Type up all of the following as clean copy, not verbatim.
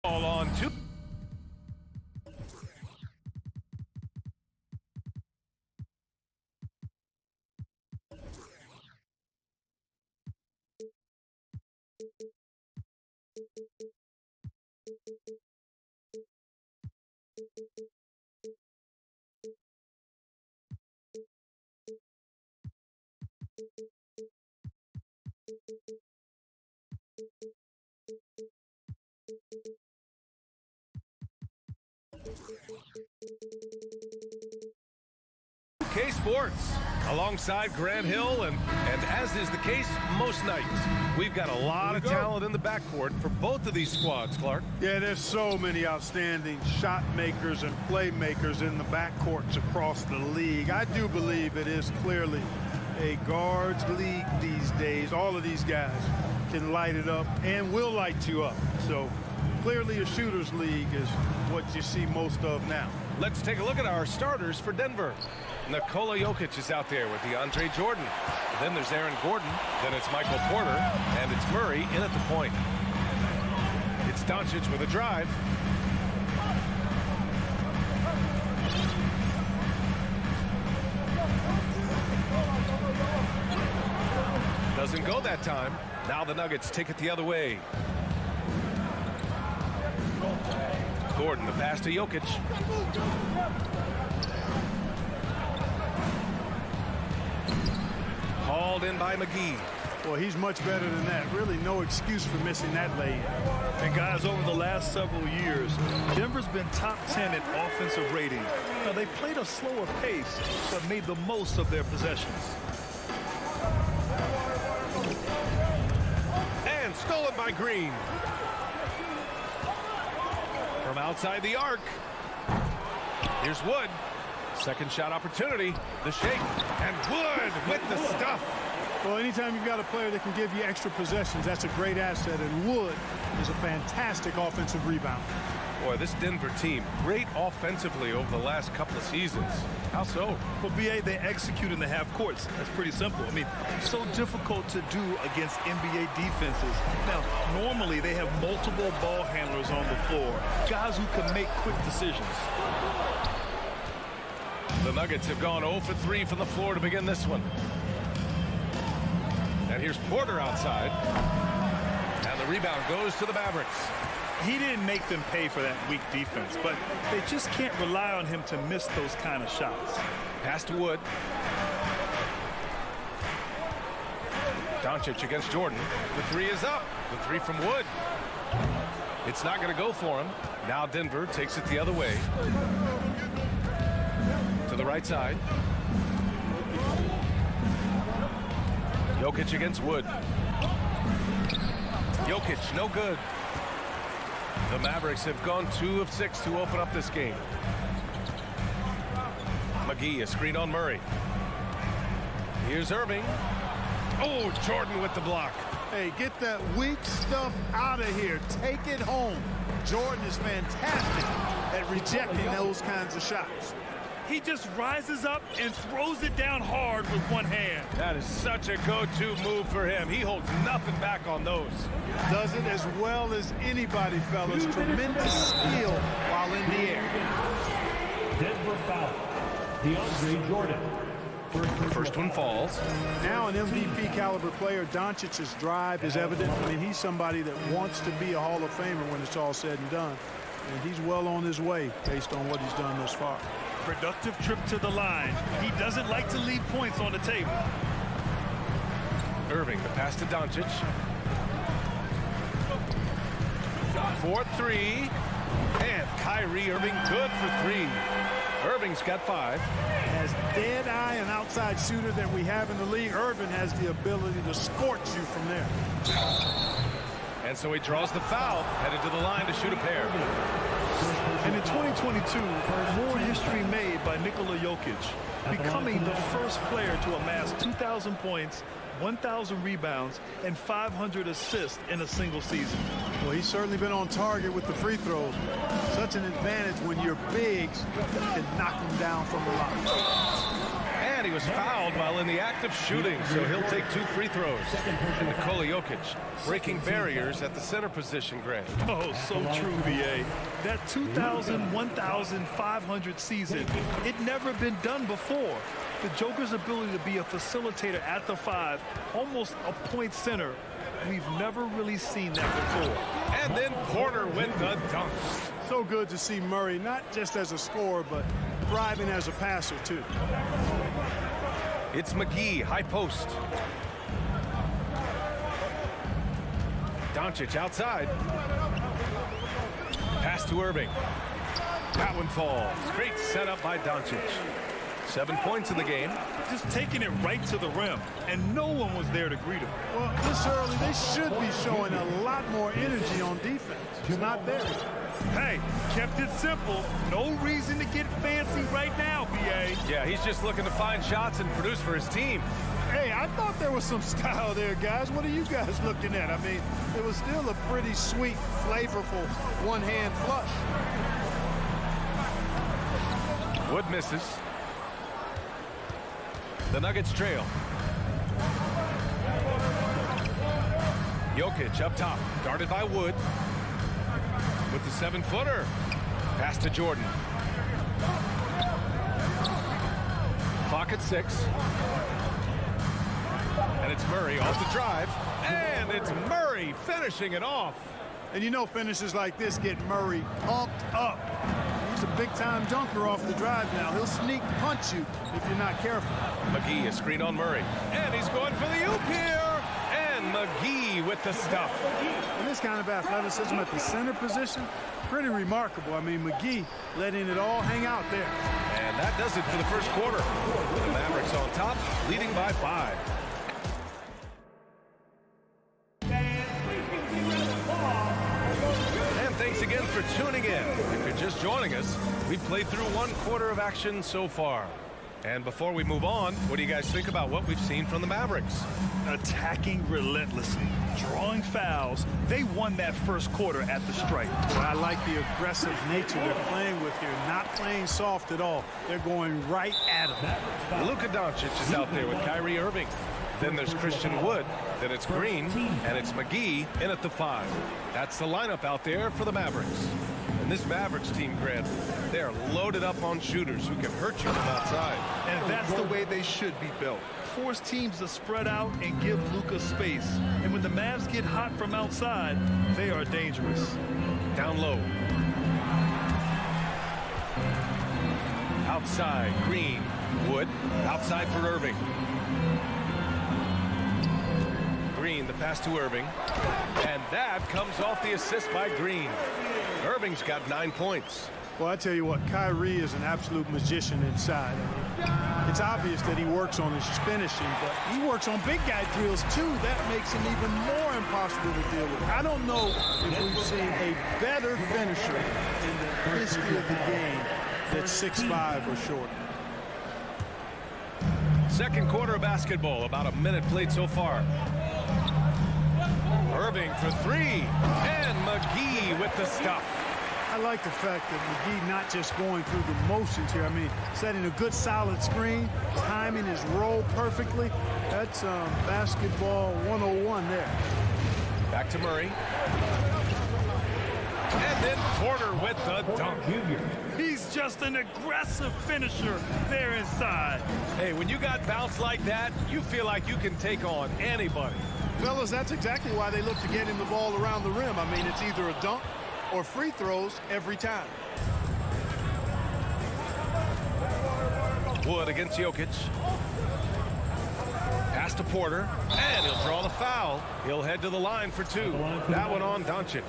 All on two. K Sports alongside Grant Hill, and as is the case most nights, we've got a lot of talent in the backcourt for both of these squads, Clark. Yeah, there's so many outstanding shot makers and playmakers in the backcourts across the league. I do believe it is clearly a guards league these days. All of these guys can light it up and will light you up. So clearly a shooter's league is what you see most of now. Let's take a look at our starters for Denver. Nikola Jokic is out there with DeAndre Jordan. Then there's Aaron Gordon. Then it's Michael Porter. And it's Murray in at the point. It's Doncic with a drive. Doesn't go that time. Now the Nuggets take it the other way. Gordon, the pass to Jokic. Hauled in by McGee. Well, he's much better than that. Really no excuse for missing that lane. And guys, over the last several years, Denver's been top 10 in offensive rating. Now, they played a slower pace, but made the most of their possessions. And stolen by Green. From outside the arc. Here's Wood. Second shot opportunity. The shake. And Wood with the stuff. Well, anytime you've got a player that can give you extra possessions, that's a great asset. And Wood is a fantastic offensive rebounder. Boy, this Denver team, great offensively over the last couple of seasons. How so? Well, BA, they execute in the half courts. That's pretty simple. I mean, so difficult to do against NBA defenses. Now, normally they have multiple ball handlers on the floor, guys who can make quick decisions. The Nuggets have gone 0 for 3 from the floor to begin this one. And here's Porter outside. And the rebound goes to the Mavericks. He didn't make them pay for that weak defense, but they just can't rely on him to miss those kind of shots. Pass to Wood. Doncic against Jordan. The three is up. The three from Wood. It's not going to go for him. Now Denver takes it the other way. To the right side. Jokic against Wood. Jokic, no good. The Mavericks have gone 2 of 6 to open up this game. McGee, a screen on Murray. Here's Irving. Oh, Jordan with the block. Hey, get that weak stuff out of here. Take it home. Jordan is fantastic at rejecting those kinds of shots. He just rises up and throws it down hard with one hand. That is such a go-to move for him. He holds nothing back on those. Does it as well as anybody, fellas. Tremendous skill while in the air. Denver foul. DeAndre Jordan. First one falls. Now an MVP caliber player. Doncic's drive is evident. I mean, he's somebody that wants to be a Hall of Famer when it's all said and done. And he's well on his way based on what he's done thus far. Productive trip to the line. He doesn't like to leave points on the table. Irving, the pass to Doncic. 4-3. And Kyrie Irving good for 3. Irving's got 5. As dead-eye and outside shooter that we have in the league, Irving has the ability to scorch you from there. And so he draws the foul, headed to the line to shoot a pair. And in 2022, more history made by Nikola Jokic, becoming the first player to amass 2,000 points, 1,000 rebounds, and 500 assists in a single season. Well, he's certainly been on target with the free throws. Such an advantage when your bigs can knock them down from the line. And he was fouled while in the act of shooting, so he'll take 2 free throws. And Nikola Jokic breaking barriers at the center position, Grant. Oh, so true, B.A. That 2,000, 1,500 season, it never been done before. The Joker's ability to be a facilitator at the 5, almost a point center, we've never really seen that before. And then Porter with the dunk. So good to see Murray, not just as a scorer, but thriving as a passer, too. It's McGee, high post. Doncic outside. Pass to Irving. That one falls. Great setup by Doncic. 7 points in the game. Just taking it right to the rim, and no one was there to greet him. Well, this early, they should be showing a lot more energy on defense. It's not there. Hey, kept it simple. No reason to get fancy right now, B.A. Yeah, he's just looking to find shots and produce for his team. Hey, I thought there was some style there, guys. What are you guys looking at? I mean, it was still a pretty sweet, flavorful one-hand flush. Wood misses. The Nuggets trail. Jokic up top, guarded by Wood. With the 7-footer. Pass to Jordan. Clock at 6. And it's Murray off the drive. And it's Murray finishing it off. And you know finishes like this get Murray pumped up. He's a big-time dunker off the drive now. He'll sneak punch you if you're not careful. McGee, a screen on Murray. And he's going for the oop here. And McGee with the stuff. And this kind of athleticism at the center position, pretty remarkable. I mean, McGee letting it all hang out there. And that does it for the first quarter. The Mavericks on top, leading by 5. And thanks again for tuning in. If you're just joining us, we've played through 1 quarter of action so far. And before we move on, what do you guys think about what we've seen from the Mavericks? Attacking relentlessly, drawing fouls. They won that first quarter at the stripe. Well, I like the aggressive nature they're playing with here. Not playing soft at all. They're going right at them. Luka Doncic is out there with Kyrie Irving. Then there's Christian Wood. Then it's Green. And it's McGee in at the 5. That's the lineup out there for the Mavericks. And this Mavericks team, Grant, they're loaded up on shooters who can hurt you from outside. And that's the way they should be built. Force teams to spread out and give Luka space. And when the Mavs get hot from outside, they are dangerous. Down low. Outside, Green. Wood. Outside for Irving. Green, the pass to Irving. And that comes off the assist by Green. Irving's got 9 points. Well, I tell you what, Kyrie is an absolute magician inside. I mean, it's obvious that he works on his finishing, but he works on big guy drills too. That makes him even more impossible to deal with. I don't know if we've seen a better finisher in the history of the game that's 6'5" or shorter. Second quarter of basketball, about a minute played so far. Irving for 3, and McGee with the stuff. I like the fact that McGee not just going through the motions here. I mean, setting a good solid screen, timing his roll perfectly. That's basketball 101 there. Back to Murray. And then Porter with the dunk. He's just an aggressive finisher there inside. Hey, when you got bounce like that, you feel like you can take on anybody. Fellas, that's exactly why they look to get him the ball around the rim. I mean, it's either a dunk or free throws every time. Wood against Jokic. Pass to Porter, and he'll draw the foul. He'll head to the line for 2. That one on Doncic.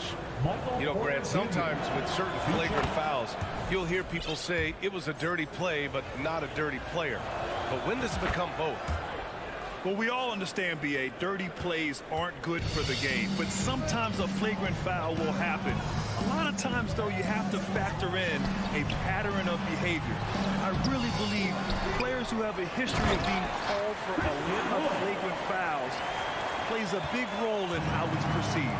You know, Grant, sometimes with certain flagrant fouls, you'll hear people say it was a dirty play, but not a dirty player. But when does it become both? Well, we all understand, B.A., dirty plays aren't good for the game, but sometimes a flagrant foul will happen. A lot of times, though, you have to factor in a pattern of behavior. I really believe players who have a history of being called for a lot of flagrant fouls plays a big role in how it's perceived.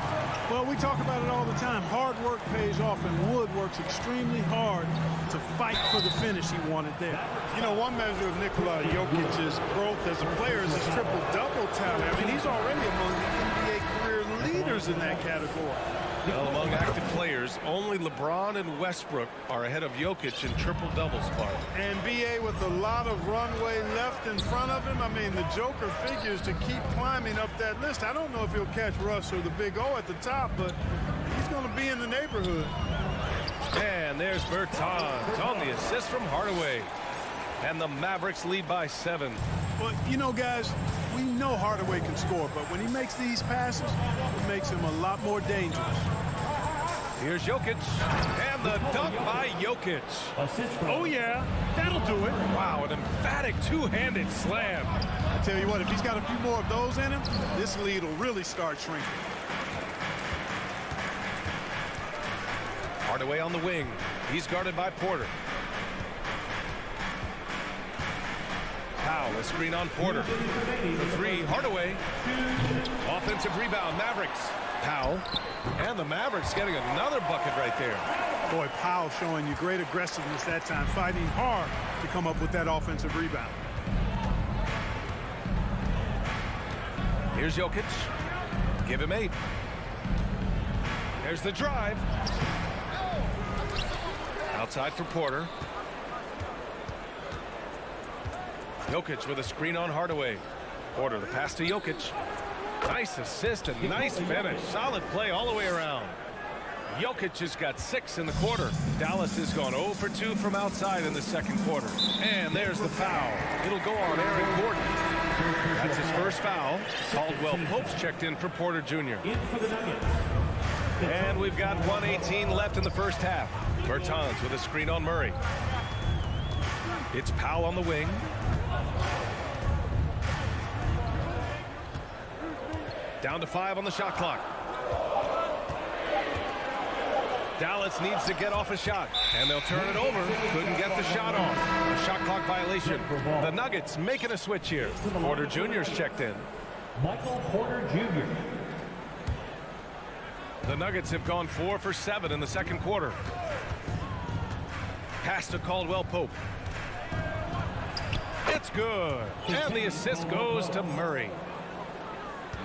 Well, we talk about it all the time. Hard work pays off, and Wood works extremely hard to fight for the finish he wanted there. You know, one measure of Nikola Jokic's growth as a player is his triple-double talent. I mean, he's already among the NBA career leaders in that category. Well, among active players, only LeBron and Westbrook are ahead of Jokic in triple-doubles, Bart. And BA with a lot of runway left in front of him. I mean, the Joker figures to keep climbing up that list. I don't know if he'll catch Russ or the Big O at the top, but he's going to be in the neighborhood. And there's Bertans on the assist from Hardaway. And the Mavericks lead by 7. Well, you know, guys, we know Hardaway can score, but when he makes these passes, it makes him a lot more dangerous. Here's Jokic, and the dunk by Jokic. Oh, yeah, that'll do it. Wow, an emphatic two-handed slam. I tell you what, if he's got a few more of those in him, this lead will really start shrinking. Hardaway on the wing. He's guarded by Porter. Powell, a screen on Porter. The three, Hardaway. Offensive rebound, Mavericks. Powell. And the Mavericks getting another bucket right there. Boy, Powell showing you great aggressiveness that time, fighting hard to come up with that offensive rebound. Here's Jokic. Give him 8. There's the drive. Outside for Porter. Jokic with a screen on Hardaway. Porter, the pass to Jokic. Nice assist and nice finish. Solid play all the way around. Jokic has got 6 in the quarter. Dallas has gone 0 for 2 from outside in the second quarter. And there's the foul. It'll go on Aaron Gordon. That's his first foul. Caldwell Pope's checked in for Porter Jr. And we've got 1:18 left in the first half. Bertans with a screen on Murray. It's Powell on the wing. Down to 5 on the shot clock. Dallas needs to get off a shot, and they'll turn it over. Couldn't get the shot off. A shot clock violation. The Nuggets making a switch here. Porter Jr.'s checked in. Michael Porter Jr. The Nuggets have gone 4 for 7 in the second quarter. Pass to Caldwell Pope. It's good. And the assist goes to Murray.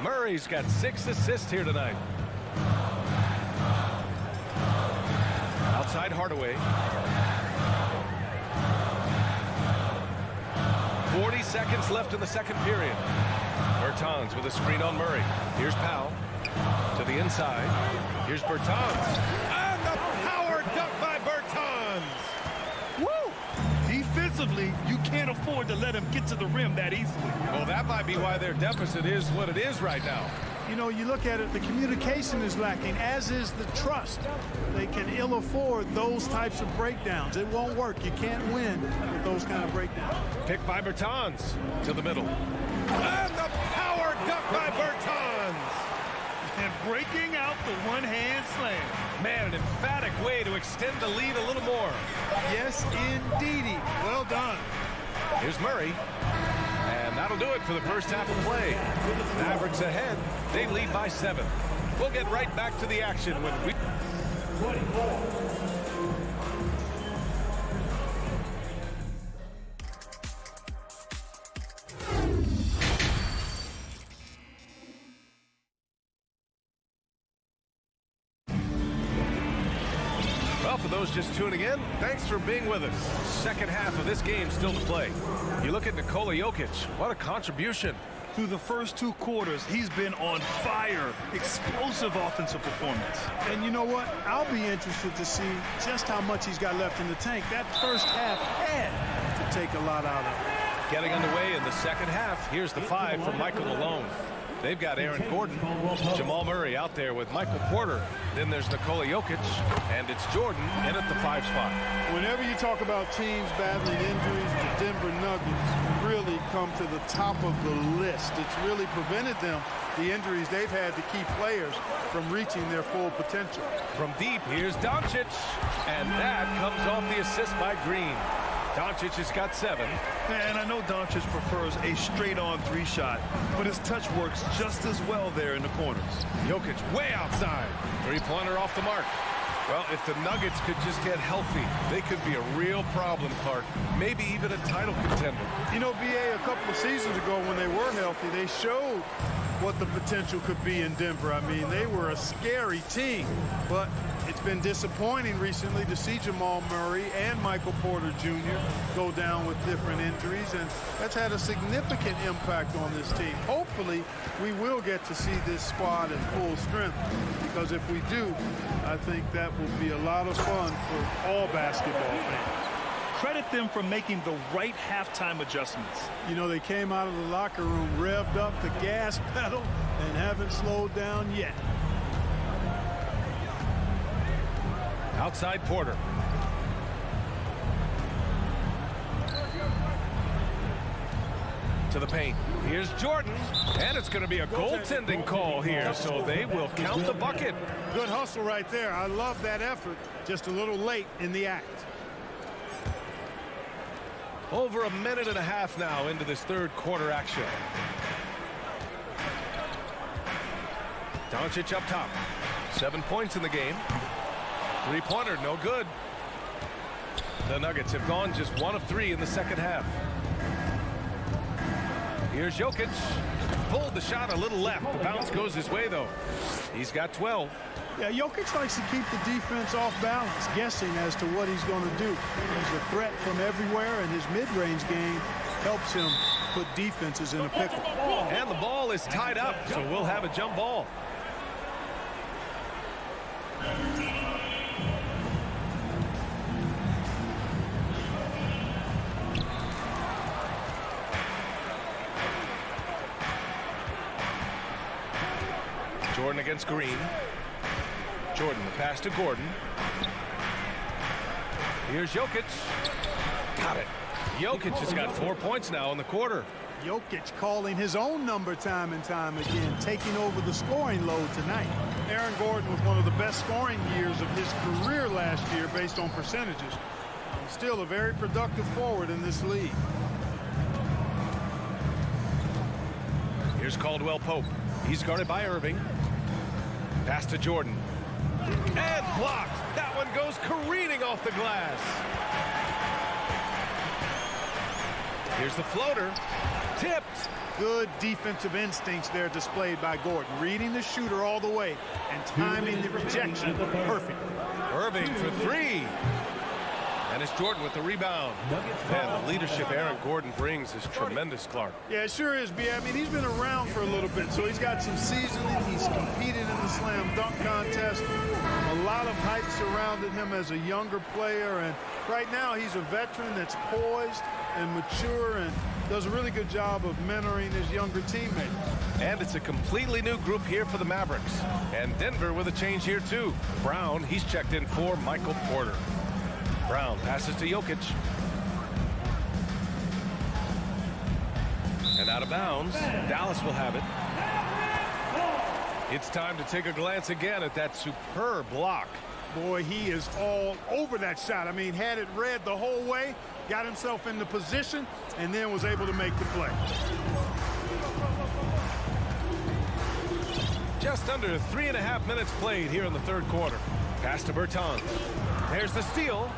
Murray's got 6 assists here tonight. Outside Hardaway. 40 seconds left in the second period. Bertans with a screen on Murray. Here's Powell to the inside. Here's Bertans. And the power dunk by Bertans. Woo! Defensively, you can't afford to let him get to the rim that easily. Well, that might be why their deficit is what it is right now. You know, you look at it, the communication is lacking, as is the trust. They can ill afford those types of breakdowns. It won't work. You can't win with those kind of breakdowns. Picked by Bertans to the middle. And the power dunk by Bertans. And breaking out the one-hand slam. Man, an emphatic way to extend the lead a little more. Yes, indeedy. Well done. Here's Murray. And that'll do it for the first half of play. Mavericks ahead. They lead by 7. We'll get right back to the action when we... 24. Well, for those just tuning in, thanks for being with us. Second half of this game still to play. You look at Nikola Jokic, what a contribution. Through the first 2 quarters, he's been on fire. Explosive offensive performance. And you know what? I'll be interested to see just how much he's got left in the tank. That first half had to take a lot out of it. Getting underway in the second half. Here's the 5 for Michael Malone. They've got Aaron Gordon, Jamal Murray out there with Michael Porter. Then there's Nikola Jokic, and it's Jordan in at the 5 spot. Whenever you talk about teams battling injuries, the Denver Nuggets really come to the top of the list. It's really prevented them, the injuries they've had to keep players from reaching their full potential. From deep, here's Doncic, and that comes off the assist by Green. Doncic has got 7. And I know Doncic prefers a straight-on 3-shot, but his touch works just as well there in the corners. Jokic way outside. 3-pointer off the mark. Well, if the Nuggets could just get healthy, they could be a real problem, Clark. Maybe even a title contender. You know, BA, a couple of seasons ago when they were healthy, they showed what the potential could be in Denver. I mean, they were a scary team, but it's been disappointing recently to see Jamal Murray and Michael Porter Jr. go down with different injuries, and that's had a significant impact on this team. Hopefully, we will get to see this squad at full strength, because if we do, I think that will be a lot of fun for all basketball fans. Credit them for making the right halftime adjustments. You know, they came out of the locker room, revved up the gas pedal, and haven't slowed down yet. Outside Porter. To the paint. Here's Jordan. And it's going to be a goaltending call here, so they will count the bucket. Good hustle right there. I love that effort. Just a little late in the act. Over a minute and a half now into this third quarter action. Doncic up top. 7 points in the game. 3-pointer, no good. The Nuggets have gone just 1 of 3 in the second half. Here's Jokic. Pulled the shot a little left. The bounce goes his way, though. He's got 12. Yeah, Jokic likes to keep the defense off balance, guessing as to what he's going to do. He's a threat from everywhere, and his mid-range game helps him put defenses in a pickle. And the ball is tied up, so we'll have a jump ball. Jordan against Green. Jordan, the pass to Gordon. Here's Jokic. Got it. Jokic has got 4 points now in the quarter. Jokic calling his own number time and time again, taking over the scoring load tonight. Aaron Gordon with one of the best scoring years of his career last year based on percentages. Still a very productive forward in this league. Here's Caldwell Pope. He's guarded by Irving. Pass to Jordan. And blocked. That one goes careening off the glass. Here's the floater. Tipped. Good defensive instincts there displayed by Gordon. Reading the shooter all the way and timing the rejection perfect. Irving for 3. And it's Jordan with the rebound. And the leadership Aaron Gordon brings is tremendous, Clark. Yeah, it sure is, B. I mean, he's been around for a little bit, so he's got some seasoning. He's competed in the slam dunk contest. A lot of hype surrounded him as a younger player, and right now he's a veteran that's poised and mature and does a really good job of mentoring his younger teammates. And it's a completely new group here for the Mavericks. And Denver with a change here, too. Brown, he's checked in for Michael Porter. Brown passes to Jokic. And out of bounds. Dallas will have it. It's time to take a glance again at that superb block. Boy, he is all over that shot. I mean, had it read the whole way, got himself into position, and then was able to make the play. Just under 3.5 minutes played here in the third quarter. Pass to Bertans. There's the steal.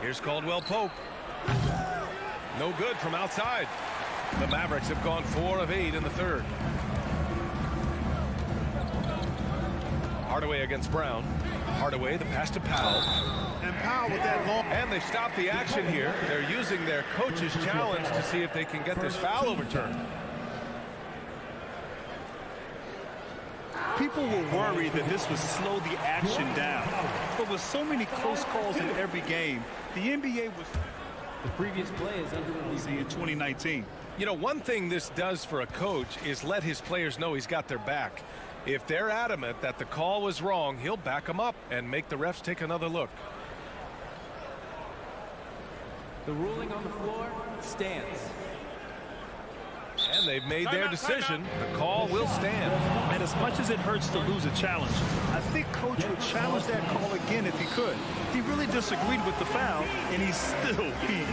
Here's Caldwell Pope. No good from outside. The Mavericks have gone 4 of 8 in the third. Hardaway against Brown. Hardaway, the pass to Powell. And Powell with that long. And they stopped the action here. They're using their coach's challenge to see if they can get this foul overturned. People were worried that this would slow the action down. But with so many close calls in every game, the NBA was The previous play is under review. in 2019. You know, one thing this does for a coach is let his players know he's got their back. If they're adamant that the call was wrong, he'll back them up and make the refs take another look. The ruling on the floor stands. And they've made their decision. The call will stand. And as much as it hurts to lose a challenge, I think Coach would challenge that call again if he could. He really disagreed with the foul, and he's still beat.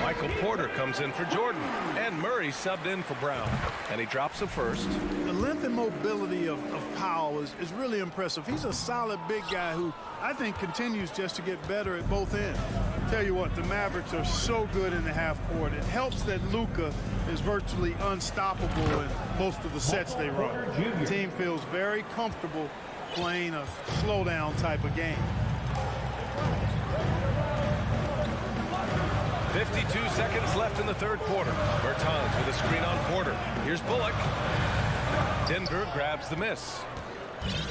Michael Porter comes in for Jordan, and Murray subbed in for Brown, and he drops the first. The length and mobility of Powell is really impressive. He's a solid big guy who I think continues just to get better at both ends. Tell you what, the Mavericks are so good in the half court. It helps that Luka is virtually unstoppable in most of the sets they run. The team feels very comfortable playing a slowdown type of game. 52 seconds left in the third quarter. Bertans with a screen on Porter. Here's Bullock. Denver grabs the miss.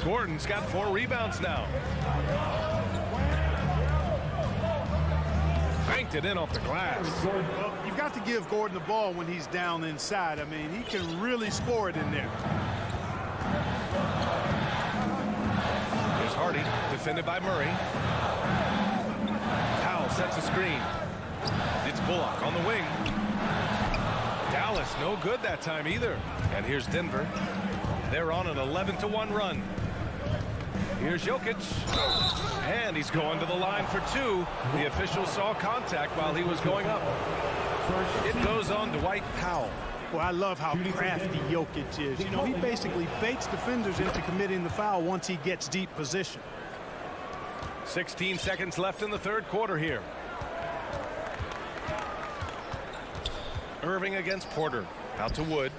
Gordon's got 4 rebounds now. Banked it in off the glass. Well, you've got to give Gordon the ball when he's down inside. I mean, he can really score it in there. Here's Hardy, defended by Murray. Powell sets a screen. It's Bullock on the wing. Dallas no good that time either. And here's Denver. They're on an 11-1 run. Here's Jokic. And he's going to the line for 2. The official saw contact while he was going up. It goes on Dwight Powell. Well, I love how crafty Jokic is. You know, he basically baits defenders into committing the foul once he gets deep position. 16 seconds left in the third quarter here. Irving against Porter. Out to Wood.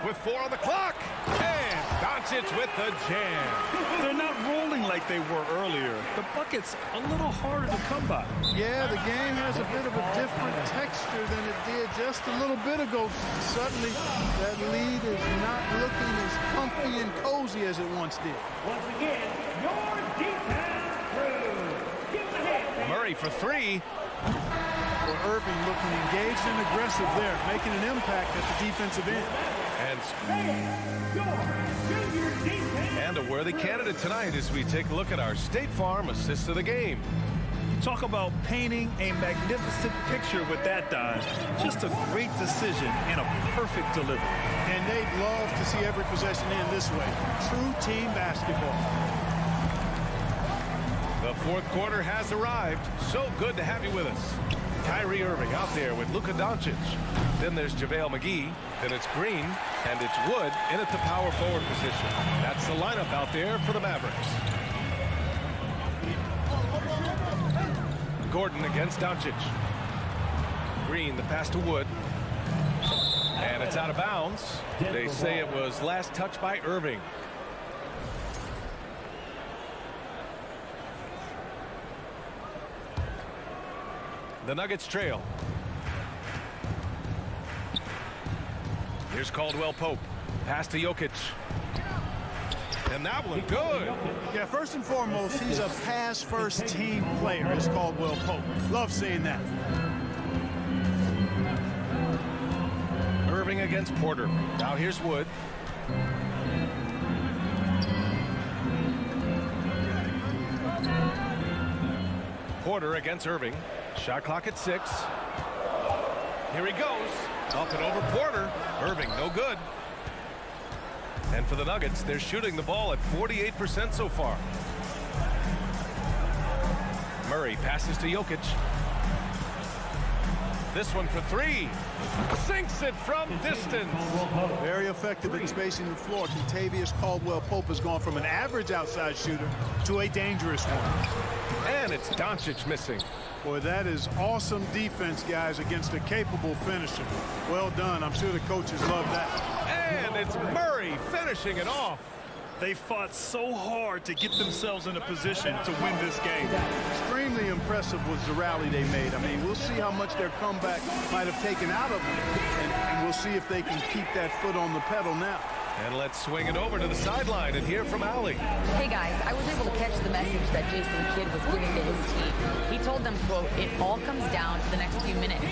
With 4 on the clock. And Doncic with the jam. They're not rolling like they were earlier. The bucket's a little harder to come by. Yeah, the game has a bit of a different texture than it did just a little bit ago. Suddenly, that lead is not looking as comfy and cozy as it once did. Once again, your defense crew. Give the hit. Murray for 3. Well, Irving looking engaged and aggressive there, making an impact at the defensive end. And a worthy candidate tonight as we take a look at our State Farm assist of the game. Talk about painting a magnificent picture with that dive. Just a great decision and a perfect delivery. And they'd love to see every possession end this way. True team basketball. The fourth quarter has arrived. So good to have you with us. Kyrie Irving out there with Luka Doncic. Then there's JaVale McGee. Then it's Green. And it's Wood in at the power forward position. That's the lineup out there for the Mavericks. Gordon against Doncic. Green, the pass to Wood. And it's out of bounds. They say it was last touched by Irving. The Nuggets trail. Here's Caldwell Pope. Pass to Jokic. And that one good. Yeah, first and foremost, he's a pass-first team player, is Caldwell Pope. Love seeing that. Irving against Porter. Now here's Wood. Porter against Irving. Shot clock at 6. Here he goes. Up and over Porter. Irving, no good. And for the Nuggets, they're shooting the ball at 48% so far. Murray passes to Jokic. This one for 3. Sinks it from distance. Very effective at spacing the floor. Kentavious Caldwell-Pope has gone from an average outside shooter to a dangerous one. And it's Doncic missing. Boy, that is awesome defense, guys, against a capable finisher. Well done. I'm sure the coaches love that. And it's Murray finishing it off. They fought so hard to get themselves in a position to win this game. Extremely impressive was the rally they made. I mean, we'll see how much their comeback might have taken out of them, and we'll see if they can keep that foot on the pedal now. And let's swing it over to the sideline and hear from Allie. Hey guys, I was able to catch the message that Jason Kidd was giving to his team. He told them, quote, "It all comes down to the next few minutes.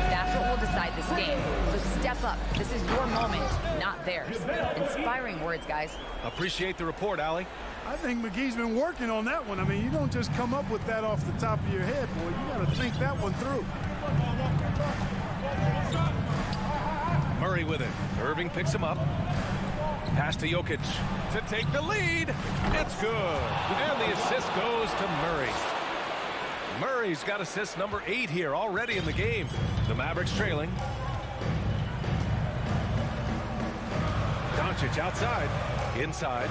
That's what will decide this game. So step up. This is your moment, not theirs." Inspiring words, guys. Appreciate the report, Allie. I think McGee's been working on that one. I mean, you don't just come up with that off the top of your head, boy. You got to think that one through. Murray with it. Irving picks him up. Pass to Jokic to take the lead. It's good. And the assist goes to Murray. Murray's got assist number 8 here already in the game. The Mavericks trailing. Doncic outside. Inside.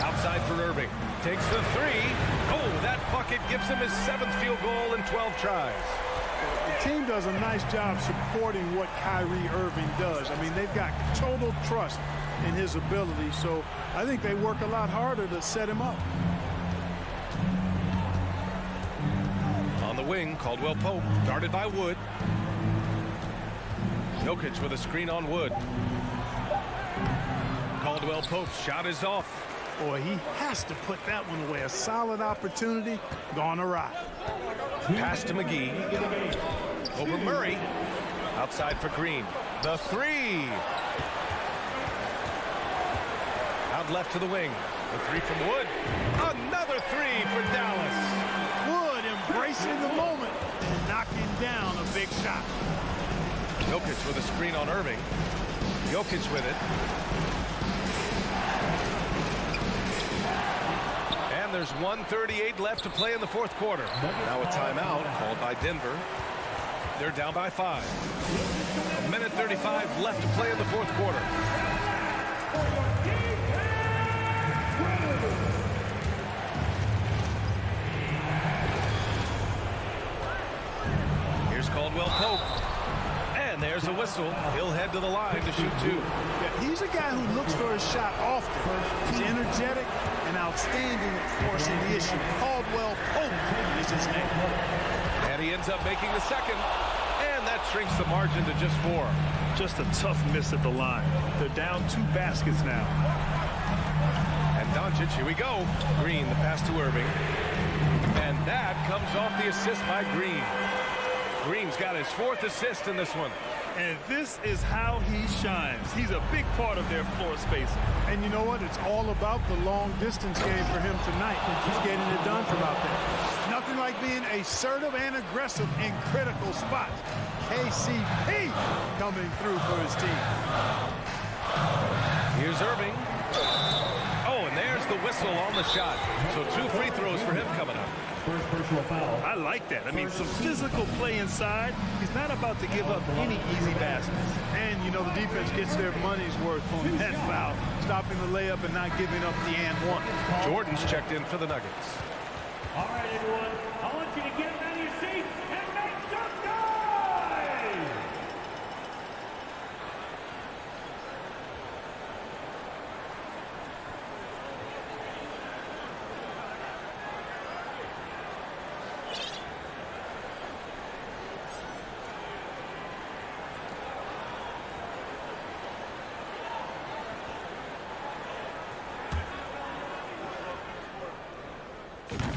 Outside for Irving. Takes the 3. Oh, that bucket gives him his 7th field goal in 12 tries. The team does a nice job supporting what Kyrie Irving does. I mean, they've got total trust in his ability, so I think they work a lot harder to set him up. On the wing, Caldwell Pope, guarded by Wood. Jokic with a screen on Wood. Caldwell Pope's shot is off. Boy, he has to put that one away. A solid opportunity, gone awry. Pass to McGee. Over Murray. Outside for Green. The 3. Out left to the wing. The 3 from Wood. Another 3 for Dallas. Wood embracing the moment and knocking down a big shot. Jokic with a screen on Irving. Jokic with it. And there's 1:38 left to play in the 4th quarter. Now a timeout called by Denver. They're down by 5. 1:35 left to play in the 4th quarter. Here's Caldwell Pope. And there's a whistle. He'll head to the line to shoot 2. Yeah, he's a guy who looks for his shot often. He's energetic and outstanding at forcing the issue. Caldwell Pope is his name. And he ends up making the 2nd. And that shrinks the margin to just 4. Just a tough miss at the line. They're down 2 baskets now. And Doncic, here we go. Green, the pass to Irving. And that comes off the assist by Green. Green's got his 4th assist in this one. And this is how he shines. He's a big part of their floor spacing. And you know what? It's all about the long distance game for him tonight. He's getting it done from out there. Nothing like being assertive and aggressive in critical spots. KCP coming through for his team. Here's Irving. Oh, and there's the whistle on the shot. So 2 free throws for him coming up. First personal foul. I like that. I mean, some physical play inside. He's not about to give up any easy baskets. And, you know, the defense gets their money's worth on that foul, stopping the layup and not giving up the and one. Jordan's checked in for the Nuggets. All right, everyone. I want you to get out of your seat and make some noise!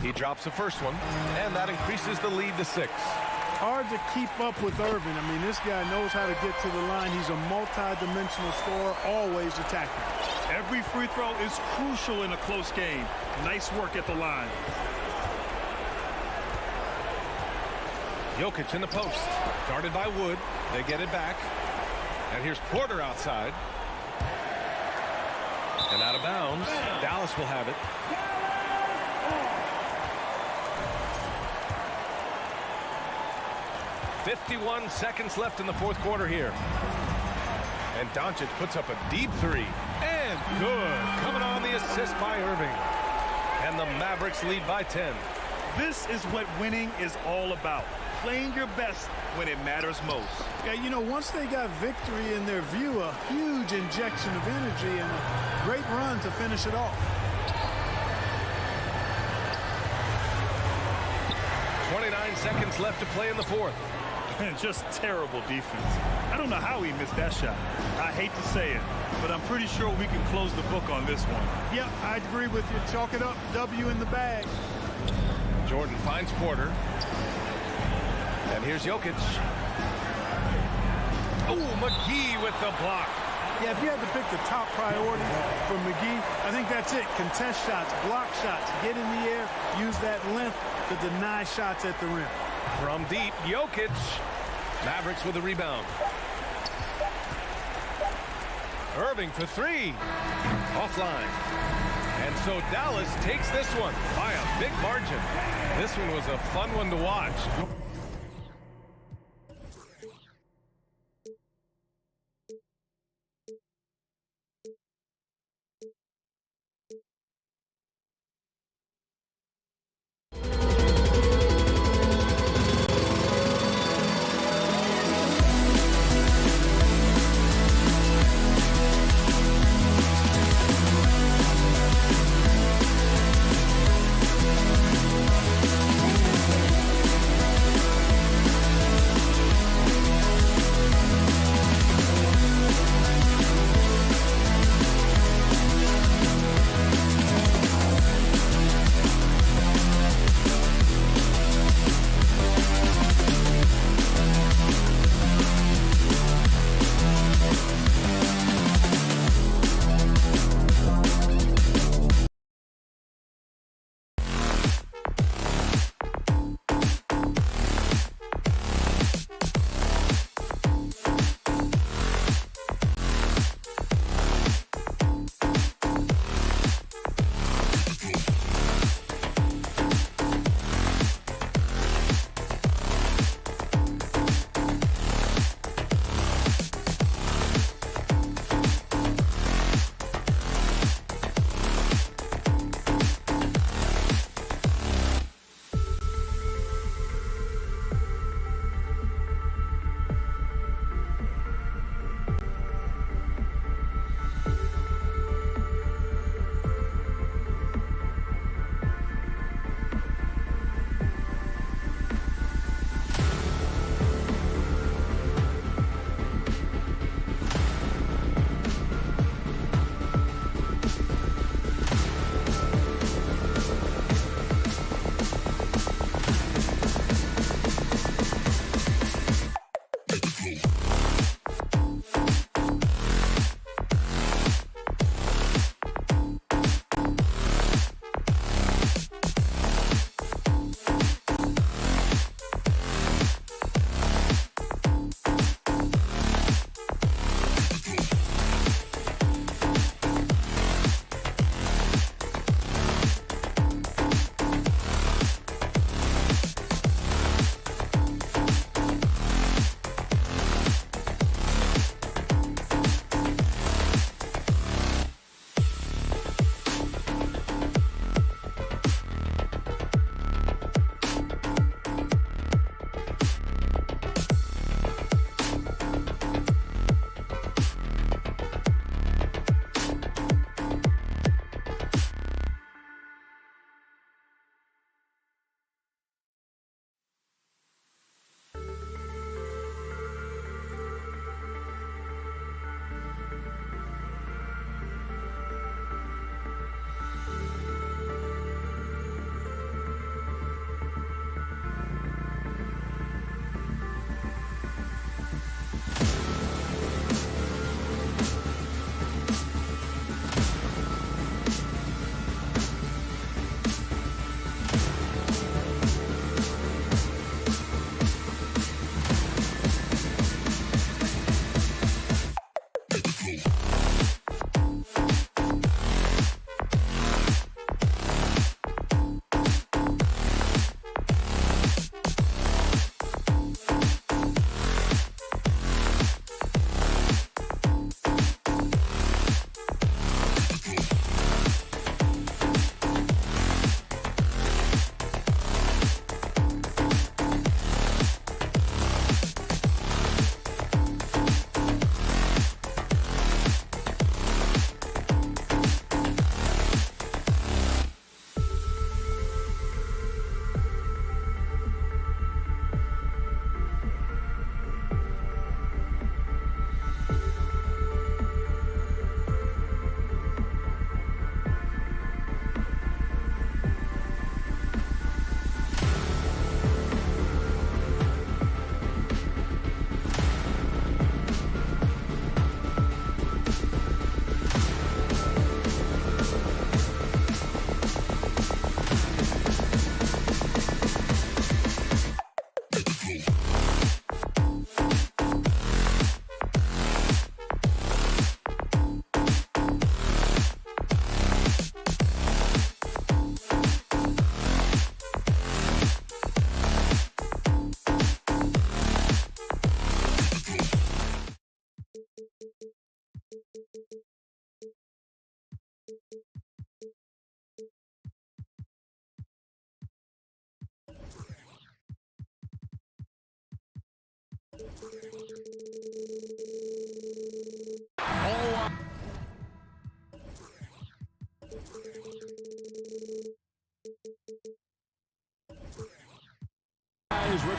He drops the first one, and that increases the lead to 6. Hard to keep up with Irving. I mean, this guy knows how to get to the line. He's a multi-dimensional scorer, always attacking. Every free throw is crucial in a close game. Nice work at the line. Jokic in the post, guarded by Wood. They get it back. And here's Porter outside. And out of bounds. Dallas will have it. .51 seconds left in the 4th quarter here. And Doncic puts up a deep 3. And good. Coming on the assist by Irving. And the Mavericks lead by 10. This is what winning is all about. Playing your best when it matters most. Yeah, you know, once they got victory in their view, a huge injection of energy and a great run to finish it off. 29 seconds left to play in the 4th. And just terrible defense. I don't know how he missed that shot. I hate to say it, but I'm pretty sure we can close the book on this one. Yep, I agree with you. Chalk it up. W in the bag. Jordan finds Porter. And here's Jokic. Oh, McGee with the block. Yeah, if you had to pick the top priority for McGee, I think that's it. Contest shots, block shots, get in the air, use that length to deny shots at the rim. From deep, Jokic. Mavericks with a rebound. Irving for three. Offline. And so Dallas takes this one by a big margin. This one was a fun one to watch.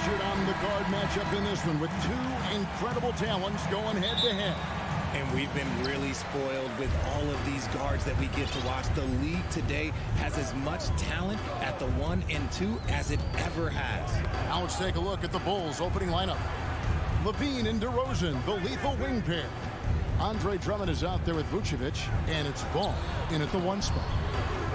Richard on the guard matchup in this one with two incredible talents going head-to-head. And we've been really spoiled with all of these guards that we get to watch. The league today has as much talent at the 1 and 2 as it ever has. Now let's take a look at the Bulls' opening lineup. Levine and DeRozan, the lethal wing pair. Andre Drummond is out there with Vucevic, and it's Ball in at the 1 spot.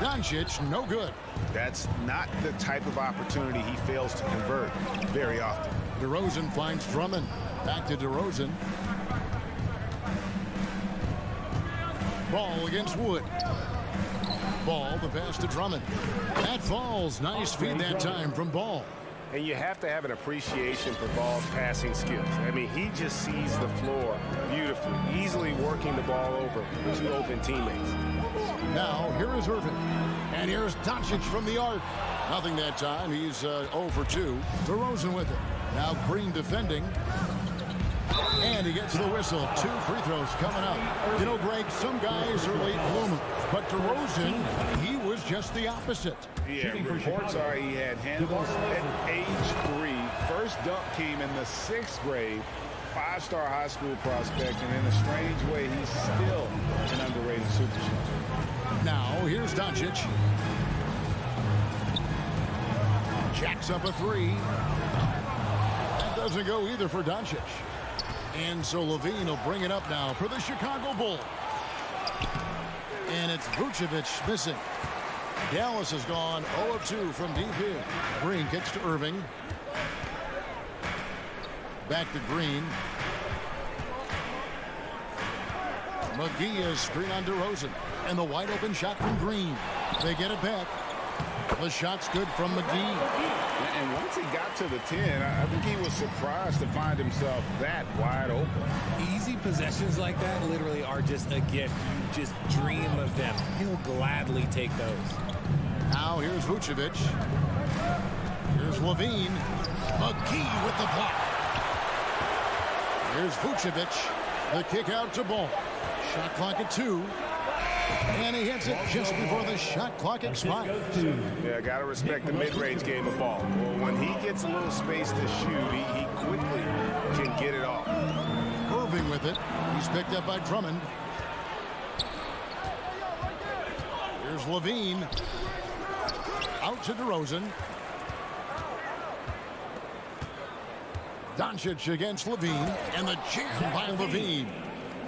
Doncic, no good. That's not the type of opportunity he fails to convert very often. DeRozan finds Drummond. Back to DeRozan. Ball against Wood. Ball, the pass to Drummond. That falls. Nice feed that time from Ball. And you have to have an appreciation for Ball's passing skills. I mean, he just sees the floor beautifully, easily working the ball over to open teammates. Now, here is Irving. And here's Doncic from the arc. Nothing that time. He's 0 for 2. DeRozan with it. Now Green defending. And he gets the whistle. 2 free throws coming up. You know, Greg, some guys are late bloomers. But DeRozan, he was just the opposite. Yeah, reports are he had handles at age 3. First dunk came in the 6th grade. 5-star high school prospect, and in a strange way, he's still an underrated superstar. Now, here's Doncic. Jacks up a 3. That doesn't go either for Doncic. And so Levine will bring it up now for the Chicago Bulls. And it's Vucevic missing. Dallas has gone 0 of 2 from deep here. Green kicks to Irving. Back to Green. McGee is screen on DeRozan. And the wide open shot from Green. They get it back. The shot's good from McGee. And once he got to the 10, I think he was surprised to find himself that wide open. Easy possessions like that literally are just a gift. You just dream of them. He'll gladly take those. Now here's Vucevic. Here's Levine. McGee with the block. Here's Vucevic. The kick out to Ball. Shot clock at 2. And he hits it just before the shot clock expires. Yeah, got to respect the mid-range game of ball. Well, when he gets a little space to shoot, he quickly can get it off. Irving with it. He's picked up by Drummond. Here's Levine. Out to DeRozan. Doncic against Levine. And the jam by Levine.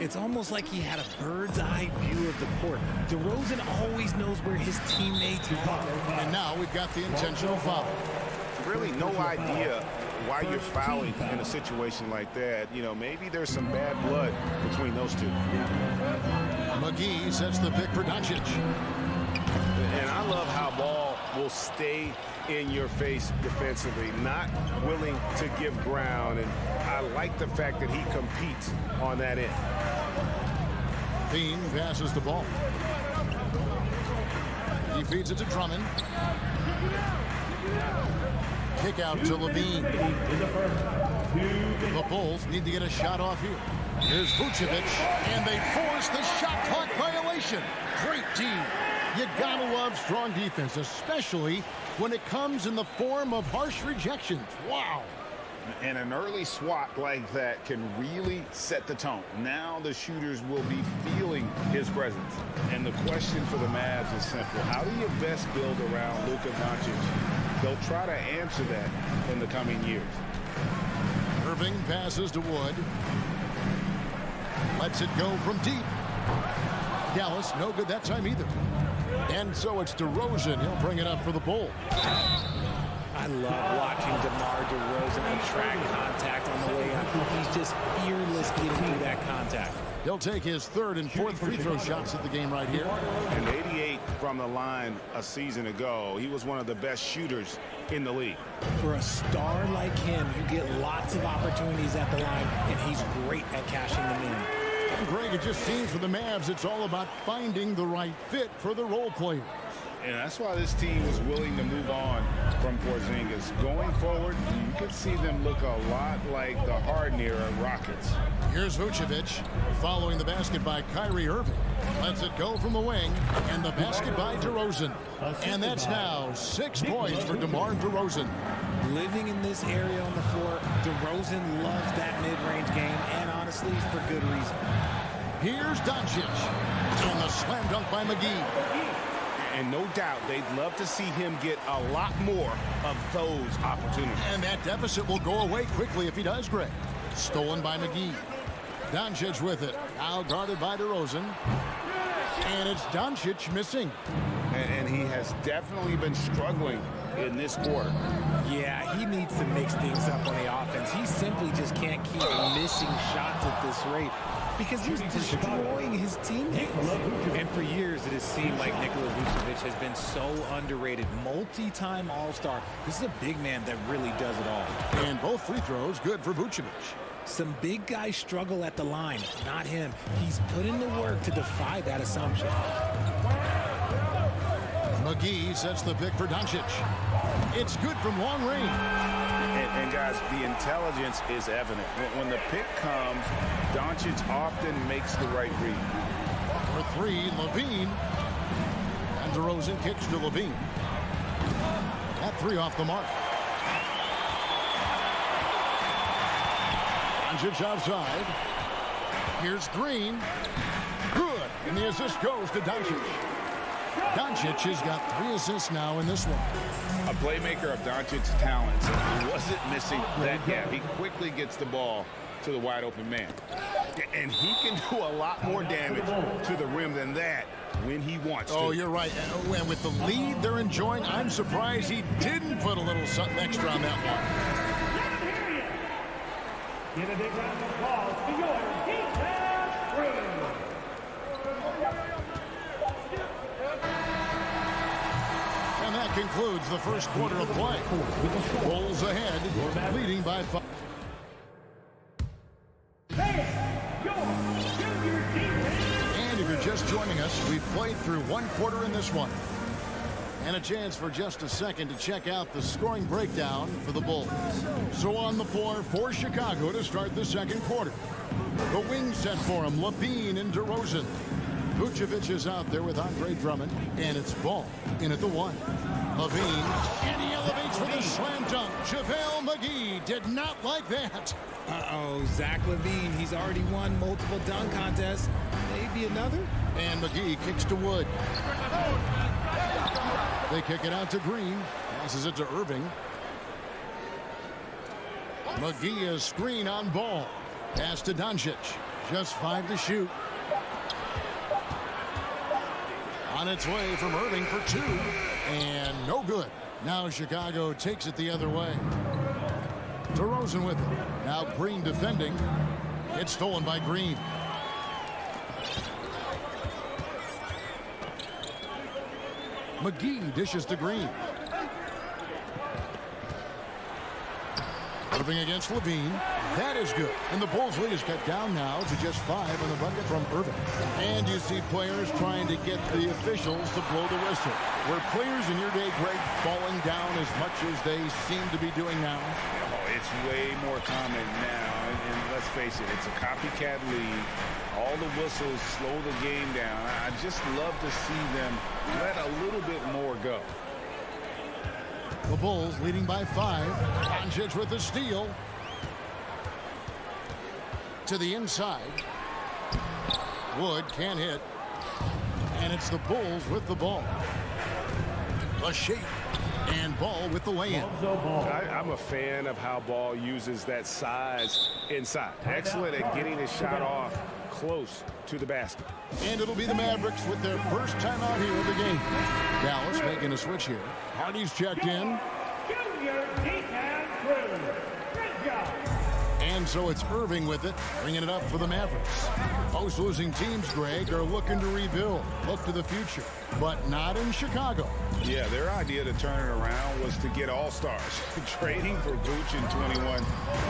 It's almost like he had a bird's eye view of the court. DeRozan always knows where his teammates are. And now we've got the intentional foul. Really no idea why you're fouling in a situation like that. You know, maybe there's some bad blood between those two. McGee sets the pick for Doncic. And I love how Ball will stay in your face defensively, not willing to give ground. And I like the fact that he competes on that end. Dean passes the ball. He feeds it to Drummond. Kick out to Levine. The Bulls need to get a shot off here. Here's Vucevic, and they force the shot clock violation. Great team. You gotta love strong defense, especially when it comes in the form of harsh rejections. Wow. And an early swat like that can really set the tone. Now the shooters will be feeling his presence. And the question for the Mavs is simple. How do you best build around Luka Doncic? They'll try to answer that in the coming years. Irving passes to Wood. Lets it go from deep. Dallas, no good that time either. And so it's DeRozan. He'll bring it up for the Bulls. I love watching DeMar DeRozan attract contact on the way up. He's just fearless getting through that contact. He'll take his 3rd and 4th free throw shots at the game right here. And 88 from the line a season ago. He was one of the best shooters in the league. For a star like him, you get lots of opportunities at the line, and he's great at cashing them in. And Greg, it just seems for the Mavs, it's all about finding the right fit for the role players. And that's why this team was willing to move on from Porzingis. Going forward, you could see them look a lot like the Harden-era Rockets. Here's Vucevic following the basket by Kyrie Irving. Lets it go from the wing, and the basket by DeRozan. And that's now 6 points for DeMar DeRozan. Living in this area on the floor, DeRozan loves that mid-range game, and honestly, for good reason. Here's Doncic, and the slam dunk by McGee. And no doubt they'd love to see him get a lot more of those opportunities. And that deficit will go away quickly if he does, Greg. Stolen by McGee. Doncic with it. Now guarded by DeRozan. And it's Doncic missing. And he has definitely been struggling in this quarter. Yeah, he needs to mix things up on the offense. He simply just can't keep missing shots at this rate because he's destroying his teammates. And for years, it has seemed like Nikola Vucevic has been so underrated. Multi-time All-Star. This is a big man that really does it all. And both free throws good for Vucevic. Some big guys struggle at the line. Not him. He's put in the work to defy that assumption. McGee sets the pick for Doncic. It's good from long range. And guys, the intelligence is evident. When the pick comes, Doncic often makes the right read. For 3, Levine. And DeRozan kicks to Levine. That 3 off the mark. Doncic outside. Here's Green. Good. And the assist goes to Doncic. Doncic has got 3 assists now in this one. A playmaker of Doncic's talents. He wasn't missing that gap. He quickly gets the ball to the wide open man. And he can do a lot more damage to the rim than that when he wants to. Oh, you're right. And with the lead they're enjoying, I'm surprised he didn't put a little something extra on that one. Give a big round of applause to your defense crew. And that concludes the first quarter of play. Bulls ahead, leading by 5. And if you're just joining us, we've played through 1 quarter in this one. And a chance for just a second to check out the scoring breakdown for the Bulls. So on the floor for Chicago to start the second quarter. The wing set for him, Levine and DeRozan. Vucevic is out there with Andre Drummond, and it's Ball in at the 1. Levine, and he elevates for the slam dunk. JaVale McGee did not like that. Uh-oh, Zach LaVine, he's already won multiple dunk contests. Maybe another? And McGee kicks to Wood. They kick it out to Green. Passes it to Irving. McGee is screen on Ball. Pass to Doncic. Just 5 to shoot. On its way from Irving for 2. And no good. Now Chicago takes it the other way. DeRozan with it. Now Green defending. It's stolen by Green. McGee dishes to Green. Irving against Levine. That is good. And the Bulls lead is cut down now to just 5 on the bucket from Irving. And you see players trying to get the officials to blow the whistle. Were players in your day, Greg, falling down as much as they seem to be doing now? Oh, it's way more common now. And let's face it, it's a copycat league. All the whistles slow the game down. I just love to see them let a little bit more go. The Bulls leading by 5. Doncic with the steal. To the inside. Wood can't hit. And it's the Bulls with the ball. A shake. And Ball with the lay-in. I'm a fan of how Ball uses that size inside. Excellent at getting his shot off close to the basket. And it'll be the Mavericks with their first time out here of the game. Dallas making a switch here. Hardy's checked in. And so it's Irving with it, bringing it up for the Mavericks. Most losing teams, Greg, are looking to rebuild, look to the future, but not in Chicago. Yeah, their idea to turn it around was to get all-stars. Trading for Vooch in 21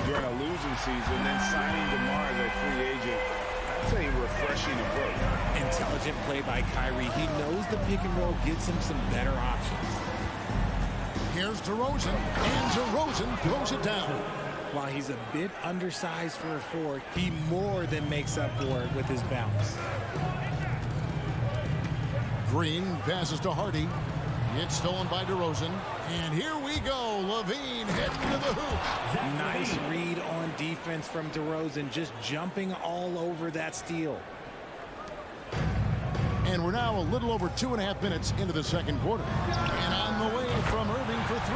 during a losing season, then signing DeMar as a free agent. It's a refreshing approach. Intelligent play by Kyrie. He knows the pick and roll gets him some better options. Here's DeRozan, and DeRozan throws it down. While he's a bit undersized for a 4, he more than makes up for it with his bounce. Green passes to Hardy. It's stolen by DeRozan. And here we go. Levine heading to the hoop. Nice read on defense from DeRozan, just jumping all over that steal. And we're now a little over 2.5 minutes into the second quarter. And on the way from Irving for 3,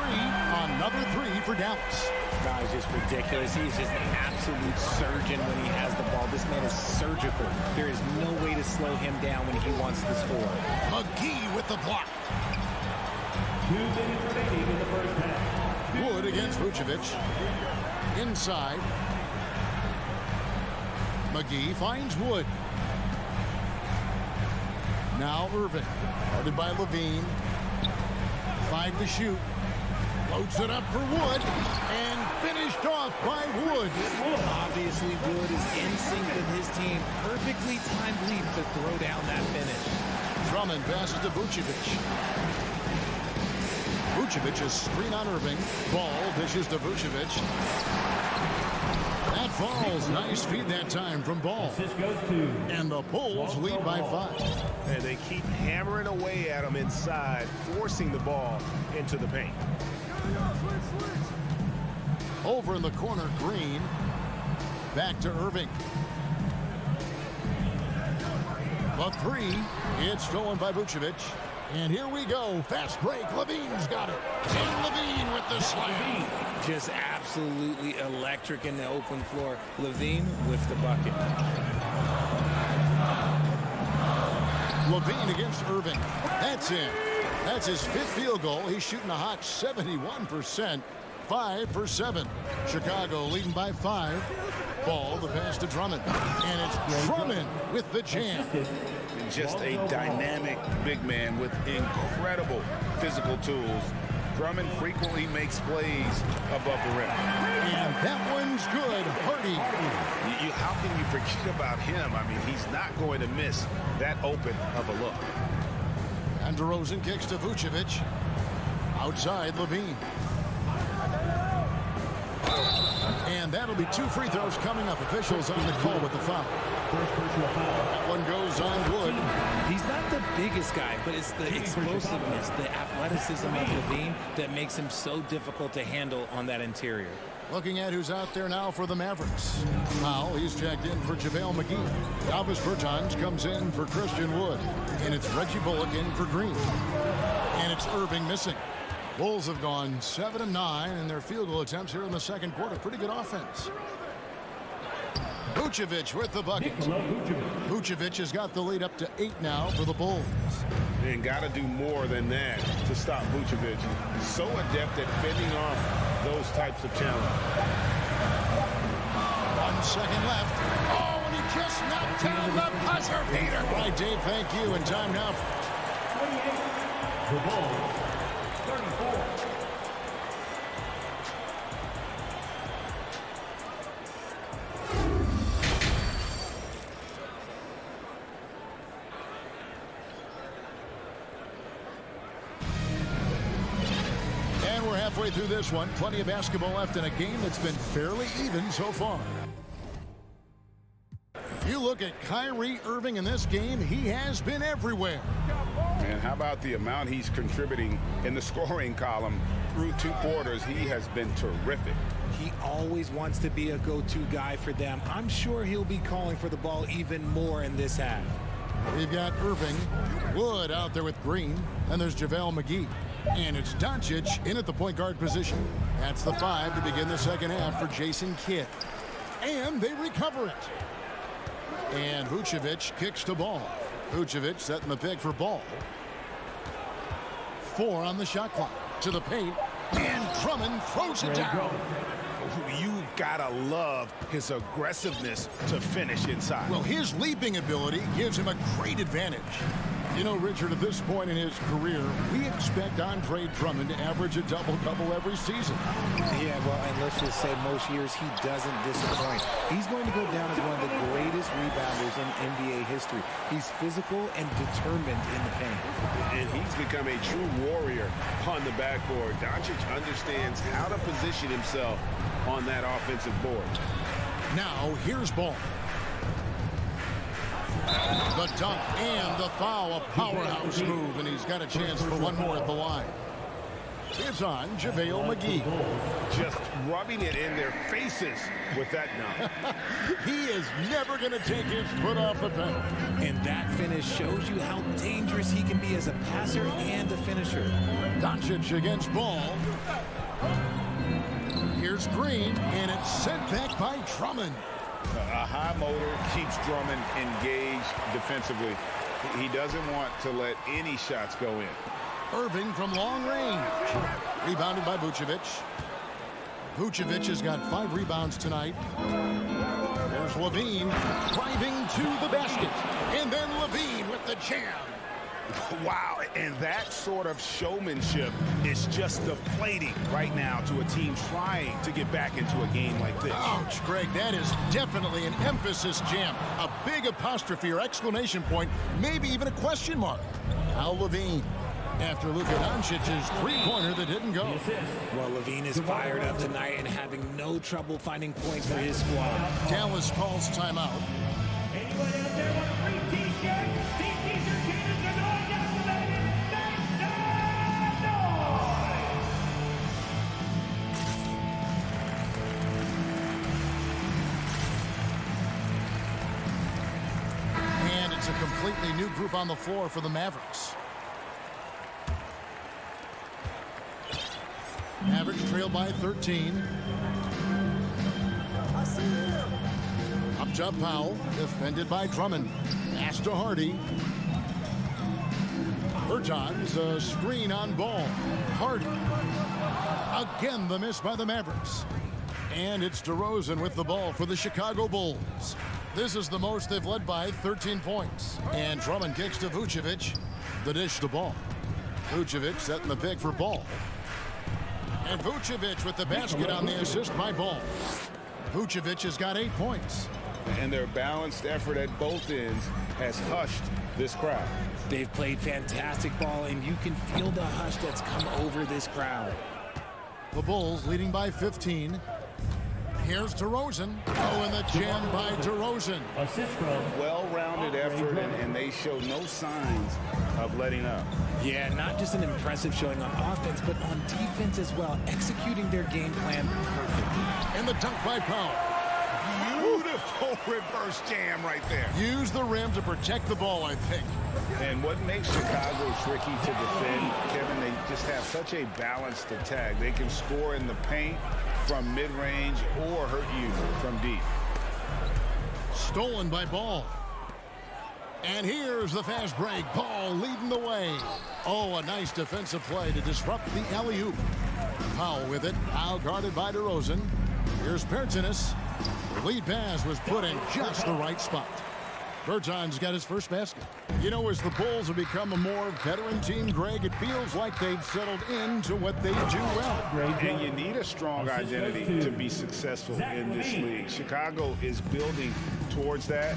another 3 for Dallas. Guys, just ridiculous. He's just an absolute surgeon when he has the ball. This man is surgical. There is no way to slow him down when he wants to score. McGee with the block. 2 minutes remaining in the first half. Wood against Vucevic. Inside. McGee finds Wood. Now Irving. Guarded by Levine. 5 to shoot. Loads it up for Wood. And finished off by Wood. Obviously, Wood is in sync with his team. Perfectly timed leap to throw down that finish. Drummond passes to Vucevic. Vucevic is screen on Irving. Ball dishes to Vucevic. That falls. Nice feed that time from Ball. And the Bulls lead by 5. And they keep hammering away at him inside, forcing the ball into the paint. Over in the corner, Green. Back to Irving. The 3. It's stolen by Vucevic. And here we go. Fast break. Levine's got it. And Levine with the slam. Just absolutely electric in the open floor. Levine with the bucket. Levine against Irving. That's in. That's his 5th field goal. He's shooting a hot 71%. 5 for 7. Chicago leading by 5. Ball, the pass to Drummond. And it's Drummond with the jam. Just a dynamic big man with incredible physical tools. Drummond frequently makes plays above the rim. And that one's good. Hardy. How can you forget about him? I mean, he's not going to miss that open of a look. And DeRozan kicks to Vucevic. Outside, Levine. And that'll be 2 free throws coming up. Officials on the call with the foul. That one goes on Wood. He's not the biggest guy, but it's the explosiveness, the athleticism of Levine that makes him so difficult to handle on that interior. Looking at who's out there now for the Mavericks. Now he's checked in for JaVale McGee. Davis Bertans comes in for Christian Wood. And it's Reggie Bullock in for Green. And it's Irving missing. Bulls have gone 7-9 in their field goal attempts here in the second quarter. Pretty good offense. Vucevic with the bucket. Vucevic has got the lead up to 8 now for the Bulls. And got to do more than that to stop Vucevic. So adept at fending off those types of challenges. 1 second left. Oh, and he just knocked down the buzzer beater. All right, Dave, thank you. And time now. 28. The Bulls. 34. And we're halfway through this one. Plenty of basketball left in a game that's been fairly even so far. You look at Kyrie Irving in this game, he has been everywhere. And how about the amount he's contributing in the scoring column through 2 quarters? He has been terrific. He always wants to be a go-to guy for them. I'm sure he'll be calling for the ball even more in this half. We've got Irving, Wood out there with Green, and there's JaVale McGee. And it's Doncic in at the point guard position. That's the 5 to begin the second half for Jason Kidd. And they recover it. And Vucevic kicks to Ball. Vucevic setting the pick for Ball. 4 on the shot clock. To the paint. And Drummond throws it down. You've got to love his aggressiveness to finish inside. Well, his leaping ability gives him a great advantage. You know, Richard, at this point in his career, we expect Andre Drummond to average a double-double every season. Yeah, well, and let's just say most years he doesn't disappoint. He's going to go down as one of the greatest rebounders in NBA history. He's physical and determined in the paint. And he's become a true warrior on the backboard. Doncic understands how to position himself on that offensive board. Now, here's Ball. The dunk and the foul, a powerhouse move, and he's got a chance for one more at the line. It's on JaVale McGee. Just rubbing it in their faces with that dunk. He is never going to take his foot off the pedal. And that finish shows you how dangerous he can be as a passer and a finisher. Doncic against Ball. Here's Green, and it's sent back by Drummond. A high motor keeps Drummond engaged defensively. He doesn't want to let any shots go in. Irving from long range. Rebounded by Vucevic. Vucevic has got 5 rebounds tonight. There's Levine driving to the basket. And then Levine with the jam. Wow, and that sort of showmanship is just deflating right now to a team trying to get back into a game like this. Ouch, Greg, that is definitely an emphasis jam. A big apostrophe or exclamation point, maybe even a question mark. Al Levine, after Luka Doncic's three-pointer that didn't go. Well, Levine is fired up tonight and having no trouble finding points for his squad. Dallas calls timeout. Anybody out there want a free t-shirt? These t-shirt changes are going decimated. Make some noise! And it's a completely new group on the floor for the Mavericks. Mavericks trail by 13. Up top Powell, defended by Drummond. Pass to Hardy. Bertans, a screen on Ball. Hardy. Again, the miss by the Mavericks. And it's DeRozan with the ball for the Chicago Bulls. This is the most they've led by 13 points. And Drummond kicks to Vucevic. The dish to Ball. Vucevic setting the pick for Ball. And Vucevic with the basket on the assist by Ball. Vucevic has got 8 points. And their balanced effort at both ends has hushed this crowd. They've played fantastic ball, and you can feel the hush that's come over this crowd. The Bulls leading by 15. Here's DeRozan. Oh, and the jam by DeRozan. Assist from Well-rounded effort, and they show no signs of letting up. Yeah, not just an impressive showing on offense, but on defense as well, executing their game plan perfectly. And the dunk by Powell. Beautiful reverse jam right there. Use the rim to protect the ball, I think. And what makes Chicago tricky to defend, Kevin, they just have such a balanced attack. They can score in the paint from mid-range or hurt you from deep. Stolen by Ball. And here's the fast break. Ball leading the way. Oh, a nice defensive play to disrupt the alley-oop. Powell with it. Now guarded by DeRozan. Here's Bertans. The lead pass was put in just the right spot. Bertans got his first basket. You know, as the Bulls have become a more veteran team, Greg, it feels like they've settled into what they do well. And you need a strong identity to be successful in this league. Chicago is building towards that,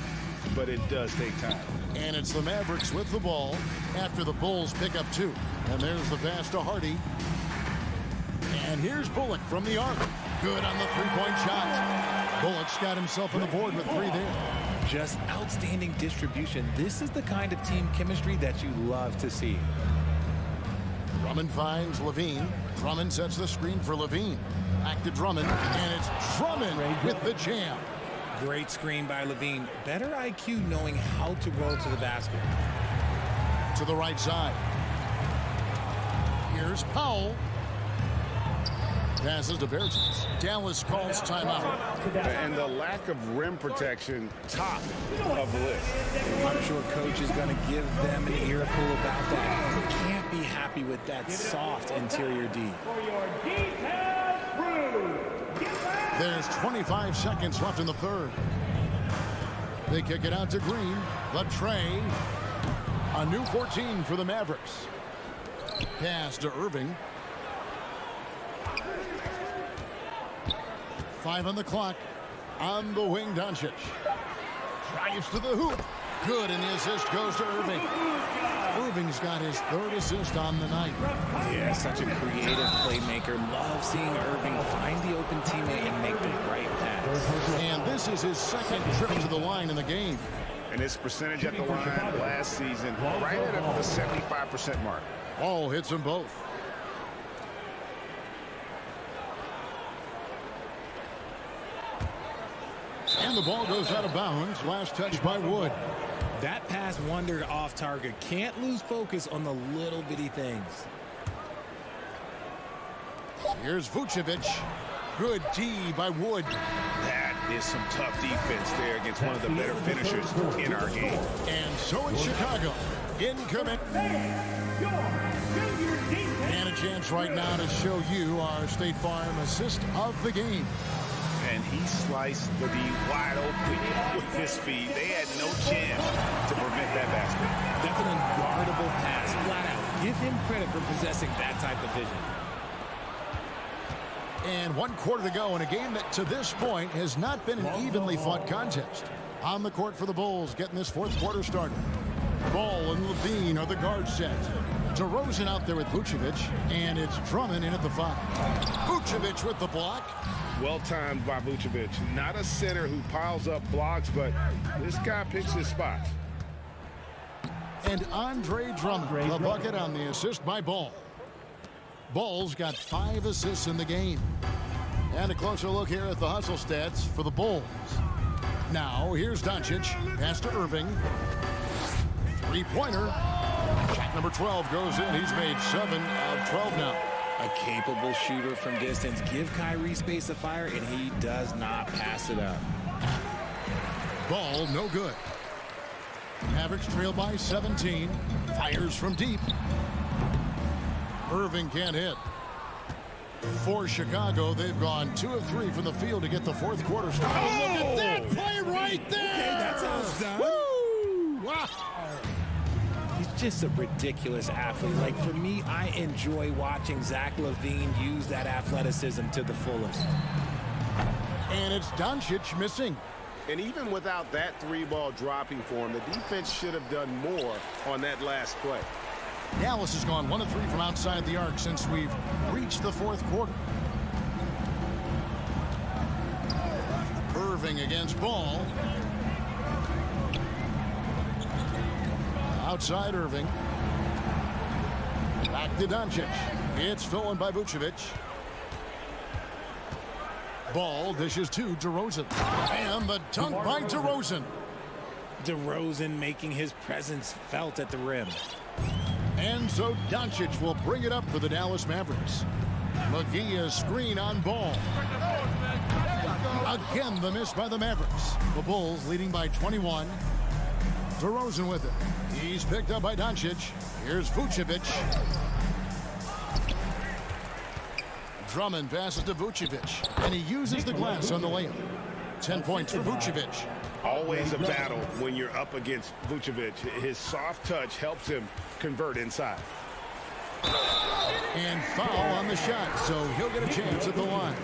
but it does take time. And it's the Mavericks with the ball after the Bulls pick up 2. And there's the pass to Hardy. And here's Bullock from the arc. Good on the three-point shot. Bullock's got himself on the board with 3 there. Just outstanding distribution. This is the kind of team chemistry that you love to see. Drummond finds Levine. Drummond sets the screen for Levine. Back to Drummond, and it's Drummond with the jam. Great screen by Levine. Better IQ knowing how to roll to the basket. To the right side. Here's Powell. Passes to Bertans. Dallas calls timeout. And the lack of rim protection, top of the list. I'm sure coach is going to give them an earful about that. You can't be happy with that soft interior D. for your detailed crew. There's 25 seconds left in the third. They kick it out to Green. The tray. A new 14 for the Mavericks. Pass to Irving. 5 on the clock. On the wing, Doncic. Drives to the hoop. Good, and the assist goes to Irving. Irving's got his 3rd assist on the night. Yeah, such a creative playmaker. Love seeing Irving find the open teammate and make the right pass. And this is his 2nd trip to the line in the game. And his percentage at the line last season, right at the 75% mark. Ball hits them both. And the ball goes out of bounds. Last touch by Wood. That pass wandered off target. Can't lose focus on the little bitty things. Here's Vucevic. Good D by Wood. That is some tough defense there against one of the better finishers in our game. And so in Chicago. Incoming. And a chance right now to show you our State Farm assist of the game. And he sliced the D wide open with his feet. They had no chance to prevent that basket. That's an unguardable pass, flat out. Give him credit for possessing that type of vision. And 1 quarter to go in a game that to this point has not been an evenly fought contest. On the court for the Bulls, getting this 4th quarter started. Ball and Levine are the guard set. DeRozan out there with Vucevic, and it's Drummond in at the 5. Vucevic with the block. Well timed by Vucevic. Not a center who piles up blocks, but this guy picks his spots. And Andre Drummond, the bucket on the assist by Ball. Ball's got 5 assists in the game. And a closer look here at the hustle stats for the Bulls. Now, here's Doncic. Pass to Irving. 3-pointer. Shot number 12 goes in. He's made 7 of 12 now. A capable shooter from distance. Give Kyrie space to fire, and he does not pass it up. Ball, no good. Mavericks trail by 17. Fires from deep. Irving can't hit. For Chicago, they've gone 2 of 3 from the field to get the 4th quarter started. Oh, look at that play right there! Okay, that's how it's done. Woo! Wow. He's just a ridiculous athlete. Like, for me, I enjoy watching Zach LaVine use that athleticism to the fullest. And it's Doncic missing. And even without that 3-ball dropping for him, the defense should have done more on that last play. Dallas has gone 1 of 3 from outside the arc since we've reached the 4th quarter. Irving against Ball. Outside Irving. Back to Doncic. It's stolen by Vucevic. Ball dishes to DeRozan. And the dunk by DeRozan. DeRozan making his presence felt at the rim. And so Doncic will bring it up for the Dallas Mavericks. McGee is screen on Ball. Again, the miss by the Mavericks. The Bulls leading by 21. DeRozan with it. He's picked up by Doncic. Here's Vucevic. Drummond passes to Vucevic. And he uses the glass on the layup. 10 points for Vucevic. Always a battle when you're up against Vucevic. His soft touch helps him convert inside. And foul on the shot, so he'll get a chance at the line.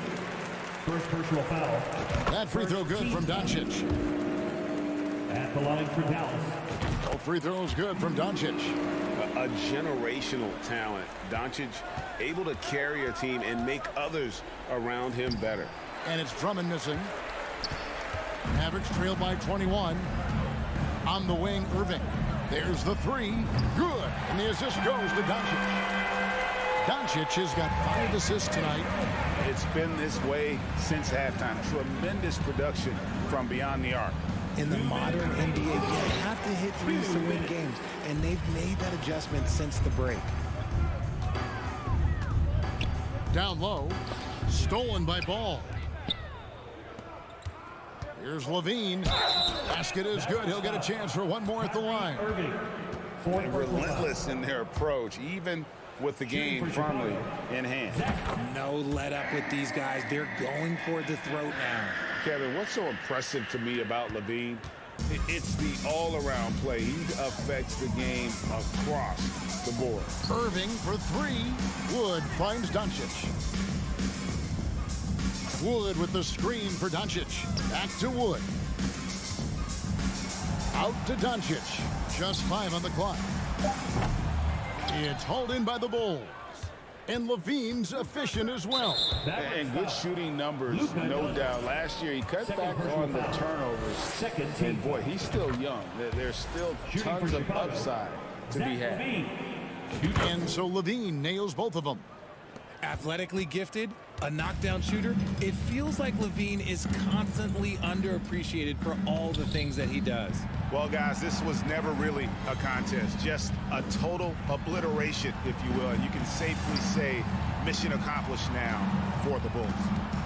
First personal foul. That free throw good from Doncic. At the line for Dallas. Both free throws good from Doncic. A generational talent. Doncic able to carry a team and make others around him better. And it's Drummond missing. Mavericks trail by 21. On the wing, Irving. There's the 3. Good. And the assist goes to Doncic. Doncic has got 5 assists tonight. It's been this way since halftime. Tremendous production from beyond the arc. In the modern NBA, you have to hit threes to win games, and they've made that adjustment since the break. Down low. Stolen by Ball. Here's Levine. Basket is good. He'll get a chance for one more at the line. Relentless in their approach, even with the game firmly in hand. No let up with these guys. They're going for the throat now. Kevin, what's so impressive to me about Levine It's the all-around play. He affects the game across the board. Irving for three. Wood finds Doncic. Wood with the screen for Doncic. Back to Wood. Out to Doncic. Just 5 on the clock. It's hauled in by the Bulls. And Levine's efficient as well. And good shooting numbers, no doubt. Last year, he cut back on the turnovers. And, boy, he's still young. There's still tons of upside to be had. And so Levine nails both of them. Athletically gifted, a knockdown shooter. It feels like Levine is constantly underappreciated for all the things that he does. Well, guys, this was never really a contest, just a total obliteration, if you will. And you can safely say mission accomplished now for the Bulls.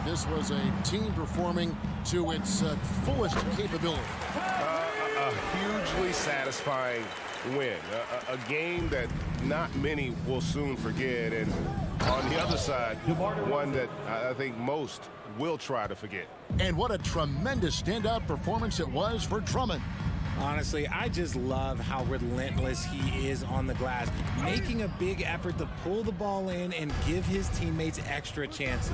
This was a team performing to its fullest capability. A hugely satisfying win. A game that not many will soon forget. And on the other side, one that I think most will try to forget. And what a tremendous standout performance it was for Drummond. Honestly, I just love how relentless he is on the glass, making a big effort to pull the ball in and give his teammates extra chances.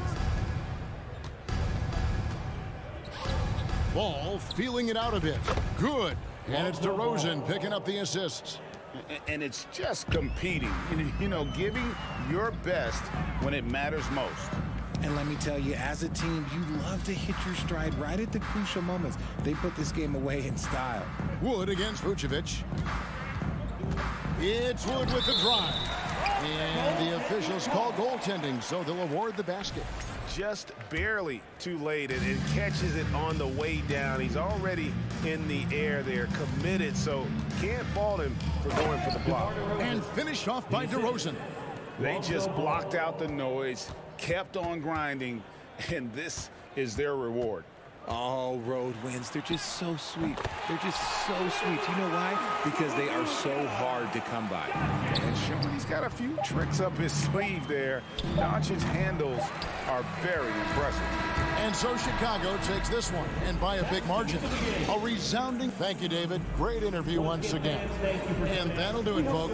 Ball feeling it out a bit. Good. And it's DeRozan picking up the assists. And it's just competing, you know, giving your best when it matters most. And let me tell you, as a team, you love to hit your stride right at the crucial moments. They put this game away in style. Wood against Vucevic. It's Wood with the drive. And the officials call goaltending, so they'll award the basket. Just barely too late, and catches it on the way down. He's already in the air there, committed, so can't fault him for going for the block. And finished off by DeRozan. They just blocked out the noise, kept on grinding, and this is their reward. All road wins, they're just so sweet. They're just so sweet. You know why? Because they are so hard to come by. And Sean, he's got a few tricks up his sleeve there. Doncic's handles are very impressive. And so Chicago takes this one, and by a big margin. A resounding thank you, David. Great interview once again. And that'll do it, folks.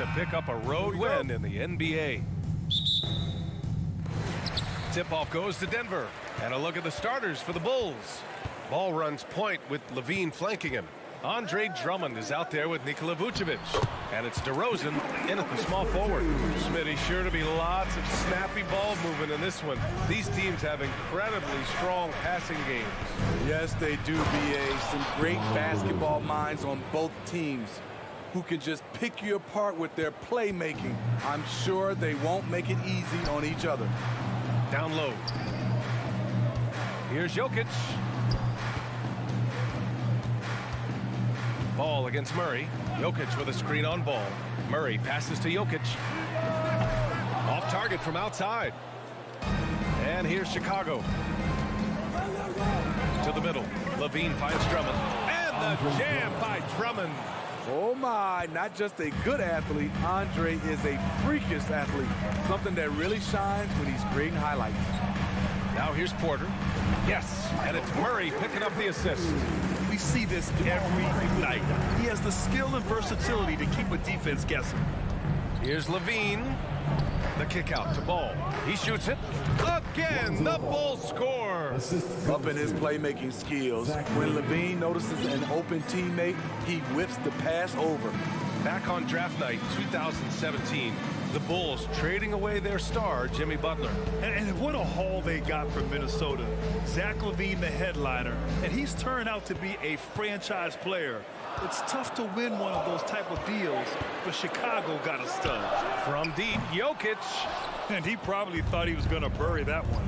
to pick up a road win in the NBA. Tip-off goes to Denver. And a look at the starters for the Bulls. Ball runs point with Levine flanking him. Andre Drummond is out there with Nikola Vucevic. And it's DeRozan in at the small forward. Smitty, sure to be lots of snappy ball movement in this one. These teams have incredibly strong passing games. Yes, they do, BA. Some great basketball minds on both teams who can just pick you apart with their playmaking. I'm sure they won't make it easy on each other. Down low. Here's Jokic. Ball against Murray. Jokic with a screen on ball. Murray passes to Jokic. Off target from outside. And here's Chicago. To the middle. Levine finds Drummond. And the jam by Drummond. Oh my, not just a good athlete, Andre is a freakish athlete. Something that really shines when he's creating highlights. Now here's Porter. Yes, and it's Murray picking up the assist. We see this every night. He has the skill and versatility to keep a defense guessing. Here's Levine. The kick out to Ball. He shoots it. Again, the Bulls score. Up in his playmaking skills. When Levine notices an open teammate, he whips the pass over. Back on draft night 2017, the Bulls trading away their star, Jimmy Butler. And what a haul they got from Minnesota. Zach LaVine, the headliner, and he's turned out to be a franchise player. It's tough to win one of those type of deals, but Chicago got a stud. From deep, Jokic. And he probably thought he was going to bury that one.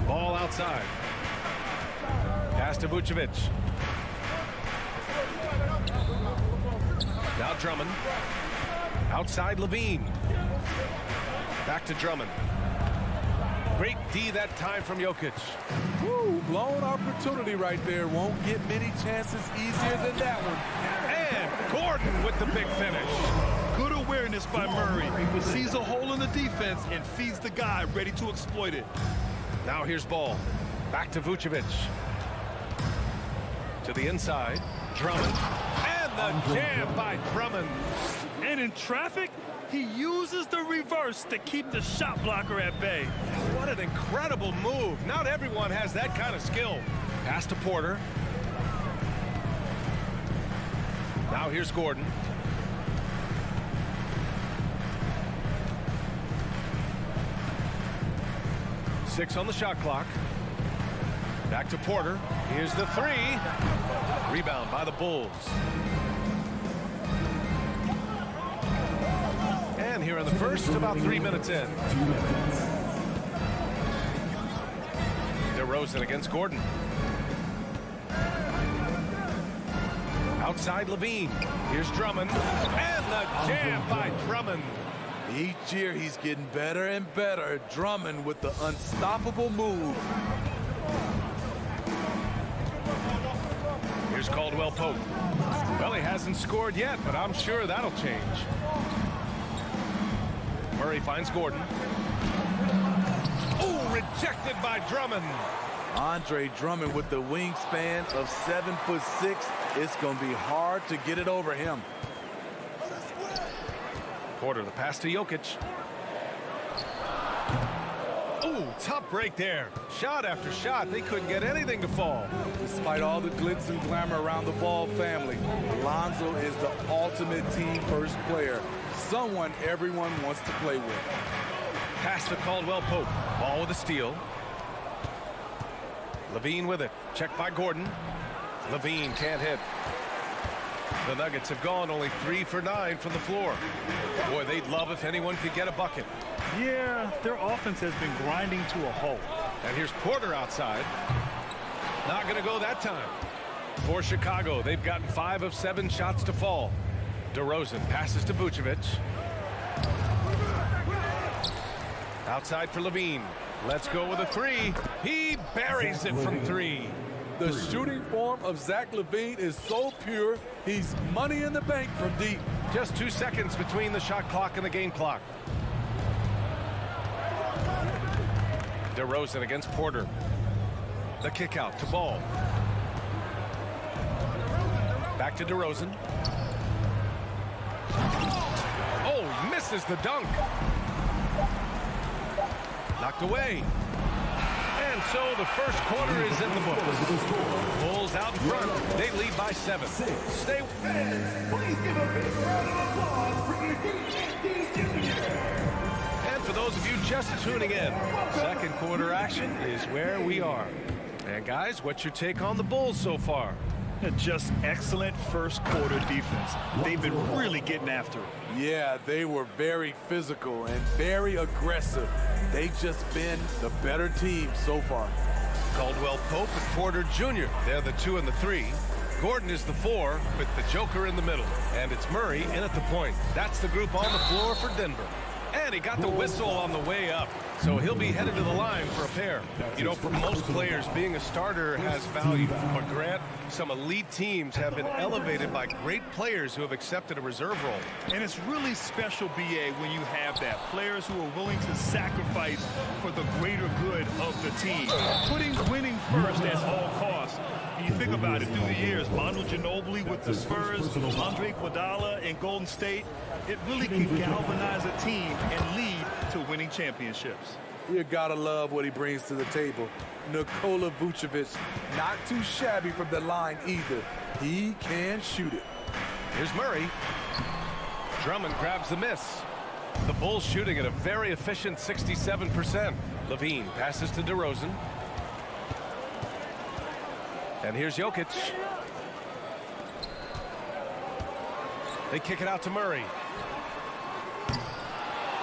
Ball outside. Pass to Vucevic. Now Drummond. Outside Levine. Back to Drummond. Great D that time from Jokic. Woo, blown opportunity right there. Won't get many chances easier than that one. And Gordon with the big finish. Good awareness by Murray. He sees a hole in the defense and feeds the guy ready to exploit it. Now here's Ball. Back to Vucevic. To the inside. Drummond. And the jam by Drummond. And in traffic, he uses the reverse to keep the shot blocker at bay. What an incredible move. Not everyone has that kind of skill. Pass to Porter. Now here's Gordon. Six on the shot clock. Back to Porter. Here's the three. Rebound by the Bulls. And here in the first, about 3 minutes in. DeRozan against Gordon. Outside Levine. Here's Drummond. And the jam by Drummond. Each year he's getting better and better. Drummond with the unstoppable move. Here's Caldwell Pope. Well, he hasn't scored yet, but I'm sure that'll change. Murray finds Gordon. Oh, rejected by Drummond. Andre Drummond with the wingspan of 7'6". It's going to be hard to get it over him. Porter, the pass to Jokic. Ooh, tough break there. Shot after shot. They couldn't get anything to fall. Despite all the glitz and glamour around the Ball family, Lonzo is the ultimate team first player. Someone everyone wants to play with. Pass to Caldwell Pope. Ball with a steal. Levine with it. Checked by Gordon. Levine can't hit. The Nuggets have gone only 3 for 9 from the floor. Boy, they'd love if anyone could get a bucket. Yeah, their offense has been grinding to a halt. And here's Porter outside. Not going to go that time. For Chicago, they've gotten 5 of 7 shots to fall. DeRozan passes to Vucevic. Outside for Levine. Let's go with a three. He buries it from 3. The shooting form of Zach LaVine is so pure, he's money in the bank from deep. Just 2 seconds between the shot clock and the game clock. DeRozan against Porter. The kick out to Ball. Back to DeRozan. misses the dunk. Knocked away. And so the first quarter is in the books. Bulls out in front. They lead by 7. Stay. Please give a big round of applause for your And for those of you just tuning in, second quarter action is where we are. And guys, what's your take on the Bulls so far? Just excellent first quarter defense. They've been really getting after it. Yeah, they were very physical and very aggressive. They've just been the better team so far. Caldwell Pope and Porter Jr. They're the 2 and the 3. Gordon is the 4 with the Joker in the middle. And it's Murray in at the point. That's the group on the floor for Denver. And he got the whistle on the way up. So he'll be headed to the line for a pair. You know, for most players, being a starter has value. But Grant, some elite teams have been elevated by great players who have accepted a reserve role. And it's really special, BA, when you have that. Players who are willing to sacrifice for the greater good of the team. Putting winning first at all costs. And you think about it through the years, Manu Ginobili with the Spurs, Andre Iguodala in Golden State, it really can galvanize a team and lead to winning championships. You gotta love what he brings to the table. Nikola Vucevic, not too shabby from the line either. He can shoot it. Here's Murray. Drummond grabs the miss. The Bulls shooting at a very efficient 67%. Levine passes to DeRozan. And here's Jokic. They kick it out to Murray.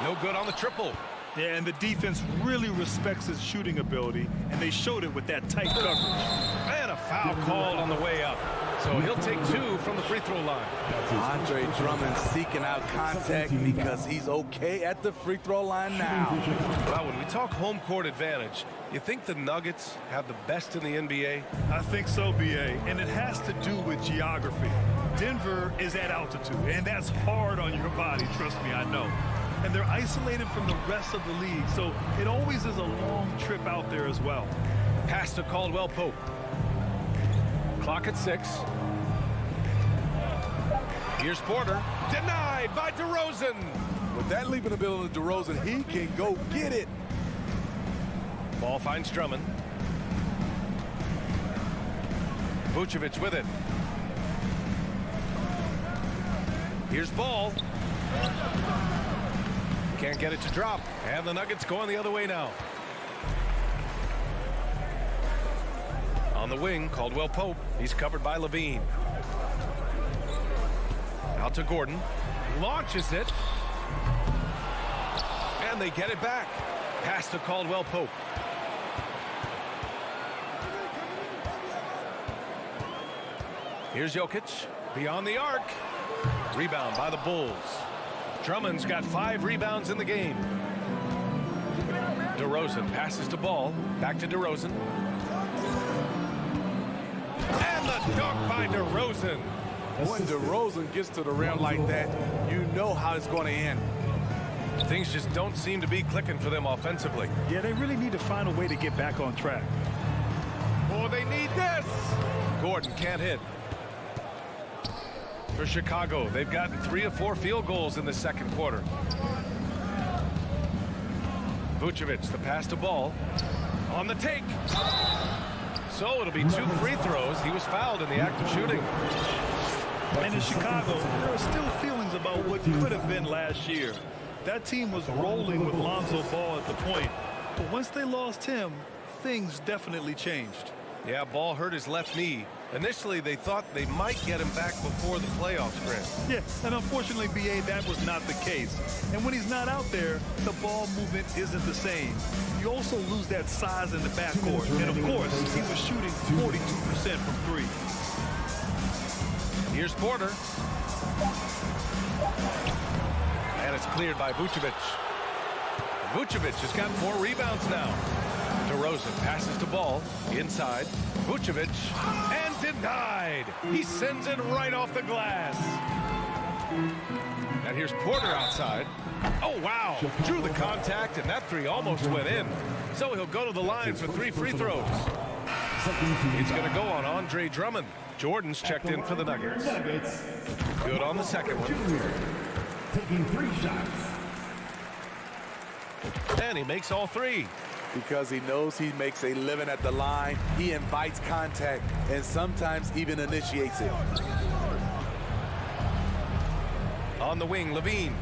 No good on the triple. Yeah, and the defense really respects his shooting ability, and they showed it with that tight coverage. And a foul called on the way up. So he'll take 2 from the free throw line. Andre Drummond seeking out contact because he's okay at the free throw line now. Well, when we talk home court advantage, you think the Nuggets have the best in the NBA? I think so, BA, and it has to do with geography. Denver is at altitude, and that's hard on your body, trust me, I know. And they're isolated from the rest of the league, so it always is a long trip out there as well. Pass to Caldwell Pope. Clock at 6. Here's Porter. Denied by DeRozan. With that leaping ability to DeRozan, he can go get it. Ball finds Drummond. Vucevic with it. Here's Ball. Can't get it to drop. And the Nuggets going the other way now. On the wing, Caldwell Pope. He's covered by Levine. Out to Gordon. Launches it. And they get it back. Pass to Caldwell Pope. Here's Jokic. Beyond the arc. Rebound by the Bulls. Drummond's got 5 rebounds in the game. DeRozan passes to Ball. Back to DeRozan. And the dunk by DeRozan. When DeRozan gets to the rim like that, you know how it's going to end. Things just don't seem to be clicking for them offensively. Yeah, they really need to find a way to get back on track. Oh, they need this. Gordon can't hit. For Chicago, they've gotten 3 of 4 field goals in the second quarter. Vucevic, the pass to Ball. On the take. So it'll be 2 free throws. He was fouled in the act of shooting. And in Chicago, there are still feelings about what could have been last year. That team was rolling with Lonzo Ball at the point. But once they lost him, things definitely changed. Yeah, Ball hurt his left knee. Initially, they thought they might get him back before the playoffs, Grant. Yeah, and unfortunately, BA, that was not the case. And when he's not out there, the ball movement isn't the same. You also lose that size in the backcourt. And of course, he was shooting 42% from 3. Here's Porter. And it's cleared by Vucevic. Vucevic has got 4 rebounds now. DeRozan passes to Ball. Inside. Vucevic. And denied. He sends it right off the glass. And here's Porter outside. Oh, wow. Drew the contact, and that 3 almost went in. So he'll go to the line for 3 free throws. He's going to go on Andre Drummond. Jordan's checked in for the Nuggets. Good on the second one. taking 3 shots. And he makes all 3. Because he knows he makes a living at the line, he invites contact and sometimes even initiates it. On the wing, Levine.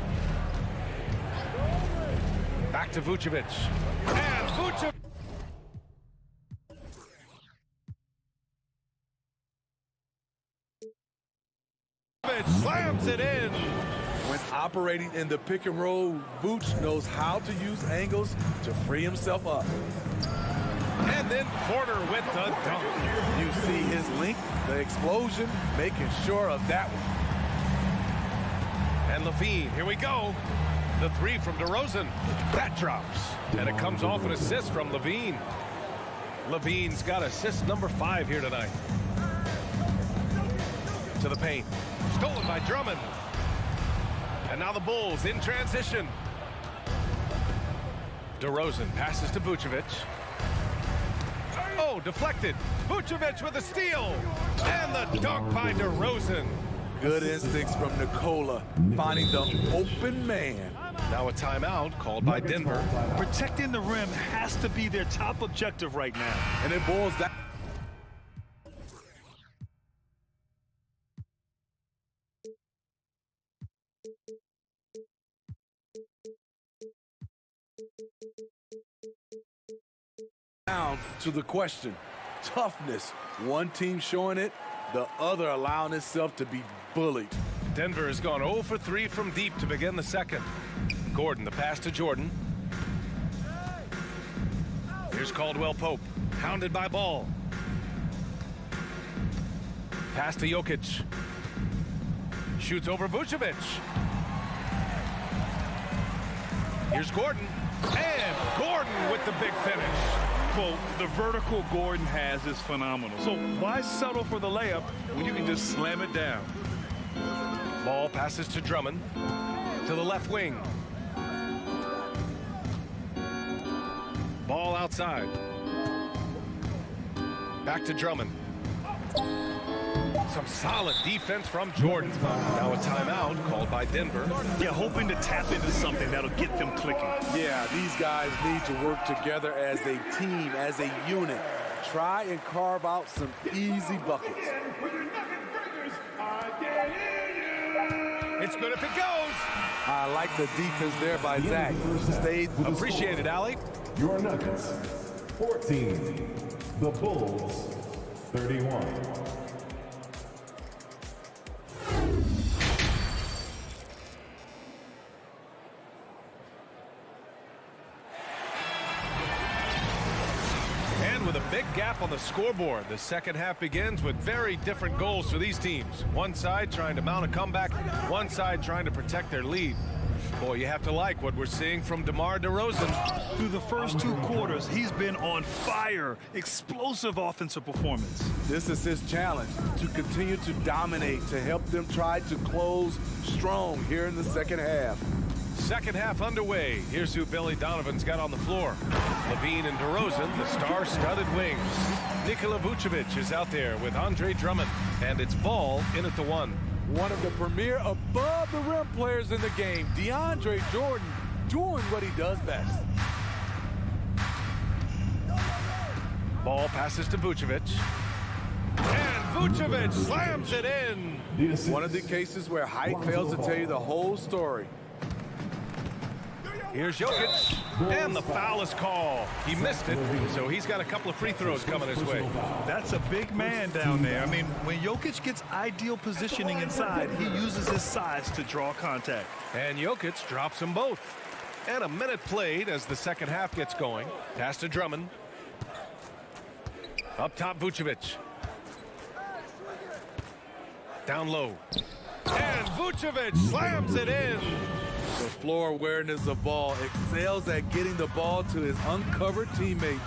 Back to Vucevic. And Vucevic slams it in. When operating in the pick and roll, Vooch knows how to use angles to free himself up. And then Porter with the dunk. You see his length, the explosion, making sure of that one. And Levine, here we go. The 3 from DeRozan. That drops. And it comes off an assist from Levine. Levine's got assist number 5 here tonight. To the paint. Stolen by Drummond. And now the Bulls in transition. DeRozan passes to Vucevic. Oh, deflected. Vucevic with a steal. And the dunk by DeRozan. Good instincts from Nikola, finding the open man. Now a timeout called by Denver. Protecting the rim has to be their top objective right now. And it boils down. Down to the question. Toughness. One team showing it, the other allowing itself to be bullied. Denver has gone 0 for 3 from deep to begin the second. Gordon, the pass to Jordan. Here's Caldwell Pope, hounded by Ball. Pass to Jokic. Shoots over Vucevic. Here's Gordon. And Gordon with the big finish. Well, the vertical Gordon has is phenomenal. So why settle for the layup when you can just slam it down? Ball passes to Drummond. To the left wing. Ball outside. Back to Drummond. Some solid defense from Jordan. Now a timeout called by Denver. Yeah, hoping to tap into something that'll get them clicking. Yeah, these guys need to work together as a team, as a unit. Try and carve out some easy buckets. It's good if it goes. I like the defense there by Zach. Stayed. Appreciate it, Allie. Your Nuggets, 14. The Bulls, 31. With a big gap on the scoreboard, the second half begins with very different goals for these teams. One side trying to mount a comeback, one side trying to protect their lead. Boy, you have to like what we're seeing from DeMar DeRozan. Through the first 2 quarters, he's been on fire. Explosive offensive performance. This is his challenge, to continue to dominate, to help them try to close strong here in the second half. Second half underway. Here's who Billy Donovan's got on the floor. Levine and DeRozan, the star-studded wings. Nikola Vucevic is out there with Andre Drummond, and it's Ball in at the 1. One of the premier above-the-rim players in the game, DeAndre Jordan, doing what he does best. Ball passes to Vucevic. And Vucevic slams it in. One of the cases where height fails to tell you the whole story. Here's Jokic, and the foul is called. He missed it, so he's got a couple of free throws coming his way. That's a big man down there. I mean, when Jokic gets ideal positioning inside, he uses his size to draw contact. And Jokic drops them both. And a minute played as the second half gets going. Pass to Drummond. Up top, Vucevic. Down low. And Vucevic slams it in. The floor awareness of Ball, excels at getting the ball to his uncovered teammates.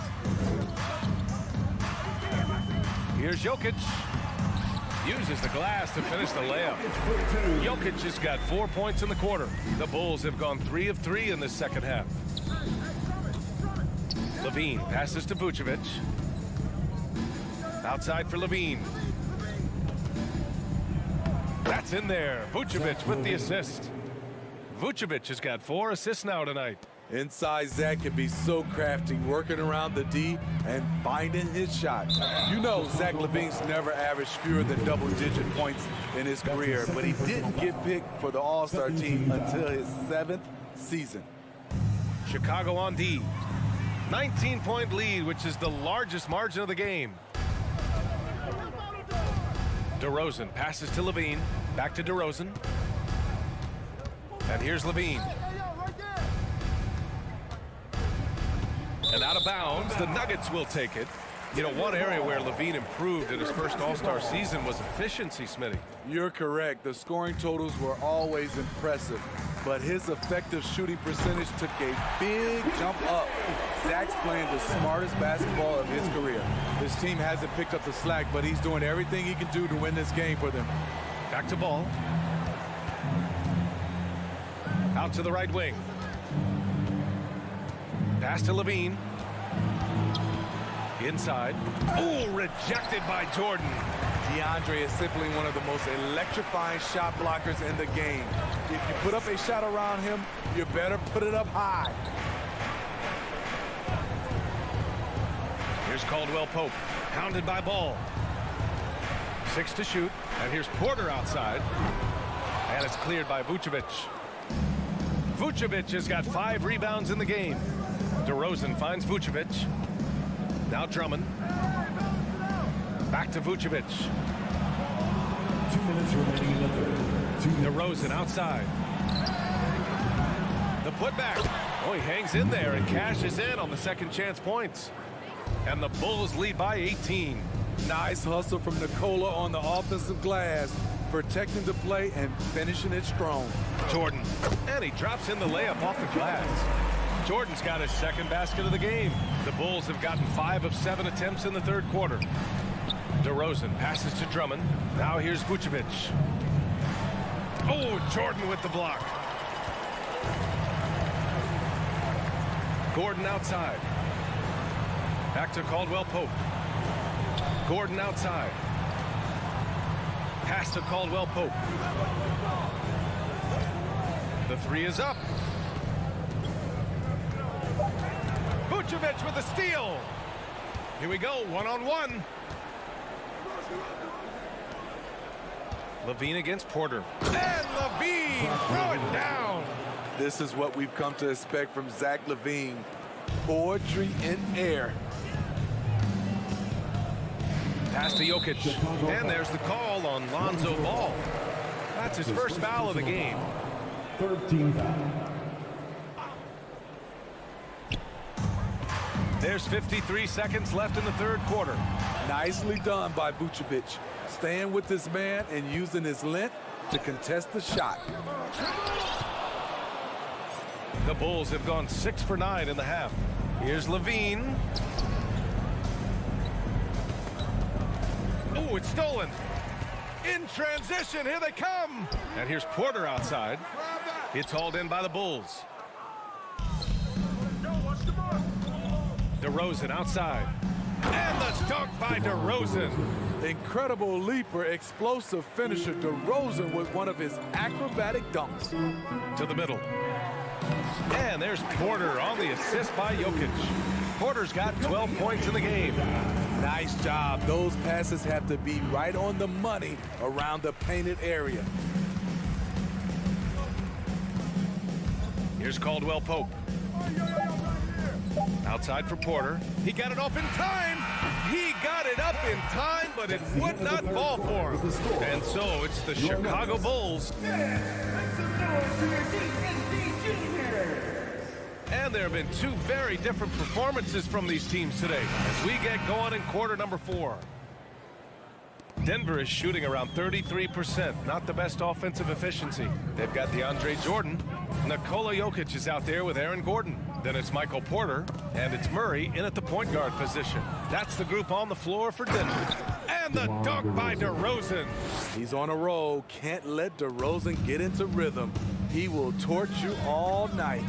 Here's Jokic. Uses the glass to finish the layup. Jokic has got 4 points in the quarter. The Bulls have gone 3 of 3 in this second half. Levine passes to Vucevic. Outside for Levine. That's in there. Vucevic with the assist. Vucevic has got 4 assists now tonight. Inside Zach can be so crafty, working around the D and finding his shot. You know Zach LaVine's never averaged fewer than double-digit points in his career, but he didn't get picked for the All-Star team until his 7th season. Chicago on D. 19-point lead, which is the largest margin of the game. DeRozan passes to LaVine. Back to DeRozan. And here's LaVine. And out of bounds, the Nuggets will take it. You know, one area where LaVine improved in his first All-Star season was efficiency, Smitty. You're correct. The scoring totals were always impressive, but his effective shooting percentage took a big jump up. Zach's playing the smartest basketball of his career. His team hasn't picked up the slack, but he's doing everything he can do to win this game for them. Back to Ball. Out to the right wing. Pass to LaVine. Inside. Oh, rejected by Jordan. DeAndre is simply one of the most electrifying shot blockers in the game. If you put up a shot around him, you better put it up high. Here's Caldwell Pope, pounded by Ball. 6 to shoot, and here's Porter outside. And it's cleared by Vucevic. Vucevic has got 5 rebounds in the game. DeRozan finds Vucevic. Now Drummond. Back to Vucevic. 2 minutes remaining in the third. DeRozan outside. The putback. Oh, he hangs in there and cashes in on the second chance points. And the Bulls lead by 18. Nice hustle from Nikola on the offensive glass, protecting the play and finishing it strong. Jordan. And he drops in the layup off the glass. Jordan's got his second basket of the game. The Bulls have gotten 5 of 7 attempts in the third quarter. DeRozan passes to Drummond. Now here's Vucevic. Oh, Jordan with the block. Gordon outside. Back to Caldwell Pope. Gordon outside. Pass to Caldwell Pope. The 3 is up. Vucevic with a steal. Here we go, 1-on-1. LaVine against Porter. And LaVine, throw it down. This is what we've come to expect from Zach LaVine. Poetry in air. Pass to Jokic. And there's the call on Lonzo Ball. That's his first foul of the game. 13 foul. There's 53 seconds left in the third quarter. Nicely done by Vucevic, staying with this man and using his length to contest the shot. The Bulls have gone 6 for 9 in the half. Here's LaVine. Oh, it's stolen. In transition, here they come. And here's Porter outside. It's hauled in by the Bulls. DeRozan outside. And the dunk by DeRozan. Incredible leaper, explosive finisher. DeRozan with one of his acrobatic dunks. To the middle. And there's Porter on the assist by Jokic. Porter's got 12 points in the game. Nice job. Those passes have to be right on the money around the painted area. Here's Caldwell Pope. Outside for Porter. He got it off in time. He got it up in time, but it would not fall for him. And so it's the Chicago Bulls. And there have been 2 very different performances from these teams today as we get going in quarter number 4. Denver is shooting around 33%, not the best offensive efficiency. They've got DeAndre Jordan. Nikola Jokic is out there with Aaron Gordon. Then it's Michael Porter, and it's Murray in at the point guard position. That's the group on the floor for Denver. And the dunk by DeRozan. He's on a roll. Can't let DeRozan get into rhythm. He will torch you all night.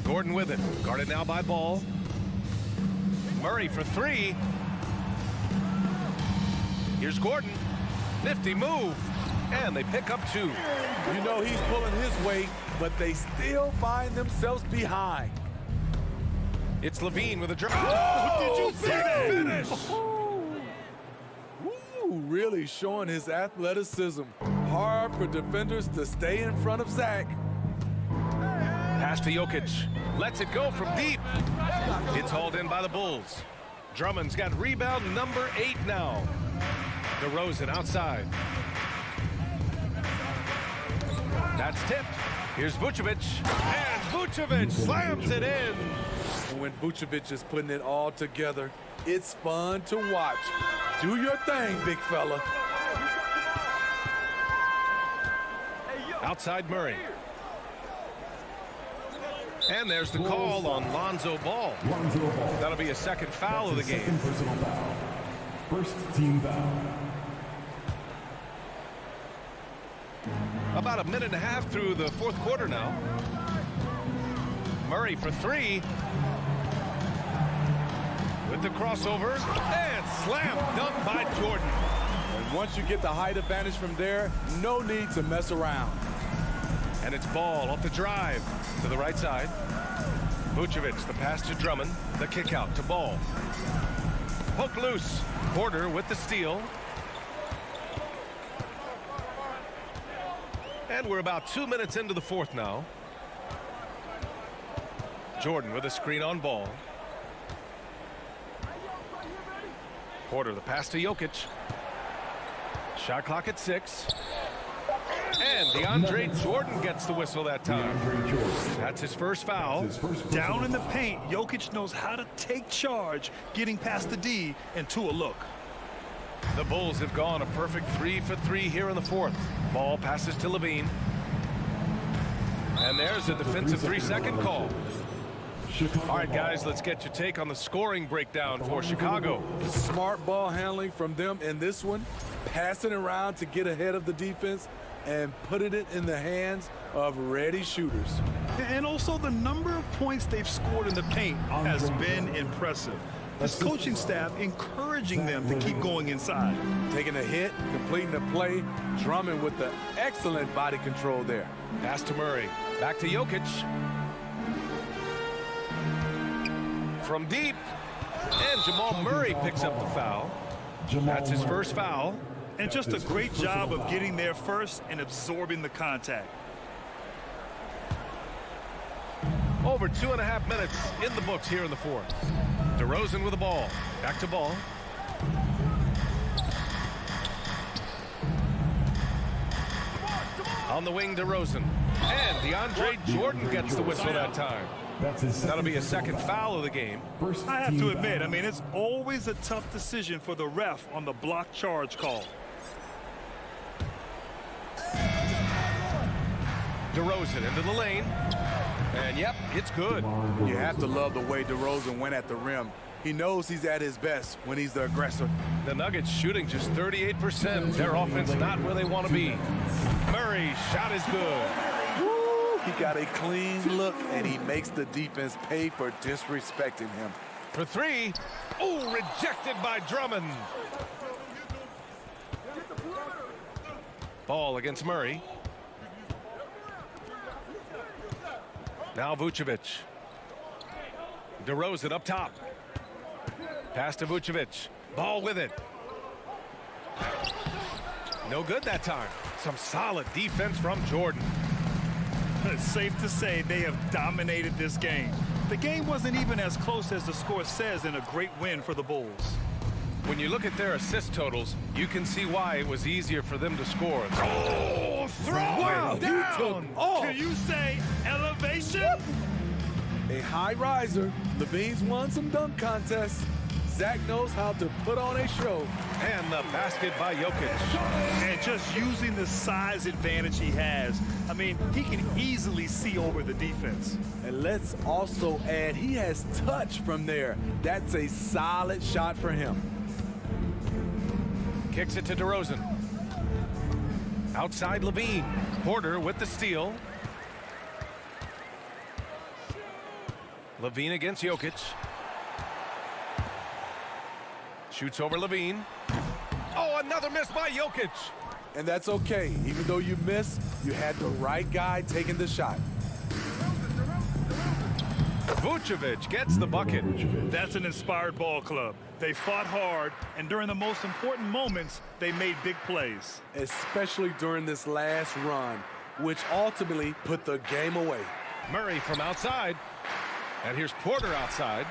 Gordon with it. Guarded now by Ball. Murray for 3. Here's Gordon. Nifty move. And they pick up 2. You know he's pulling his weight but they still find themselves behind. It's Levine with a drive. Did you see that? Finish! Ooh, really showing his athleticism. Hard for defenders to stay in front of Zach. Pass to Jokic. Lets it go from deep. It's hauled in by the Bulls. Drummond's got rebound number 8 now. DeRozan outside. That's tipped. Here's Vucevic. And Vucevic slams it in. And when Vucevic is putting it all together, it's fun to watch. Do your thing, big fella. Outside Murray. And there's the call on Lonzo Ball. That'll be a second foul of the game. First team foul. About a minute and a half through the fourth quarter now. Murray for 3. With the crossover. And slam dunk by Jordan. And once you get the height advantage from there, no need to mess around. And it's Ball off the drive to the right side. Vucevic, the pass to Drummond. The kick out to Ball. Poke loose. Porter with the steal. And we're about 2 minutes into the fourth now. Jordan with a screen on Ball. Porter, the pass to Jokic. Shot clock at 6. And DeAndre Jordan gets the whistle that time. That's his first foul. Down in the paint, Jokic knows how to take charge, getting past the D and to a look. The Bulls have gone a perfect 3 for 3 here in the fourth. Ball passes to Levine. And there's a defensive 3-second call. All right, guys, let's get your take on the scoring breakdown for Chicago. Smart ball handling from them in this one. Passing around to get ahead of the defense and putting it in the hands of ready shooters. And also the number of points they've scored in the paint has been impressive. This coaching staff encouraging them to keep going inside. Taking a hit, completing the play, Drummond with the excellent body control there. Pass to Murray. Back to Jokic. From deep. And Jamal Murray picks up the foul. That's his first foul. And just a great job of getting there first and absorbing the contact. Over 2.5 minutes in the books here in the fourth. DeRozan with the ball. Back to Ball. On the wing, DeRozan. And DeAndre Jordan gets the whistle that time. That'll be a second foul of the game. I have to admit, I mean, it's always a tough decision for the ref on the block charge call. DeRozan into the lane. And yep, it's good. You have to love the way DeRozan went at the rim. He knows he's at his best when he's the aggressor. The Nuggets shooting just 38%. Their offense not where they want to be. Murray's shot is good. Woo, he got a clean look, and he makes the defense pay for disrespecting him. For 3. Oh, rejected by Drummond. Ball against Murray. Now Vucevic. DeRozan up top. Pass to Vucevic. Ball with it. No good that time. Some solid defense from Jordan. It's safe to say they have dominated this game. The game wasn't even as close as the score says in a great win for the Bulls. When you look at their assist totals, you can see why it was easier for them to score. Oh, throw it down! Can you say elevation? A high riser. Levine's won some dunk contests. Zach knows how to put on a show. And the basket by Jokic. And just using the size advantage he has. I mean, he can easily see over the defense. And let's also add, he has touch from there. That's a solid shot for him. Kicks it to DeRozan. Outside Levine. Porter with the steal. Levine against Jokic. Shoots over Levine. Oh, another miss by Jokic. And that's okay. Even though you missed, you had the right guy taking the shot. Vucevic gets the bucket. That's an inspired ball club. They fought hard, and during the most important moments, they made big plays. Especially during this last run, which ultimately put the game away. Murray from outside. And here's Porter outside.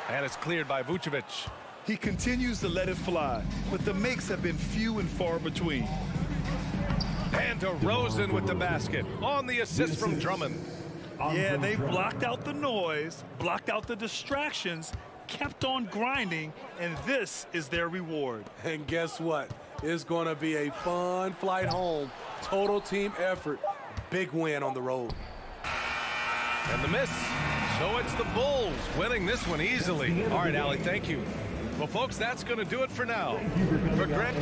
And it's cleared by Vucevic. He continues to let it fly, but the makes have been few and far between. And DeRozan with the basket on the assist from Drummond. Yeah, they blocked out the noise, blocked out the distractions, kept on grinding, and this is their reward. And guess what? It's going to be a fun flight home. Total team effort. Big win on the road. And the miss. So it's the Bulls winning this one easily. All right, Allie, thank you. Well, folks, that's going to do it for now. For Greg.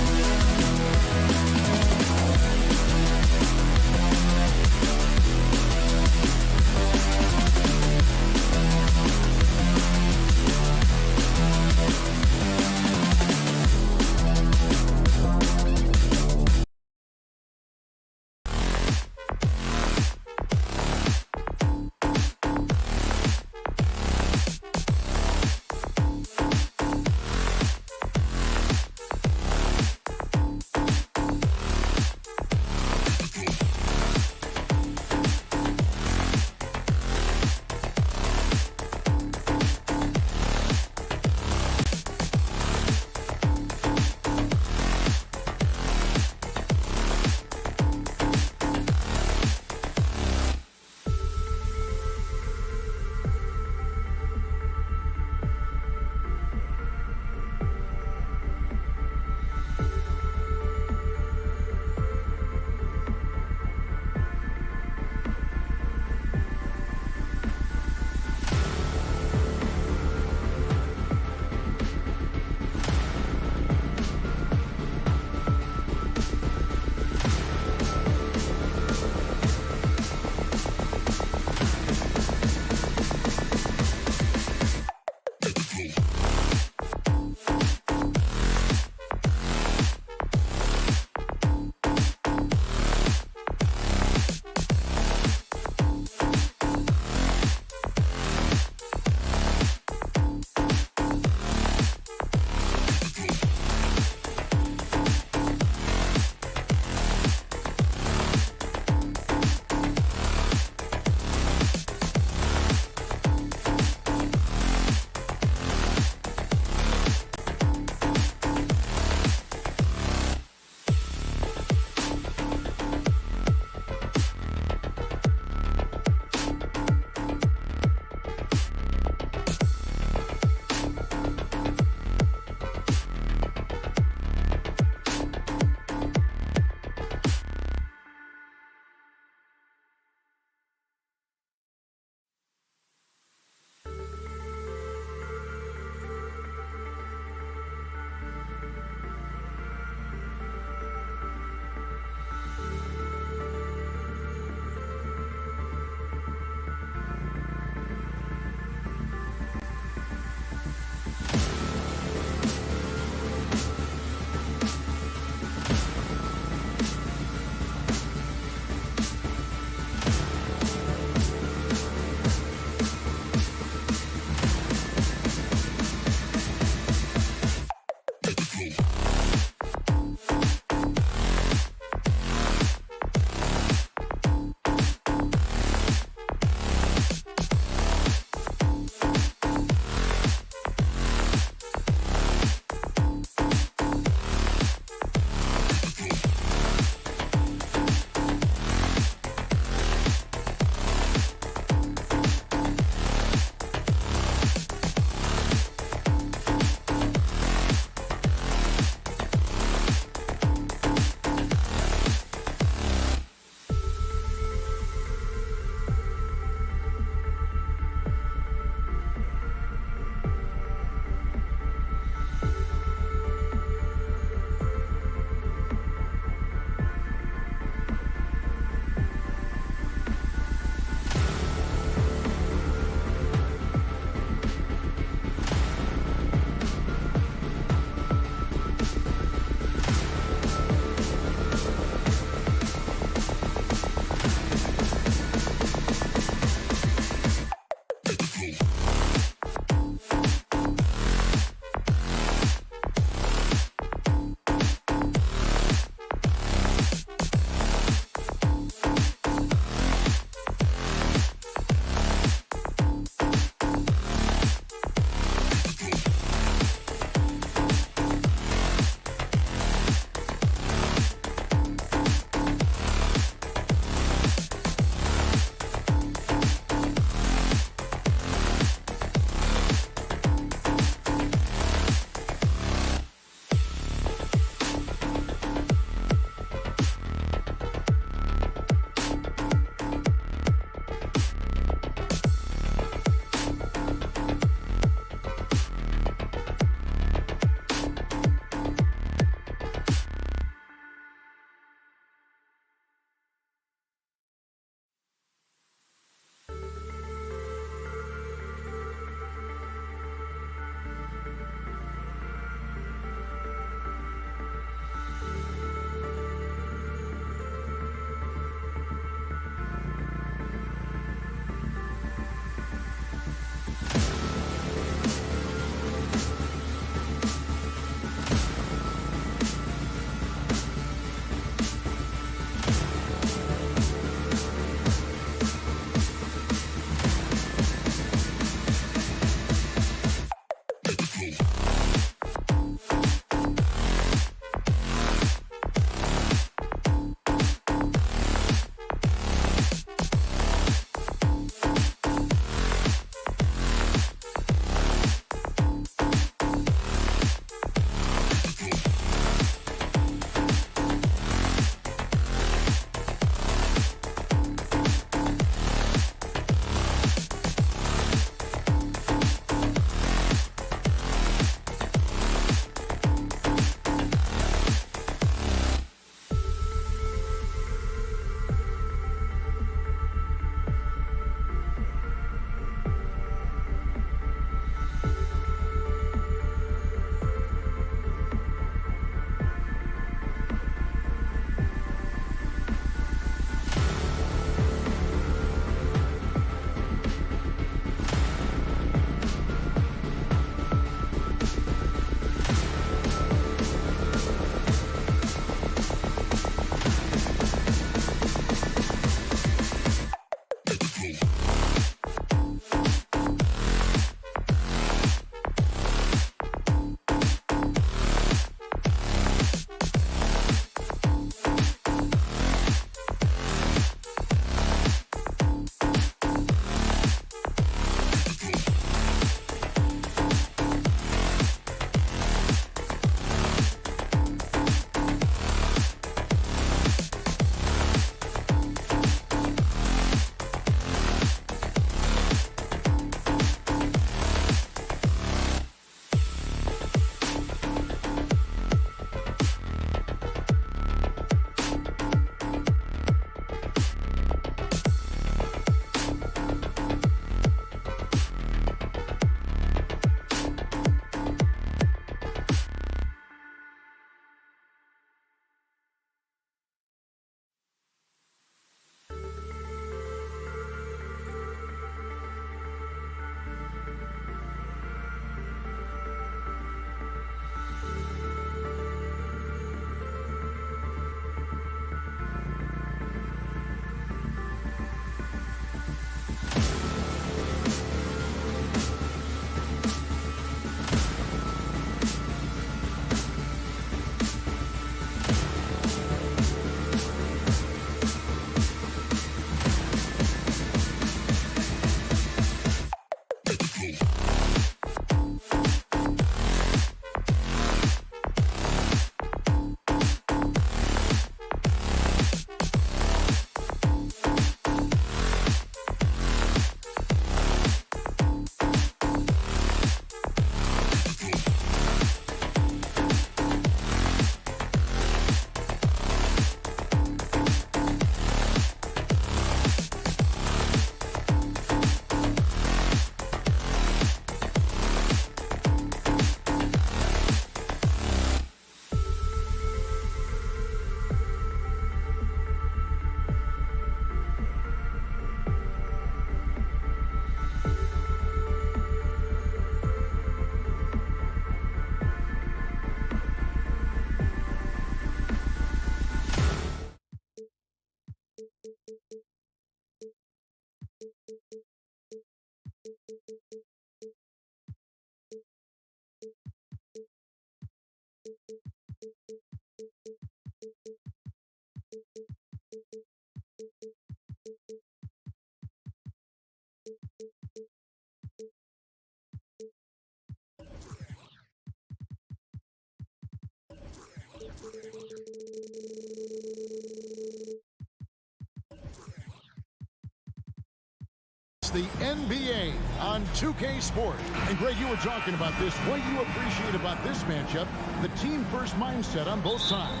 the NBA on 2K Sports. And Greg, you were talking about this. What do you appreciate about this matchup? The team-first mindset on both sides.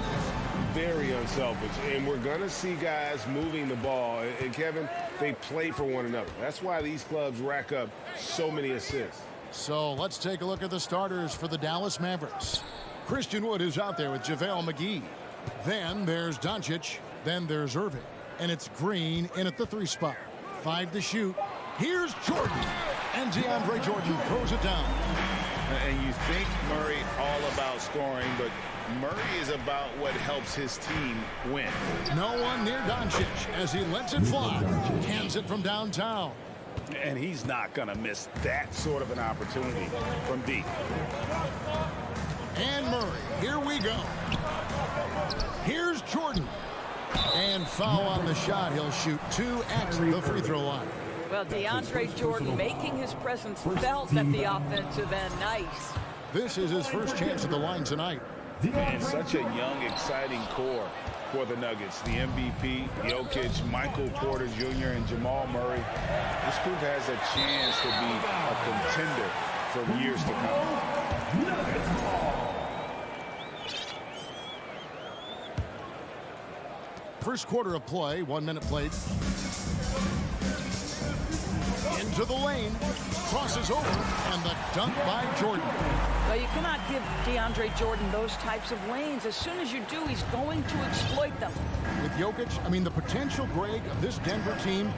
Very unselfish, and we're going to see guys moving the ball. And Kevin, they play for one another. That's why these clubs rack up so many assists. So let's take a look at the starters for the Dallas Mavericks. Christian Wood is out there with JaVale McGee. Then there's Doncic. Then there's Irving. And it's Green in at the 3 spot. 5 to shoot. Here's Jordan. And DeAndre Jordan throws it down. And you think Murray all about scoring, but Murray is about what helps his team win. No one near Doncic as he lets it fly. Hands it from downtown. And he's not going to miss that sort of an opportunity from deep. And Murray, here we go. Here's Jordan. And foul on the shot. He'll shoot 2 at the free throw line. Well, DeAndre Jordan making his presence felt at the offensive end. Nice. This is his first chance at the line tonight. And such a young, exciting core for the Nuggets. The MVP, Jokic, Michael Porter Jr., and Jamal Murray. This group has a chance to be a contender for years to come. First quarter of play, 1 minute played. Into the lane, crosses over, and the dunk by Jordan. Well, you cannot give DeAndre Jordan those types of lanes. As soon as you do, he's going to exploit them. With Jokic, I mean, the potential, Greg, of this Denver team,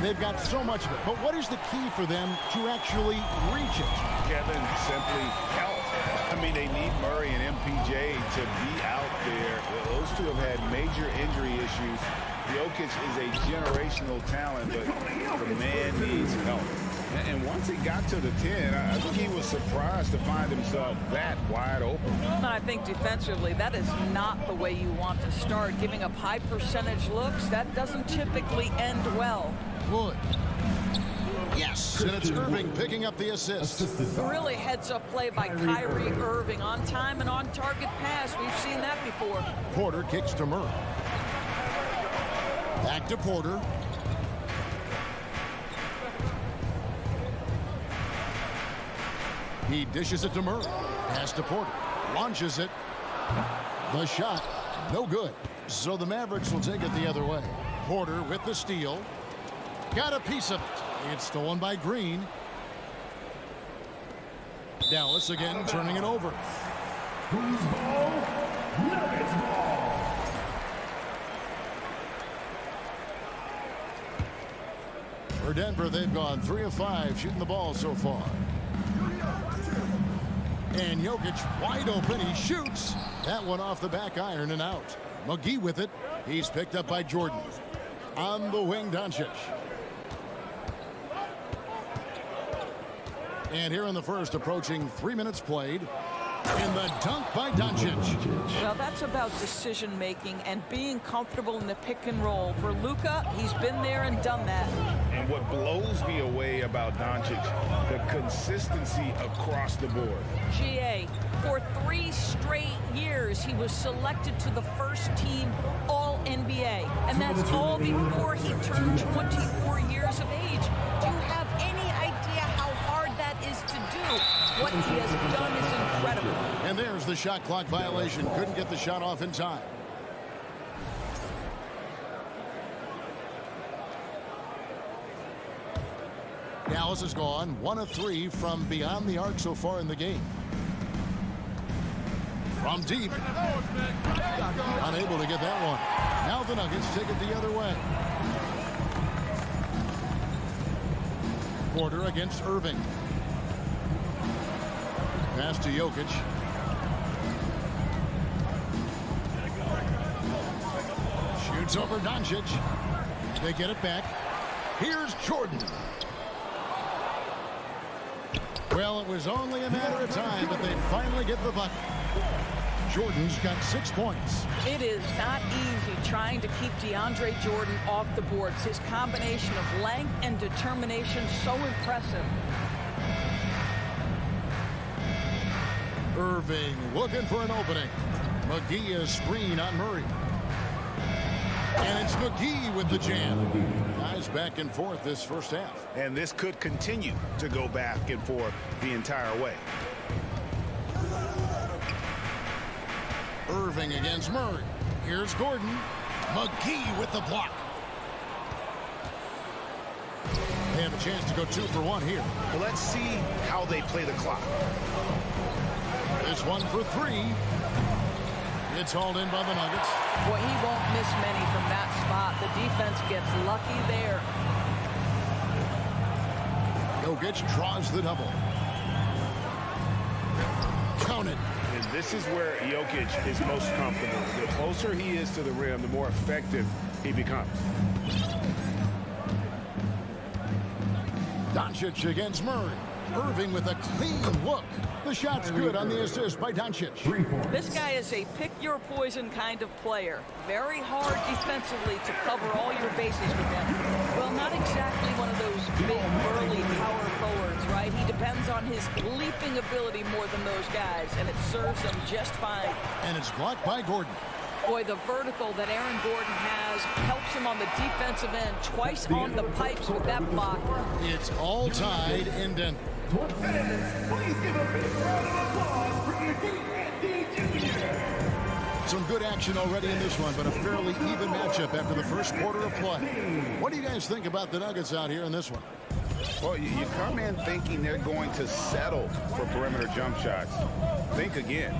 they've got so much of it. But what is the key for them to actually reach it? Kevin, simply health. I mean, they need Murray and MPJ to be out there. Those two have had major injury issues. Jokic is a generational talent, but the man needs help. And once he got to the 10, I think he was surprised to find himself that wide open. I think defensively, that is not the way you want to start. Giving up high percentage looks, that doesn't typically end well. Wood. Yes, and it's Irving picking up the assist. Really heads-up play by Kyrie Irving. On time and on target pass. We've seen that before. Porter kicks to Murray. Back to Porter. He dishes it to Murray. Pass to Porter. Launches it. The shot, no good. So the Mavericks will take it the other way. Porter with the steal. Got a piece of it. It's stolen by Green. Dallas again turning it over. Who's ball? Nuggets ball. For Denver, they've gone 3 of 5 shooting the ball so far. And Jokic wide open. He shoots. That one off the back iron and out. McGee with it. He's picked up by Jordan. On the wing, Doncic. And here in the first, approaching 3 minutes played. And the dunk by Doncic. Well, that's about decision-making and being comfortable in the pick and roll. For Luka, he's been there and done that. And what blows me away about Doncic, the consistency across the board. GA, for 3 straight years, he was selected to the first team All-NBA. And that's all before he turned 24 years of age. Do you have any idea how hard that is to do? What he has done is incredible. And there's the shot clock violation. Couldn't get the shot off in time. Dallas has gone 1 of 3 from beyond the arc so far in the game. From deep. Unable to get that one. Now the Nuggets take it the other way. Porter against Irving. Pass to Jokic. Shoots over Doncic. They get it back. Here's Jordan. Well, it was only a matter of time, but they finally get the bucket. Jordan's got 6 points. It is not easy trying to keep DeAndre Jordan off the boards. His combination of length and determination so impressive. Irving looking for an opening. McGee is screen on Murray. And it's McGee with the jam. Guys back and forth this first half. And this could continue to go back and forth the entire way. Irving against Murray. Here's Gordon. McGee with the block. They have a chance to go 2 for 1 here. Well, let's see how they play the clock. This one for 3. It's hauled in by the Nuggets. Boy, he won't miss many from that spot. The defense gets lucky there. Jokic draws the double. Count it. And this is where Jokic is most comfortable. The closer he is to the rim, the more effective he becomes. Doncic against Murray. Irving with a clean look. The shot's good on the assist by Doncic. This guy is a pick-your-poison kind of player. Very hard defensively to cover all your bases with him. Well, not exactly one of those big, burly power forwards, right? He depends on his leaping ability more than those guys, and it serves him just fine. And it's blocked by Gordon. Boy, the vertical that Aaron Gordon has helps him on the defensive end. Twice on the pipes with that block. It's all tied in Denver. Please give a big round of applause for Andy Jr. Some good action already in this one, but a fairly even matchup after the first quarter of play. What do you guys think about the Nuggets out here in this one? Well, you come in thinking they're going to settle for perimeter jump shots. Think again.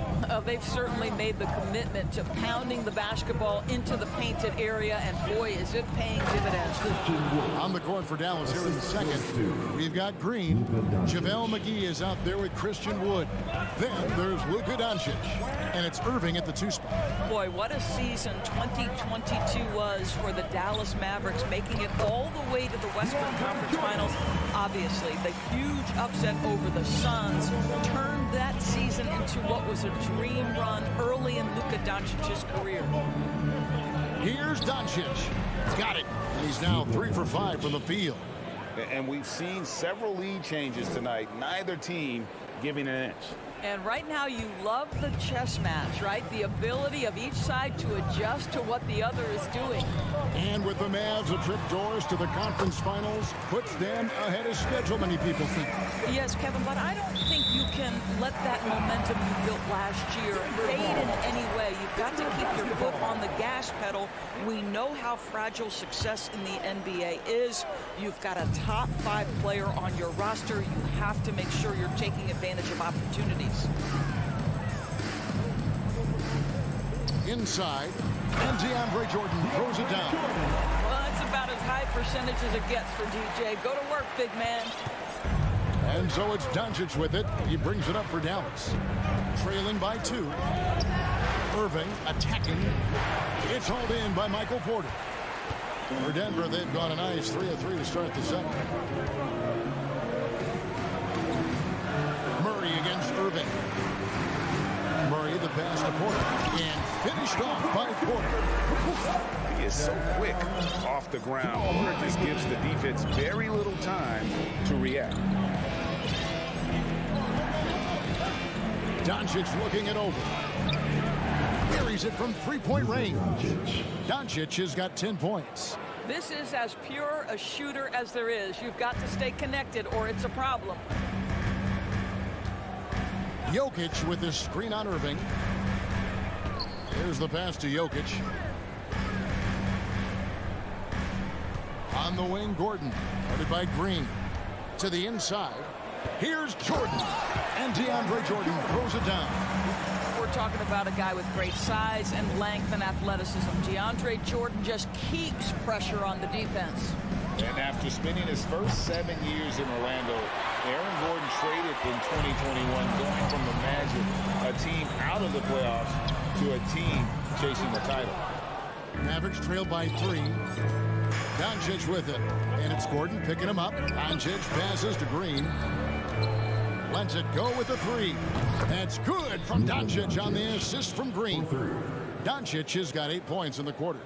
They've certainly made the commitment to pounding the basketball into the painted area, and boy, is it paying dividends. On the court for Dallas here in the second, we've got Green. JaVale McGee is out there with Christian Wood. Then there's Luka Doncic, and it's Irving at the 2 spot. Boy, what a season 2022 was for the Dallas Mavericks, making it all the way to the Western Conference Finals. Obviously, the huge upset over the Suns turned that season into what was a dream run early in Luka Doncic's career. Here's Doncic. Got it. And he's now 3 for 5 from the field. And we've seen several lead changes tonight. Neither team giving an inch. And right now you love the chess match, right? The ability of each side to adjust to what the other is doing. And with the Mavs, a trip doors to the conference finals puts them ahead of schedule, many people think. Yes, Kevin, but I don't think you can let that momentum you built last year fade in any way. You've got to keep your foot on the gas pedal. We know how fragile success in the NBA is. You've got a top 5 player on your roster. You have to make sure you're taking advantage of opportunities. Inside, and DeAndre Jordan throws it down. Well, that's about as high percentage as it gets for DJ. Go to work, big man. And so it's Doncic with it. He brings it up for Dallas. Trailing by 2. Irving attacking. It's hauled in by Michael Porter. For Denver, they've gone a nice 3 of 3 to start the second. Murray against Irving. Murray the pass to Porter. And finished off by Porter. He is so quick off the ground. Porter just gives the defense very little time to react. Doncic looking it over. Carries it from 3-point range. Doncic has got 10 points. This is as pure a shooter as there is. You've got to stay connected or it's a problem. Jokic with the screen on Irving. Here's the pass to Jokic. On the wing, Gordon. Guarded by Green. To the inside. Here's Jordan. And DeAndre Jordan throws it down. We're talking about a guy with great size and length and athleticism. DeAndre Jordan just keeps pressure on the defense. And after spending his first 7 years in Orlando, Aaron Gordon traded in 2021, going from the Magic, a team out of the playoffs, to a team chasing the title. Mavericks trail by 3. Doncic with it. And it's Gordon picking him up. Doncic passes to Green. Lets it go with the 3. That's good from Doncic on the assist from Green. Doncic has got 8 points in the quarter.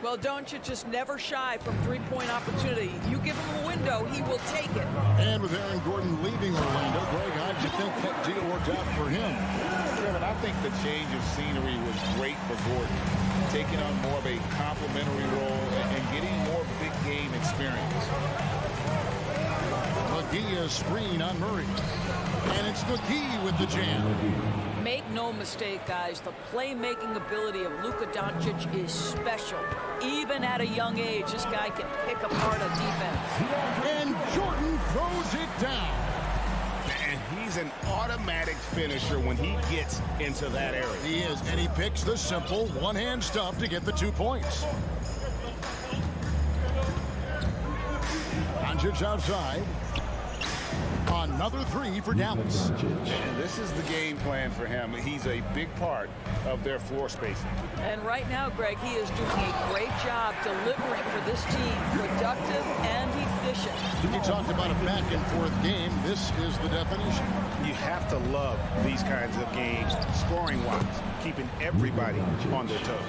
Well, Doncic just never shy from three-point opportunity. You give him a window, he will take it. And with Aaron Gordon leaving Orlando, Greg, how do you think that deal worked out for him? Kevin, I think the change of scenery was great for Gordon. taking on more of a complementary role and getting more big game experience. McGee a screen on Murray. And it's McGee with the jam. Make no mistake, guys, the playmaking ability of Luka Doncic is special. Even at a young age, this guy can pick apart a defense. And Jordan throws it down. And he's an automatic finisher when he gets into that area. He is, and he picks the simple one-hand stuff to get the 2 points. Doncic outside. Another three for Dallas. And this is the game plan for him. He's a big part of their floor spacing. And right now, Greg, he is doing a great job delivering for this team, productive and efficient. You talked about a back-and-forth game. This is the definition. You have to love these kinds of games, scoring-wise, keeping everybody on their toes.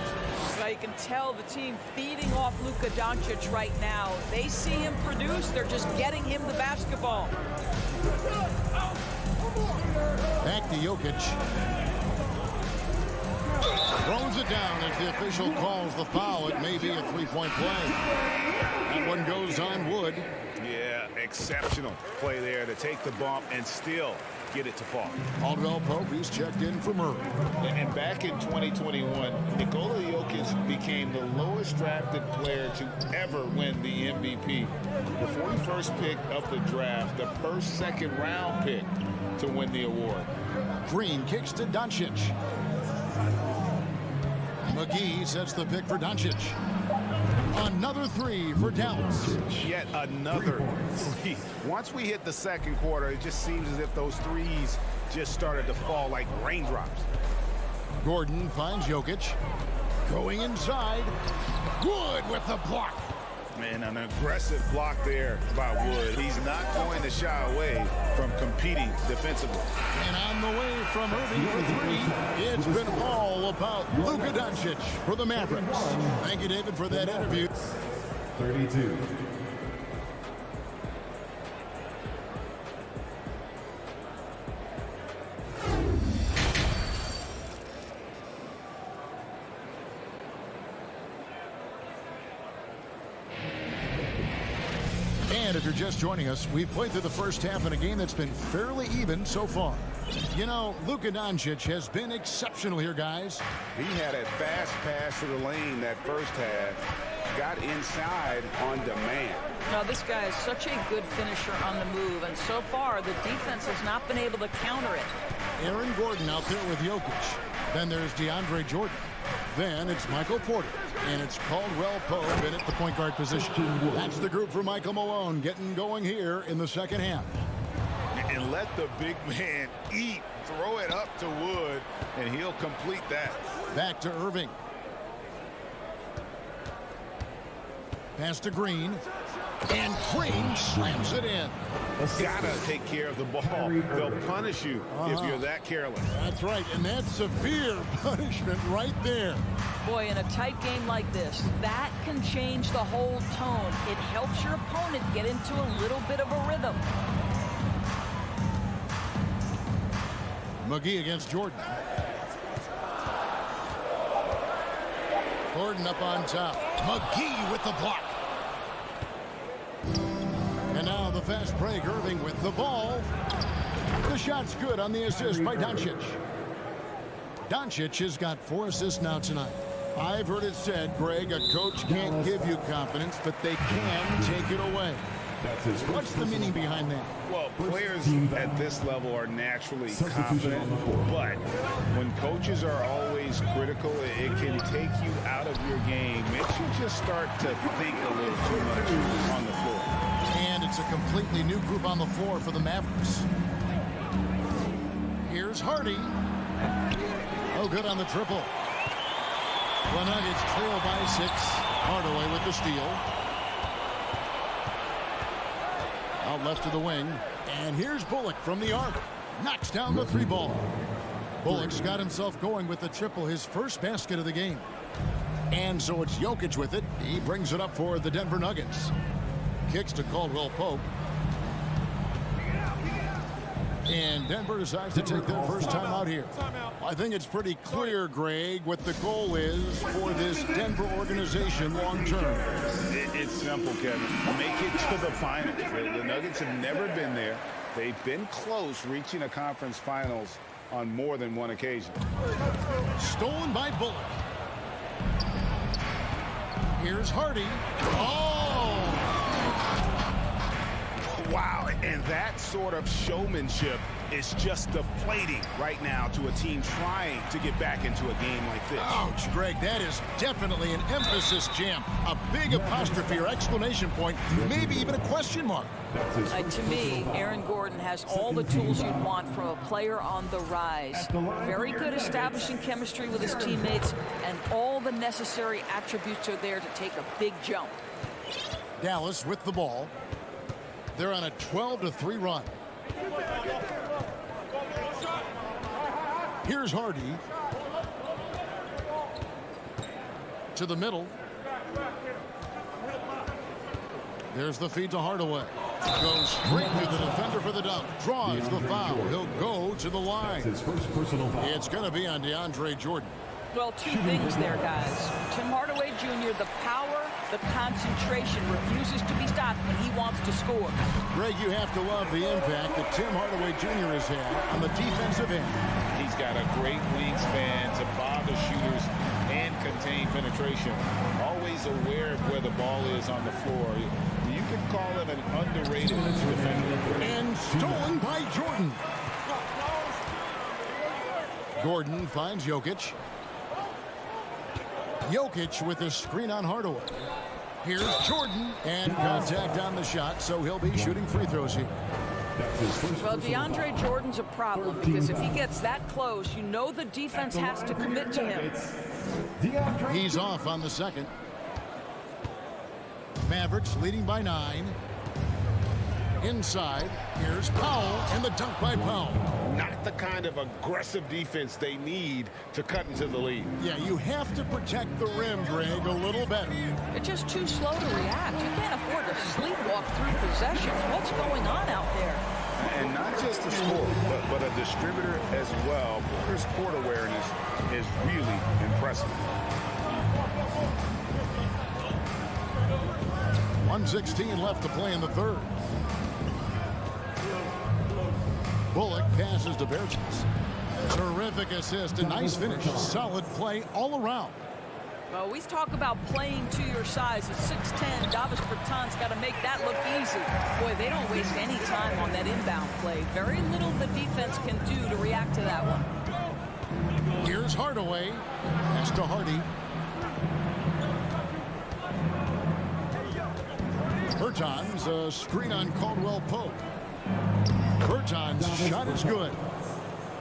Now you can tell the team feeding off Luka Doncic right now. They see him produce. They're just getting him the basketball. Back to Jokic. Throws it down as the official calls the foul. It may be a three-point play. That one goes on Wood. Yeah, exceptional play there to take the bump and still get it to fall. Caldwell Pope, he's checked in for Murray. And back in 2021, Nikola Jokic became the lowest drafted player to ever win the MVP. The 41st pick of the draft, the first second-round pick to win the award. Green kicks to Doncic. McGee sets the pick for Doncic. Another three for Dallas. Yet another three. Once we hit the second quarter, it just seems as if those threes just started to fall like raindrops. Gordon finds Jokic. Going inside. Wood with the block. Man, an aggressive block there by Wood. He's not going to shy away from competing defensively. And on the way from Irving for three, it's been all about Luka Doncic for the Mavericks. Thank you, David, for that interview. 32. And if you're just joining us, we've played through the first half in a game that's been fairly even so far. You know, Luka Doncic has been exceptional here, guys. He had a fast pass to the lane that first half. Got inside on demand. Now, this guy is such a good finisher on the move, and so far, the defense has not been able to counter it. Aaron Gordon out there with Jokic. Then there's DeAndre Jordan. Then it's Michael Porter. And it's Caldwell Pope in at the point guard position. That's the group for Michael Malone getting going here in the second half. And let the big man eat. Throw it up to Wood, and he'll complete that. Back to Irving. Pass to Green. And Green slams it in. Gotta take care of the ball. They'll punish you if you're that careless. That's right, and that's severe punishment right there. Boy, in a tight game like this, that can change the whole tone. It helps your opponent get into a little bit of a rhythm. McGee against Jordan. Gordon up on top. McGee with the block. And now the fast break. Irving with the ball. The shot's good on the assist by Doncic. Doncic has got 4 assists now tonight. I've heard it said, Greg, a coach can't give you confidence, but they can take it away. What's the meaning behind that? Well, players at this level are naturally confident, but when coaches are always critical, it can take you out of your game. Makes you just start to think a little too much on the floor. And it's a completely new group on the floor for the Mavericks. Here's Hardy. Oh, good on the triple. The Nuggets trail by 6. Hardaway with the steal. Out left to the wing. And here's Bullock from the arc. Knocks down the 3 ball. Bullock's got himself going with the triple, his first basket of the game. And so it's Jokic with it. He brings it up for the Denver Nuggets. Kicks to Caldwell Pope. And Denver decides to take their first time out here. I think it's pretty clear, Greg, what the goal is for this Denver organization long term. It's simple, Kevin. Make it to the finals. The Nuggets have never been there. They've been close reaching a conference finals on more than one occasion. Stolen by Bullock. Here's Hardy. Oh! Wow, and that sort of showmanship is just deflating right now to a team trying to get back into a game like this. Ouch, Greg, that is definitely an emphasis jam. A big apostrophe or exclamation point, maybe even a question mark. To me, Aaron Gordon has all the tools you'd want from a player on the rise. Very good establishing chemistry with his teammates, and all the necessary attributes are there to take a big jump. Dallas with the ball. They're on a 12-3 run. Here's Hardy. To the middle. There's the feed to Hardaway. Goes straight to the defender for the dunk. Draws the foul. He'll go to the line. It's going to be on DeAndre Jordan. Well, two things there, guys. Tim Hardaway Jr., the power, the concentration, refuses to be stopped when he wants to score. Greg, you have to love the impact that Tim Hardaway Jr. has had on the defensive end. He's got a great wingspan to bother shooters and contain penetration. Always aware of where the ball is on the floor. You could call him an underrated defender. And stolen by Jordan. Gordon finds Jokic. Jokic with a screen on Hardaway. Here's Jordan, and contact on the shot, so he'll be shooting free throws here. Well, DeAndre Jordan's a problem because if he gets that close, you know the defense has to commit to him. He's off on the second. Mavericks leading by 9. Inside, here's Powell, and the dunk by Powell. Not the kind of aggressive defense they need to cut into the lead. Yeah, you have to protect the rim, Greg, a little better. They're just too slow to react. You can't afford to sleepwalk through possessions. What's going on out there? And not just a scorer, but a distributor as well. Porter's court awareness is really impressive. 1:16 left to play in the third. Bullock passes to Bertans. Terrific assist, a nice finish. Solid play all around. Well, we talk about playing to your size. At 6'10", Davis Bertans got to make that look easy. Boy, they don't waste any time on that inbound play. Very little the defense can do to react to that one. Here's Hardaway. Pass to Hardy. Bertans, a screen on Caldwell Pope. Bertans' shot is good.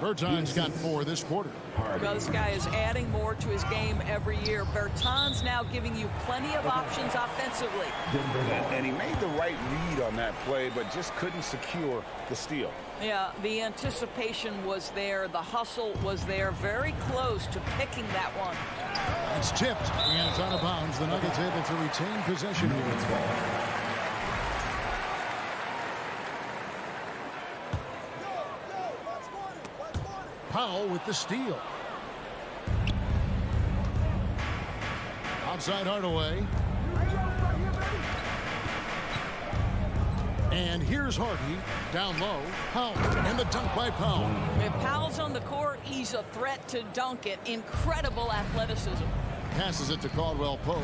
Bertans got 4 this quarter. Well, this guy is adding more to his game every year. Bertans now giving you plenty of options offensively. And he made the right read on that play, but just couldn't secure the steal. Yeah, the anticipation was there. The hustle was there. Very close to picking that one. It's tipped, and it's out of bounds. The Nuggets able to retain possession here. Powell with the steal. Outside Hardaway. And here's Hardy down low. Powell, and the dunk by Powell. If Powell's on the court, he's a threat to dunk it. Incredible athleticism. Passes it to Caldwell Pope.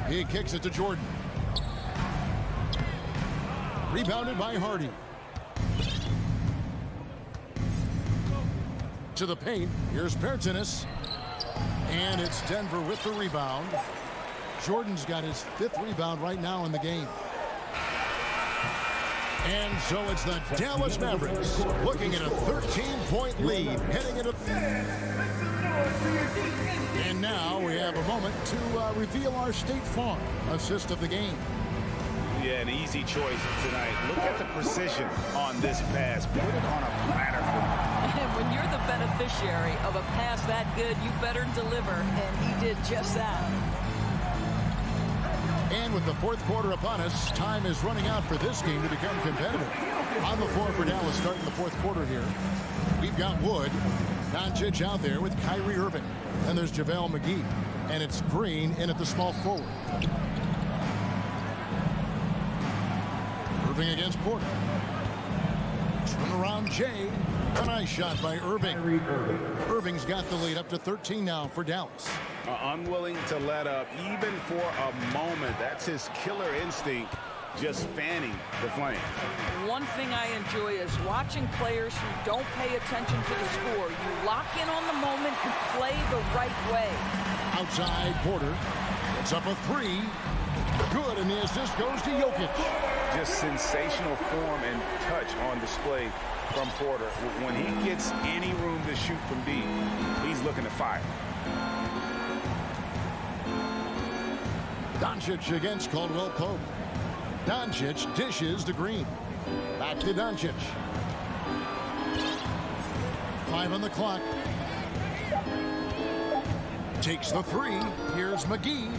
He kicks it to Jordan. Rebounded by Hardy. To the paint. Here's Bertans. And it's Denver with the rebound. Jordan's got his 5th rebound right now in the game. And so it's the Dallas Mavericks looking at a 13-point lead heading into... And now we have a moment to reveal our State Farm assist of the game. Yeah, an easy choice tonight. Look at the precision on this pass. Put it on a platter for him. And when you're the beneficiary of a pass that good, you better deliver, and he did just that. And with the fourth quarter upon us, time is running out for this game to become competitive. On the floor for Dallas starting the fourth quarter here. We've got Wood. Doncic out there with Kyrie Irving. And there's JaVale McGee. And it's Green in at the small forward. Irving against Porter. Turn around Jay. A nice shot by Irving. Irving's got the lead up to 13 now for Dallas. Unwilling to let up even for a moment. That's his killer instinct, just fanning the flame. One thing I enjoy is watching players who don't pay attention to the score. You lock in on the moment and play the right way. Outside Porter. It's up a three. Good, and the assist goes to Jokic. Just sensational form and touch on display from Porter. When he gets any room to shoot from deep, he's looking to fire. Doncic against Caldwell Pope. Doncic dishes to Green. Back to Doncic. 5 on the clock. Takes the three. Here's McGee.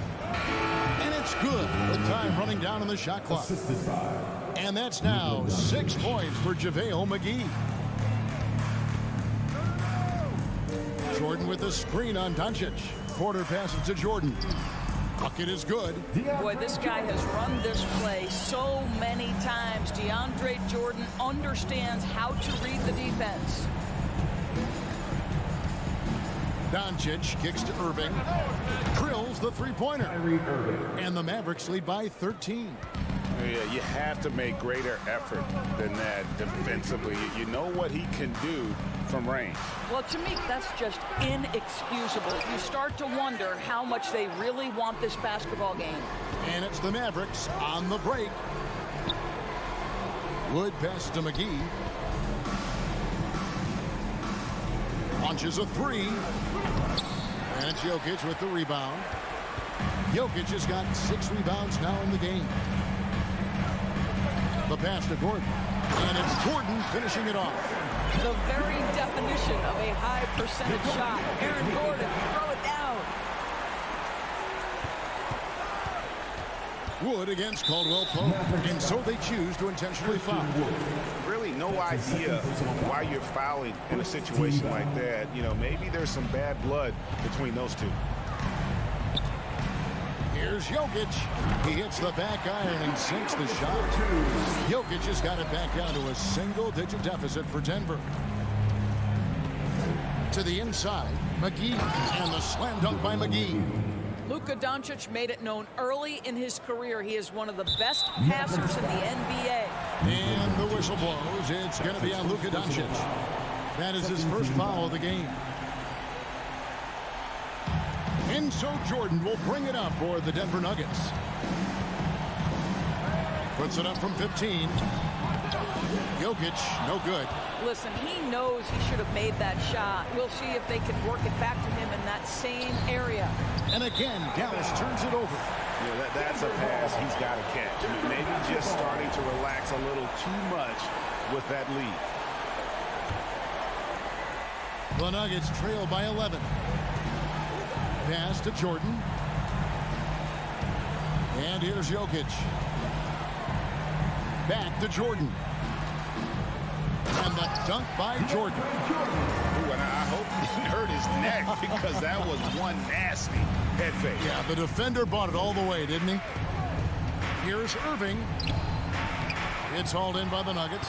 And it's good. The time running down on the shot clock. And that's now 6 points for JaVale McGee. Jordan with the screen on Doncic. Porter passes to Jordan. Bucket is good. Boy, this guy has run this play so many times. DeAndre Jordan understands how to read the defense. Doncic kicks to Irving. Drills the three-pointer. And the Mavericks lead by 13. Yeah, you have to make greater effort than that defensively. You know what he can do from range. Well, to me, that's just inexcusable. You start to wonder how much they really want this basketball game. And it's the Mavericks on the break. Wood pass to McGee. Launches a three. And it's Jokic with the rebound. Jokic has got 6 rebounds now in the game. The pass to Gordon. And it's Gordon finishing it off. The very definition of a high percentage shot. Aaron Gordon, throw it down. Wood against Caldwell Pope. And so they choose to intentionally foul. Really no idea why you're fouling in a situation like that. You know, maybe there's some bad blood between those two. Here's Jokic. He hits the back iron and sinks the shot. Jokic has got it back down to a single-digit deficit for Denver. To the inside, McGee, and the slam dunk by McGee. Luka Doncic made it known early in his career he is one of the best passers in the NBA. And the whistle blows. It's going to be on Luka Doncic. That is his first foul of the game. And so Jordan will bring it up for the Denver Nuggets. Puts it up from 15. Jokic, no good. Listen, he knows he should have made that shot. We'll see if they can work it back to him in that same area. And again, Dallas turns it over. Yeah, that's a pass he's got to catch. Maybe just starting to relax a little too much with that lead. The Nuggets trail by 11. Pass to Jordan. And here's Jokic. Back to Jordan. And the dunk by Jordan. Ooh, and I hope he didn't hurt his neck because that was one nasty head fake. Yeah, the defender bought it all the way, didn't he? Here's Irving. It's hauled in by the Nuggets.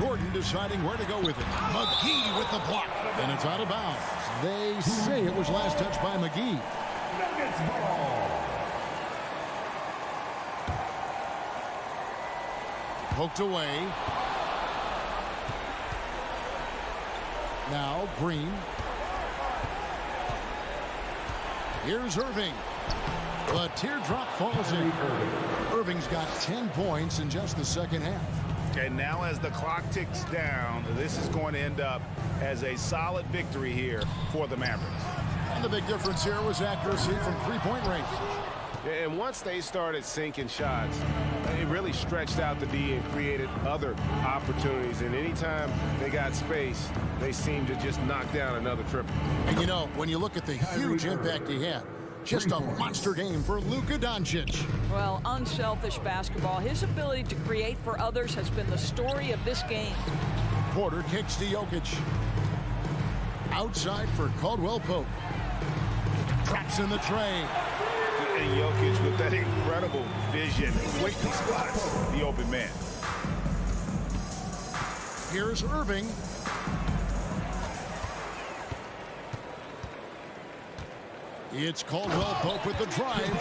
Gordon deciding where to go with it. McGee with the block. And it's out of bounds. They say it was last touched by McGee. Nuggets ball. Poked away. Now Green. Here's Irving. The teardrop falls in. Irving's got 10 points in just the second half. And now as the clock ticks down, this is going to end up as a solid victory here for the Mavericks. And the big difference here was accuracy from three-point range. And once they started sinking shots, it They really stretched out the D and created other opportunities. And anytime they got space, they seemed to just knock down another triple. And you know, when you look at the huge impact he had, just a monster game for Luka Doncic. Well, unselfish basketball. His ability to create for others has been the story of this game. Porter kicks to Jokic. Outside for Caldwell Pope. Traps in the tray. And Jokic with that incredible vision quickly spots the open man. Here's Irving. It's Caldwell Pope with the drive.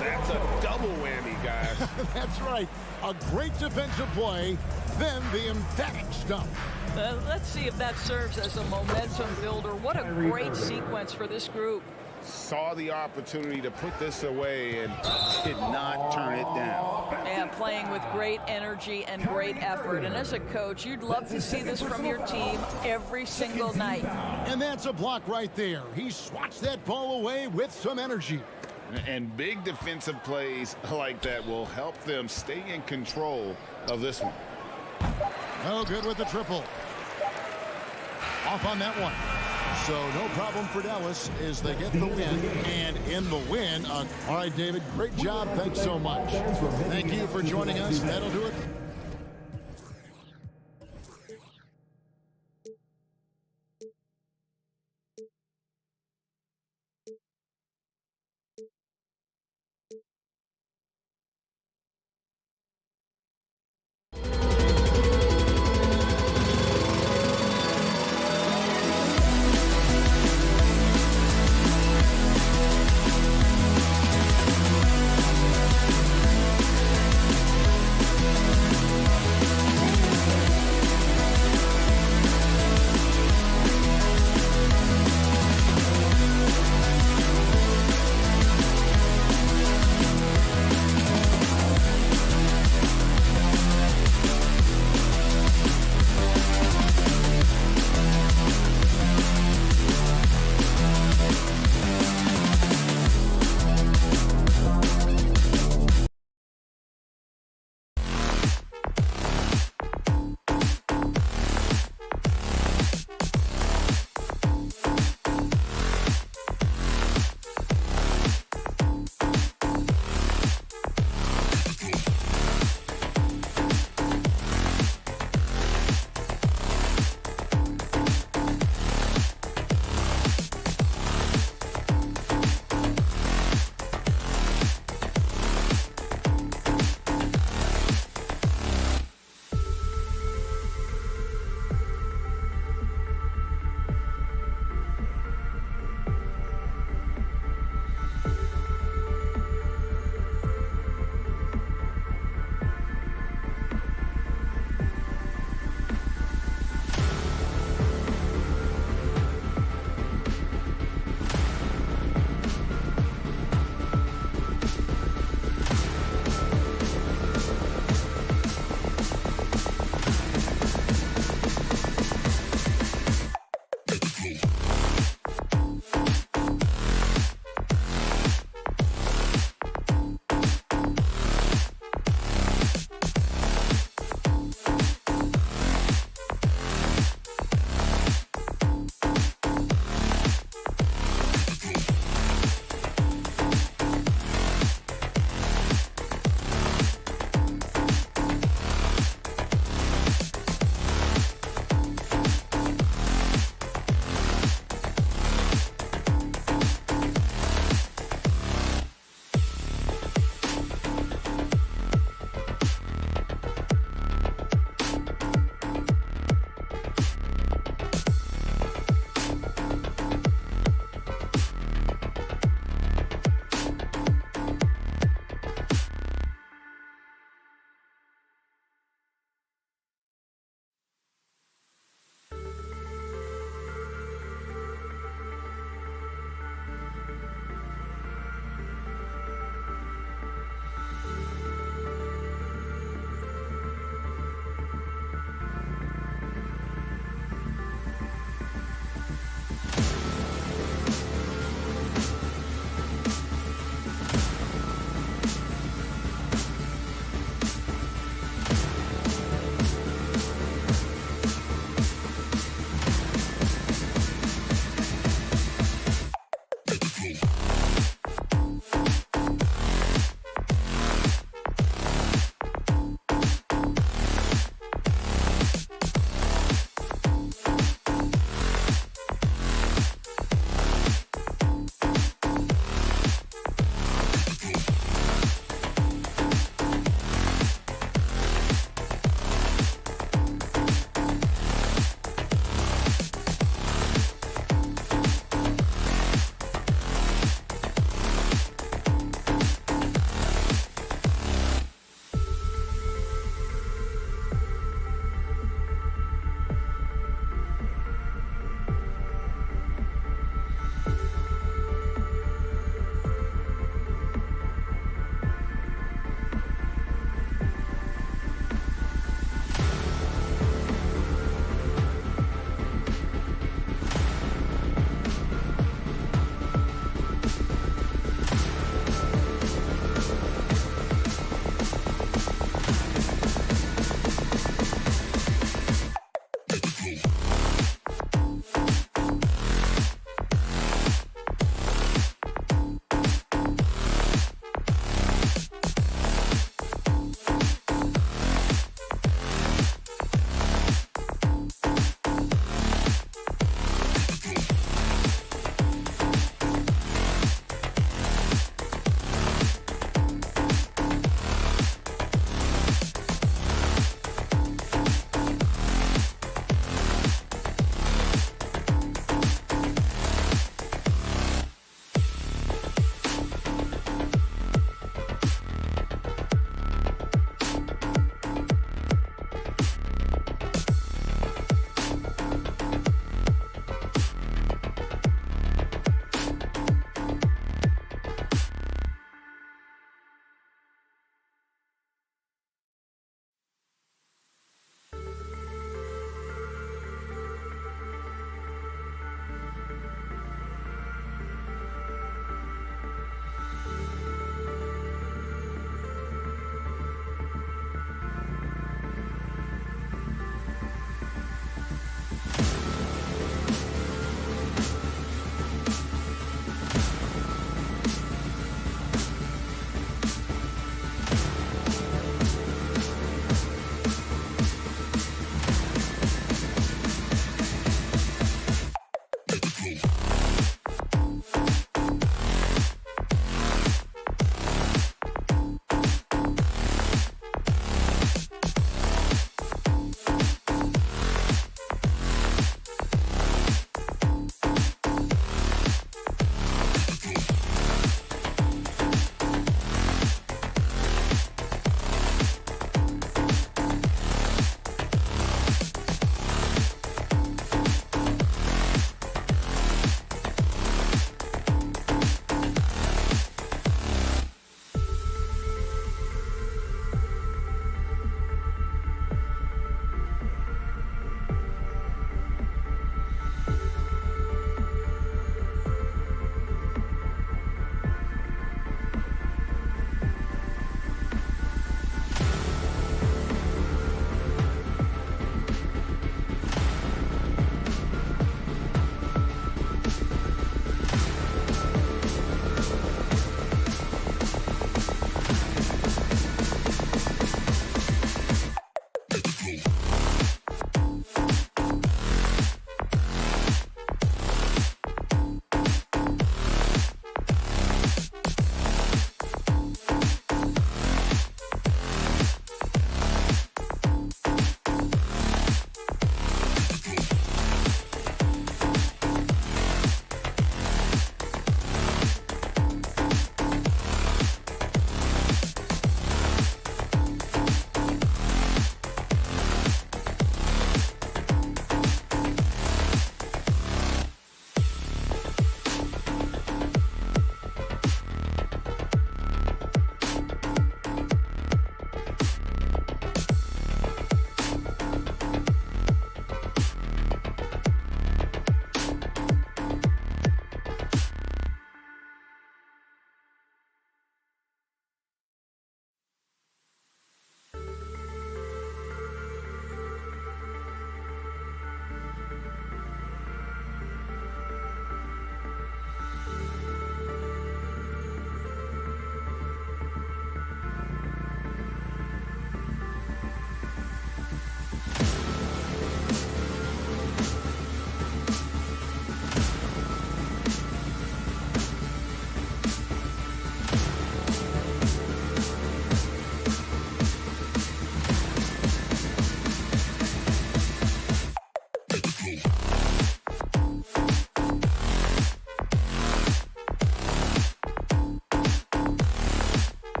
That's a double whammy, guys. That's right. A great defensive play, then the emphatic stump. Let's see if that serves as a momentum builder. What a great sequence for this group. Saw the opportunity to put this away and did not turn it down. And playing with great energy and great effort. And as a coach, you'd love to see this from your team every single night. And that's a block right there. He swats that ball away with some energy. And big defensive plays like that will help them stay in control of this one. No good with the triple. Off on that one. So no problem for Dallas as they get the win. And in the win, all right, David, great job. Thanks so much. Thank you for joining us. That'll do it.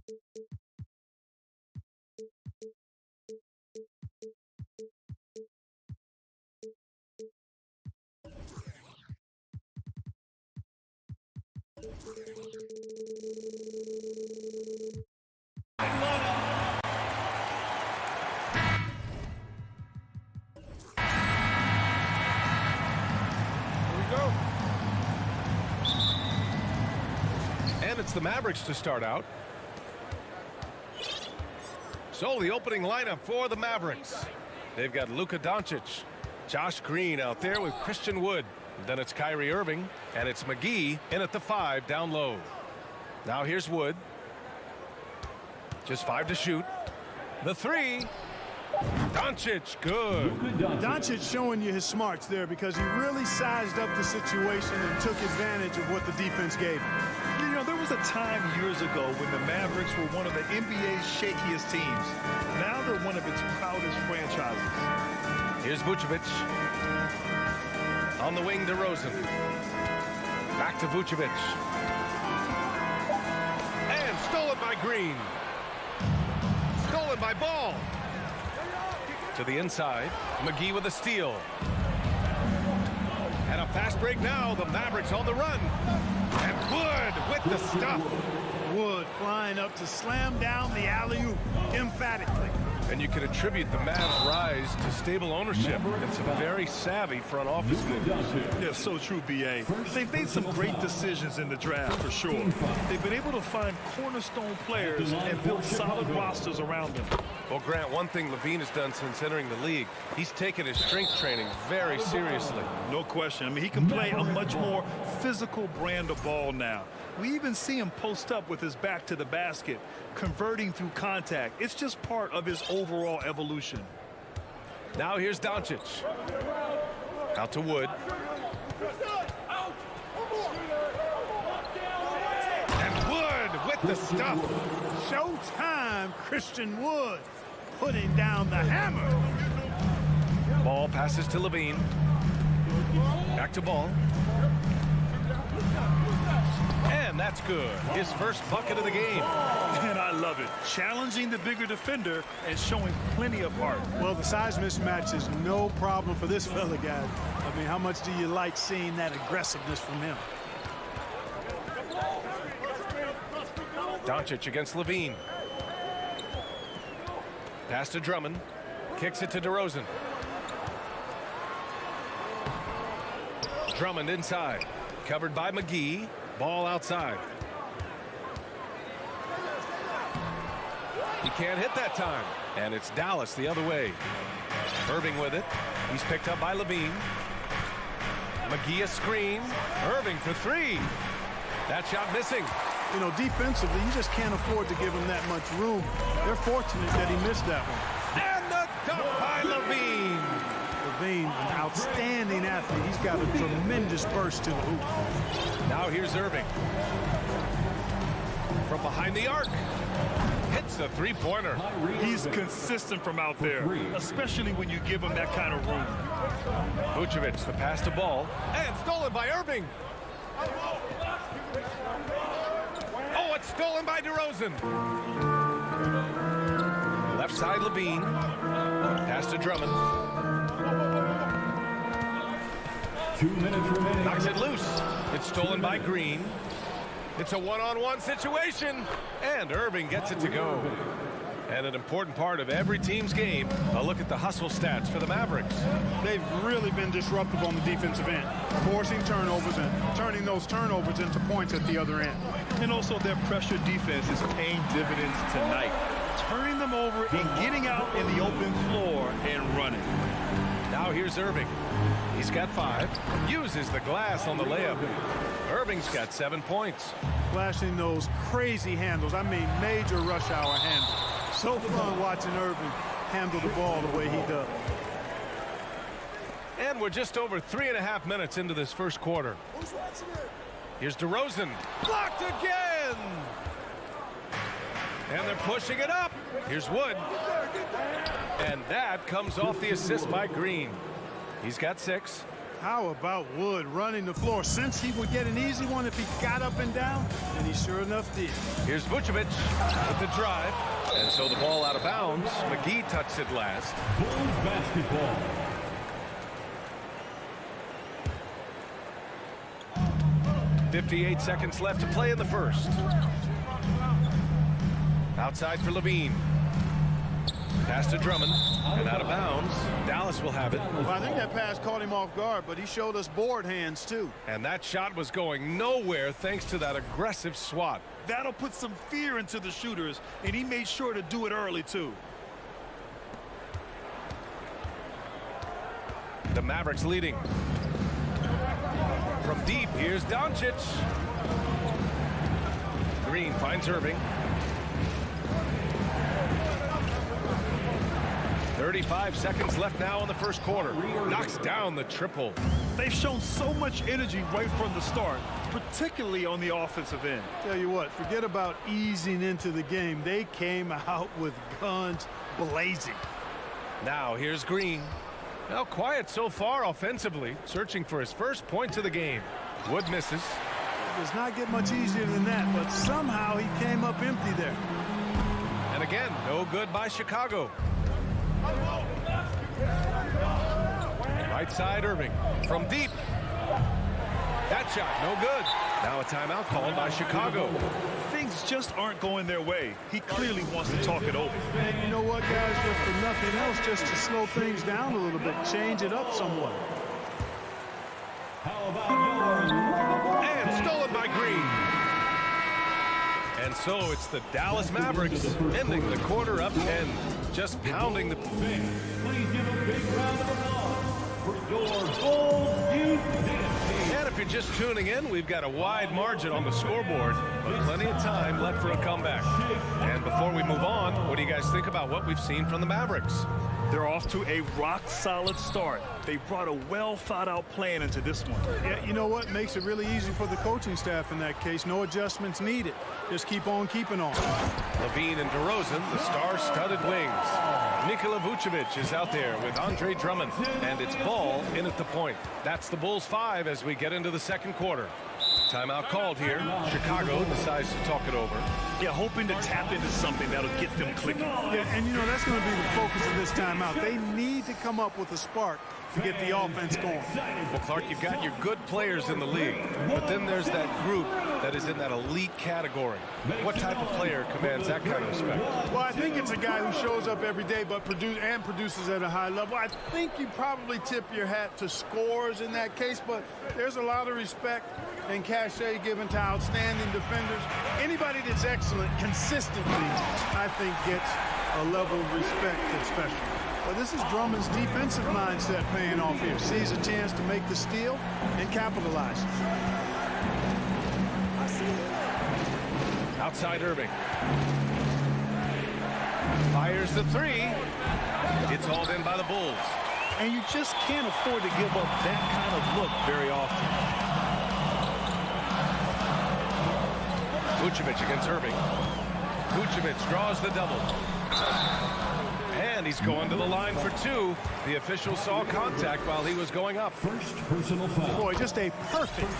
And it's the Mavericks to start out. So the opening lineup for the Mavericks. They've got Luka Doncic, Josh Green out there with Christian Wood. Then it's Kyrie Irving, and it's McGee in at the 5 down low. Now here's Wood. Just 5 to shoot. The 3. Doncic, good. Doncic showing you his smarts there because he really sized up the situation and took advantage of what the defense gave him. You know, there was a time years ago when the Mavericks were one of the NBA's shakiest teams. Now they're one of its proudest franchises. Here's Vucevic. On the wing, DeRozan. Back to Vucevic. And stolen by Green. Stolen by Ball. To the inside. McGee with a steal. And a fast break now. The Mavericks on the run. And Wood with the stuff. Wood flying up to slam down the alley-oop emphatically. And you can attribute the Mavs' rise to stable ownership and some very savvy front office moves. Yeah, so true, B.A. They've made some great decisions in the draft, for sure. They've been able to find cornerstone players and build solid rosters around them. Well, Grant, one thing Levine has done since entering the league, he's taken his strength training very seriously. No question. I mean, he can play a much more physical brand of ball now. We even see him post up with his back to the basket, converting through contact. It's just part of his overall evolution. Now here's Doncic. Out to Wood. And Wood with the stuff. Showtime, Christian Wood putting down the hammer. Ball passes to Levine. Back to Ball. And that's good. His first bucket of the game. And I love it. Challenging the bigger defender and showing plenty of heart. Well, the size mismatch is no problem for this fella, guys. I mean, how much do you like seeing that aggressiveness from him? Doncic against Levine. Pass to Drummond. Kicks it to DeRozan. Drummond inside. Covered by McGee. Ball outside. He can't hit that time. And it's Dallas the other way. Irving with it. He's picked up by Levine. McGee a screen. Irving for 3. That shot missing. You know, defensively, you just can't afford to give him that much room. They're fortunate that he missed that one. And the dunk by Levine. Levine, an outstanding athlete. He's got a tremendous burst to the hoop. Now here's Irving. From behind the arc. Hits the three-pointer. He's consistent from out there, especially when you give him that kind of room. Vucevic, the pass to Ball. And stolen by Irving. Oh, it's stolen by DeRozan. Left side, Levine. Pass to Drummond. 2 minutes remaining. Knocks it loose. It's stolen by Green. It's a one-on-one situation. And Irving gets it to go. And an important part of every team's game, a look at the hustle stats for the Mavericks. They've really been disruptive on the defensive end, forcing turnovers and turning those turnovers into points at the other end. And also their pressure defense is paying dividends tonight, turning them over and getting out in the open floor and running. Now here's Irving. He's got 5. Uses the glass on the layup. Irving's got 7 points. Flashing those crazy handles. I mean, major rush hour handles. So fun watching Irving handle the ball the way he does. And we're just over 3.5 minutes into this first quarter. Here's DeRozan. Blocked again! And they're pushing it up. Here's Wood. And that comes off the assist by Green. He's got 6. How about Wood running the floor? Since he would get an easy one if he got up and down, and he sure enough did. Here's Vucevic with the drive. And so the ball out of bounds. McGee touched it last. Bulls basketball. .58 seconds left to play in the first. Outside for Levine. Pass to Drummond, and out of bounds. Dallas will have it. Well, I think that pass caught him off guard, but he showed us board hands, too. And that shot was going nowhere thanks to that aggressive swat. That'll put some fear into the shooters, and he made sure to do it early, too. The Mavericks leading. From deep, here's Doncic. Green finds Irving. 35 seconds left now in the first quarter. Knocks down the triple. They've shown so much energy right from the start, particularly on the offensive end. Tell you what, forget about easing into the game. They came out with guns blazing. Now here's Green. Now quiet so far offensively, searching for his first points of the game. Wood misses. It does not get much easier than that, but somehow he came up empty there. And again, no good by Chicago. Right side Irving from deep. That shot no good. Now a timeout called by Chicago. Things just aren't going their way. He clearly wants to talk it over. And you know what, guys, if for nothing else, just to slow things down a little bit, change it up somewhat. And stolen by Green. And so it's the Dallas Mavericks ending the quarter up 10, just pounding the... Please give a big round of applause for your Bulls Youth Dynasty. And if you're just tuning in, we've got a wide margin on the scoreboard, but plenty of time left for a comeback. And before we move on, what do you guys think about what we've seen from the Mavericks? They're off to a rock-solid start. They brought a well-thought-out plan into this one. Yeah, you know what? Makes it really easy for the coaching staff in that case. No adjustments needed. Just keep on keeping on. Levine and DeRozan, the star-studded wings. Nikola Vucevic is out there with Andre Drummond, and it's Ball in at the point. That's the Bulls 5 as we get into the second quarter. Timeout called here. Chicago decides to talk it over. Yeah, hoping to tap into something that'll get them clicking. Yeah, and you know, that's going to be the focus of this timeout. They need to come up with a spark to get the offense going. Well, Clark, you've got your good players in the league, but then there's that group that is in that elite category. What type of player commands that kind of respect? Well, I think it's a guy who shows up every day but produces at a high level. I think you probably tip your hat to scores in that case, but there's a lot of respect and cachet given to outstanding defenders. Anybody that's excellent consistently, I think, gets a level of respect that's special. But this is Drummond's defensive mindset paying off here. Sees a chance to make the steal and capitalize. Outside Irving. Fires the three. It's hauled in by the Bulls. And you just can't afford to give up that kind of look very often. Vucevic against Irving. Vucevic draws the double. And he's going to the line for two. The official saw contact while he was going up. First personal foul. Boy, just a perfect,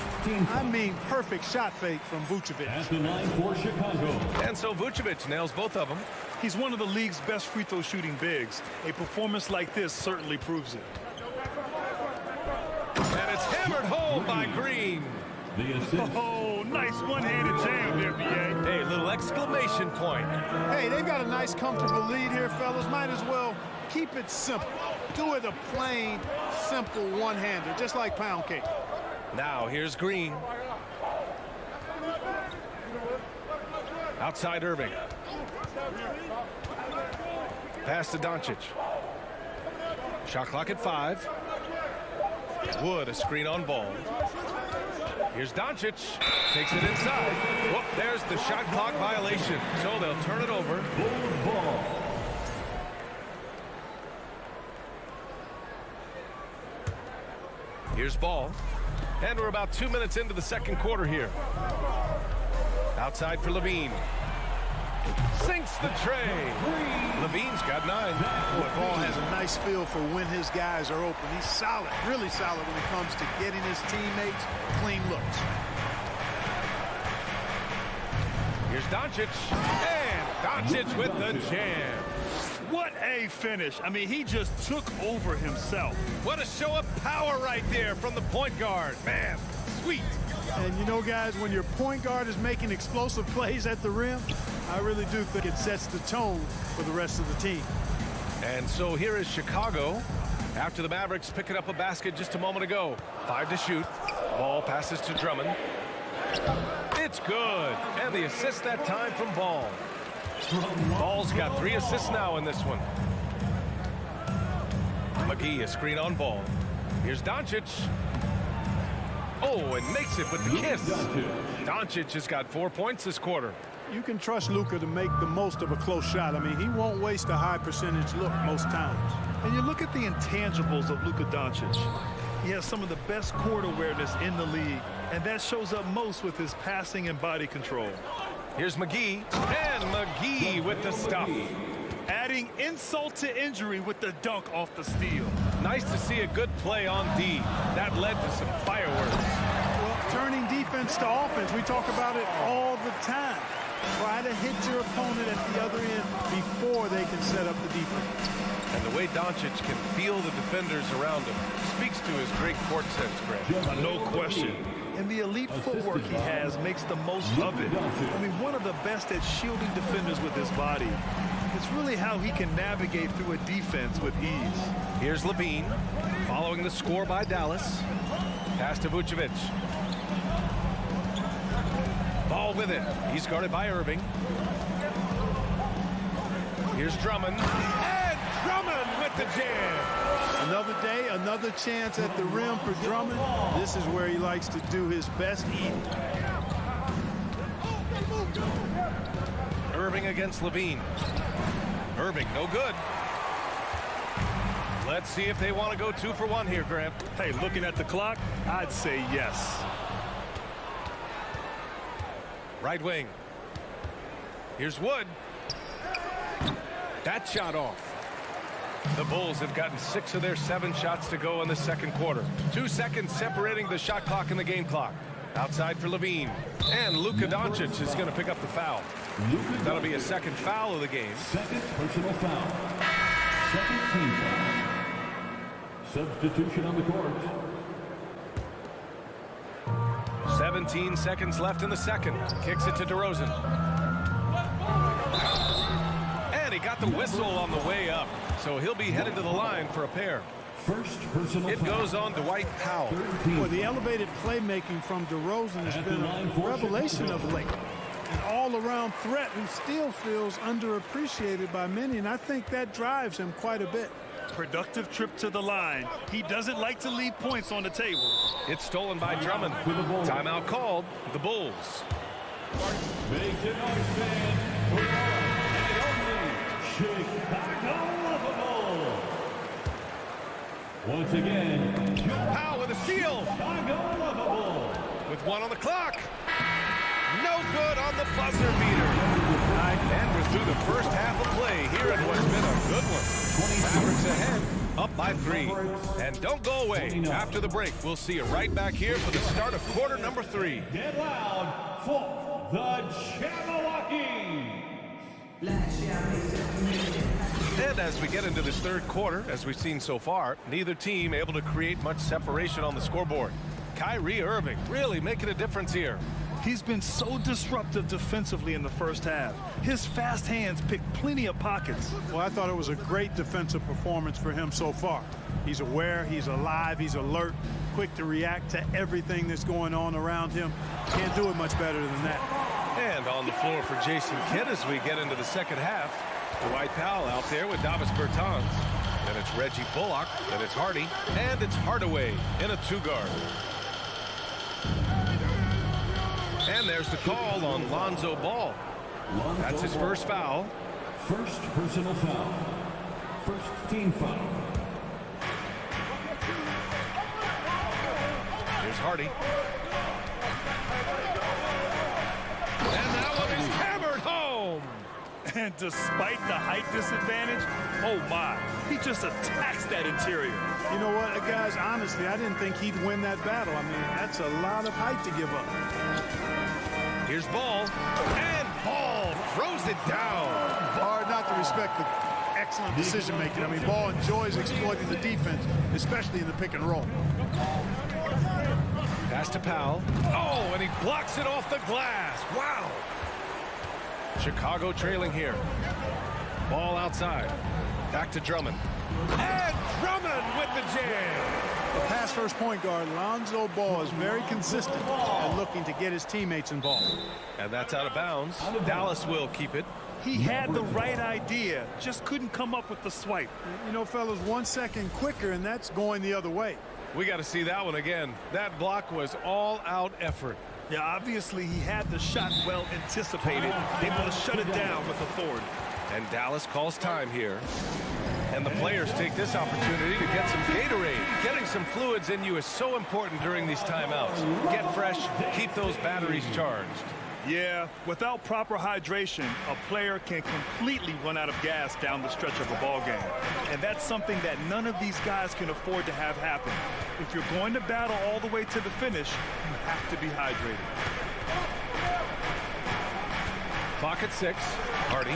I mean perfect shot fake from Vucevic. At the line for Chicago. And so Vucevic nails both of them. He's one of the league's best free throw shooting bigs. A performance like this certainly proves it. And it's hammered home by Green. The assist. Oh, nice one-handed jam there, B.A. Hey, little exclamation point. Hey, they've got a nice, comfortable lead here, fellas. Might as well keep it simple. Do it a plain, simple one-hander, just like pound cake. Now, here's Green. Outside Irving. Pass to Doncic. Shot clock at 5. Wood, a screen on Ball. Here's Doncic. Takes it inside. Whoop, there's the shot clock violation. So they'll turn it over. Ball. Here's Ball. And we're about 2 minutes into the second quarter here. Outside for Levine. Sinks the tray. Levine's got 9. Boy, Ball has a nice feel for when his guys are open. He's solid, really solid when it comes to getting his teammates clean looks. Here's Doncic, and Doncic with the jam. What a finish. I mean, he just took over himself. What a show of power right there from the point guard. Man, sweet. And you know, guys, when your point guard is making explosive plays at the rim, I really do think it sets the tone for the rest of the team. And so here is Chicago after the Mavericks picking up a basket just a moment ago. 5 to shoot. Ball passes to Drummond. It's good. And the assist that time from Ball. Ball's got 3 assists now in this one. McGee, a screen on Ball. Here's Doncic. Oh, and makes it with the kiss. Doncic has got 4 points this quarter. You can trust Luka to make the most of a close shot. I mean, he won't waste a high percentage look most times. And you look at the intangibles of Luka Doncic. He has some of the best court awareness in the league, and that shows up most with his passing and body control. Here's McGee, and McGee with the stuff. Adding insult to injury with the dunk off the steal. Nice to see a good play on D. That led to some fireworks. Well, turning defense to offense, we talk about it all the time. Try to hit your opponent at the other end before they can set up the defense. And the way Doncic can feel the defenders around him speaks to his great court sense, Grant. No question. And the elite footwork he has makes the most of it. I mean, one of the best at shielding defenders with his body. It's really how he can navigate through a defense with ease. Here's Levine, following the score by Dallas. Pass to Vucevic. Ball with it. He's guarded by Irving. Here's Drummond. And Drummond with the jam. Another day, another chance at the rim for Drummond. This is where he likes to do his best eating. Irving against Levine. Irving, no good. Let's see if they want to go 2 for 1 here, Grant. Hey, looking at the clock, I'd say yes. Right wing. Here's Wood. That shot off. The Bulls have gotten 6 of their 7 shots to go in the second quarter. 2 seconds separating the shot clock and the game clock. Outside for Levine. And Luka Doncic is going to pick up the foul. That'll be a second foul of the game. Second personal foul. Second team foul. Substitution on the court. 17 seconds left in the second. Kicks it to DeRozan. And he got the whistle on the way up. So he'll be headed to the line for a pair. First personal It foul. goes on Dwight Powell. Well, the elevated playmaking from DeRozan has been a revelation of late. An all-around threat who still feels underappreciated by many, and I think that drives him quite a bit. Productive trip to the line. He doesn't like to leave points on the table. It's stolen by Drummond. Timeout called. The Bulls. Make the noise, fans. For the Chicago Lovable. Once again, Powell with a steal. Chicago Lovable. With 1 on the clock. No good on the buzzer beater. And we're through the first half of play here in what's been a good one. Mavericks ahead, up by 3. And don't go away. After the break, we'll see you right back here for the start of quarter number 3. Get loud for the Jabberwockies. And as we get into this third quarter, as we've seen so far, neither team able to create much separation on the scoreboard. Kyrie Irving really making a difference here. He's been so disruptive defensively in the first half. His fast hands picked plenty of pockets. Well, I thought it was a great defensive performance for him so far. He's aware, he's alive, he's alert, quick to react to everything that's going on around him. Can't do it much better than that. And on the floor for Jason Kidd as we get into the second half. Dwight Powell out there with Davis Bertans. Then it's Reggie Bullock. Then it's Hardy. And it's Hardaway in a 2-guard. And there's the call on Lonzo Ball. That's his first foul. First personal foul. First team foul. Here's Hardy. And that one is hammered home. And despite the height disadvantage, oh my, he just attacks that interior. You know what, guys, honestly, I didn't think he'd win that battle. I mean, that's a lot of height to give up. Here's Ball, and Ball throws it down. Hard not to respect the excellent decision-making. I mean, Ball enjoys exploiting the defense, especially in the pick and roll. Pass to Powell. Oh, and he blocks it off the glass. Wow. Chicago trailing here. Ball outside. Back to Drummond. And Drummond with the jam. The pass-first point guard, Lonzo Ball, is very consistent at looking to get his teammates involved. And that's out of bounds. Dallas will keep it. He had the right idea, just couldn't come up with the swipe. You know, fellas, 1 second quicker, and that's going the other way. We got to see that one again. That block was all-out effort. Yeah, obviously he had the shot well anticipated, able to shut it down with authority. And Dallas calls time here. And the players take this opportunity to get some Gatorade. Getting some fluids in you is so important during these timeouts. Get fresh, keep those batteries charged. Yeah, without proper hydration, a player can completely run out of gas down the stretch of a ball game. And that's something that none of these guys can afford to have happen. If you're going to battle all the way to the finish, you have to be hydrated. Clock at 6. Hardy.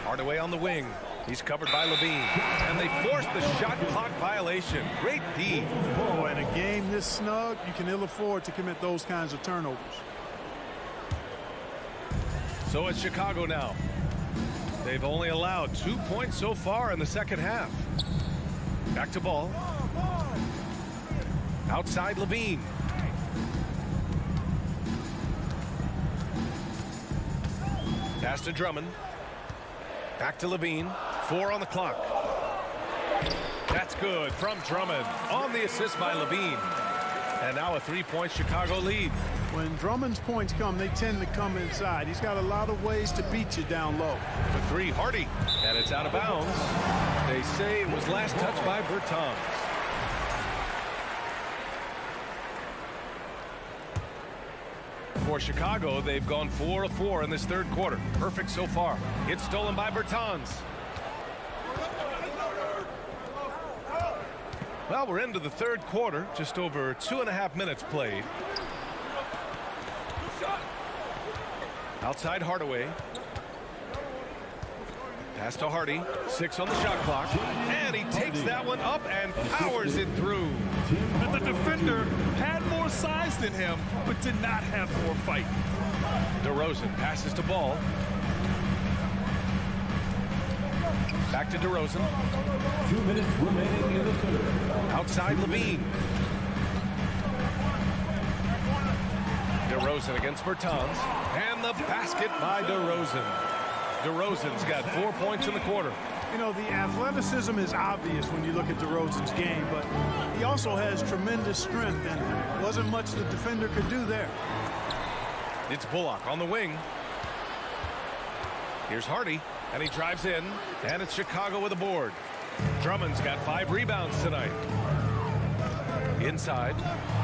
Hardaway on the wing. He's covered by Levine. And they force the shot clock violation. Great D. Oh, in a game this snug, you can ill afford to commit those kinds of turnovers. So it's Chicago now. They've only allowed 2 points so far in the second half. Back to Ball. Outside Levine. Pass to Drummond. Back to Levine. 4 on the clock. That's good from Drummond on the assist by Levine. And now a 3-point Chicago lead. When Drummond's points come, they tend to come inside. He's got a lot of ways to beat you down low. For 3, Hardy. And it's out of bounds. They say it was last touched by Bertans. For Chicago, they've gone 4 of 4 in this third quarter. Perfect so far. It's stolen by Bertans. Well, we're into the third quarter. Just over 2.5 minutes played. Outside Hardaway. Pass to Hardy. 6 on the shot clock. And he takes that one up and powers it through. The defender had more size than him, but did not have more fight. DeRozan passes to Ball. Back to DeRozan. 2 minutes remaining in the third. Outside Levine. DeRozan against Bertans. And the basket by DeRozan. DeRozan's got 4 points in the quarter. You know, the athleticism is obvious when you look at DeRozan's game, but he also has tremendous strength, and wasn't much the defender could do there. It's Bullock on the wing. Here's Hardy, and he drives in, and it's Chicago with a board. Drummond's got 5 rebounds tonight. Inside.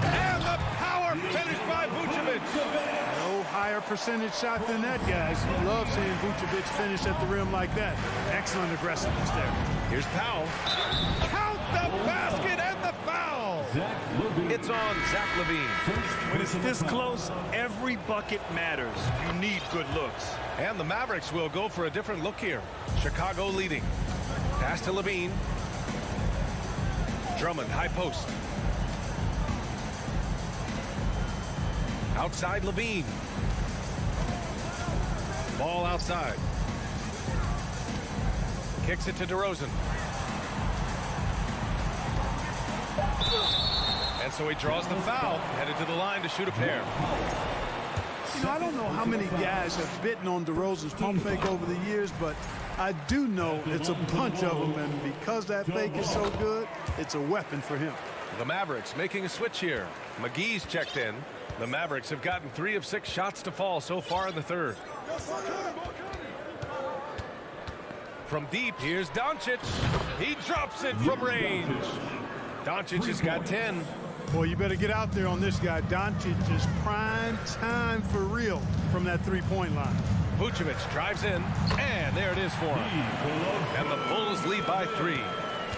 And the power finish by Vucevic. No higher percentage shot than that, guys. Love seeing Vucevic finish at the rim like that. Excellent aggressiveness there. Here's Powell. Count the basket and the foul. It's on Zach Levine. When it's this close, every bucket matters. You need good looks. And the Mavericks will go for a different look here. Chicago leading. Pass to Levine. Drummond, high post. Outside Levine. Ball outside. Kicks it to DeRozan. And so he draws the foul, headed to the line to shoot a pair. You know, I don't know how many guys have bitten on DeRozan's pump fake over the years, but I do know it's a bunch of them, and because that fake is so good, it's a weapon for him. The Mavericks making a switch here. McGee's checked in. The Mavericks have gotten 3 of 6 shots to fall so far in the third. From deep, here's Doncic. He drops it from range. Doncic has got 10. Well, you better get out there on this guy. Doncic is prime time for real from that three-point line. Vucevic drives in, and there it is for him. And the Bulls lead by 3.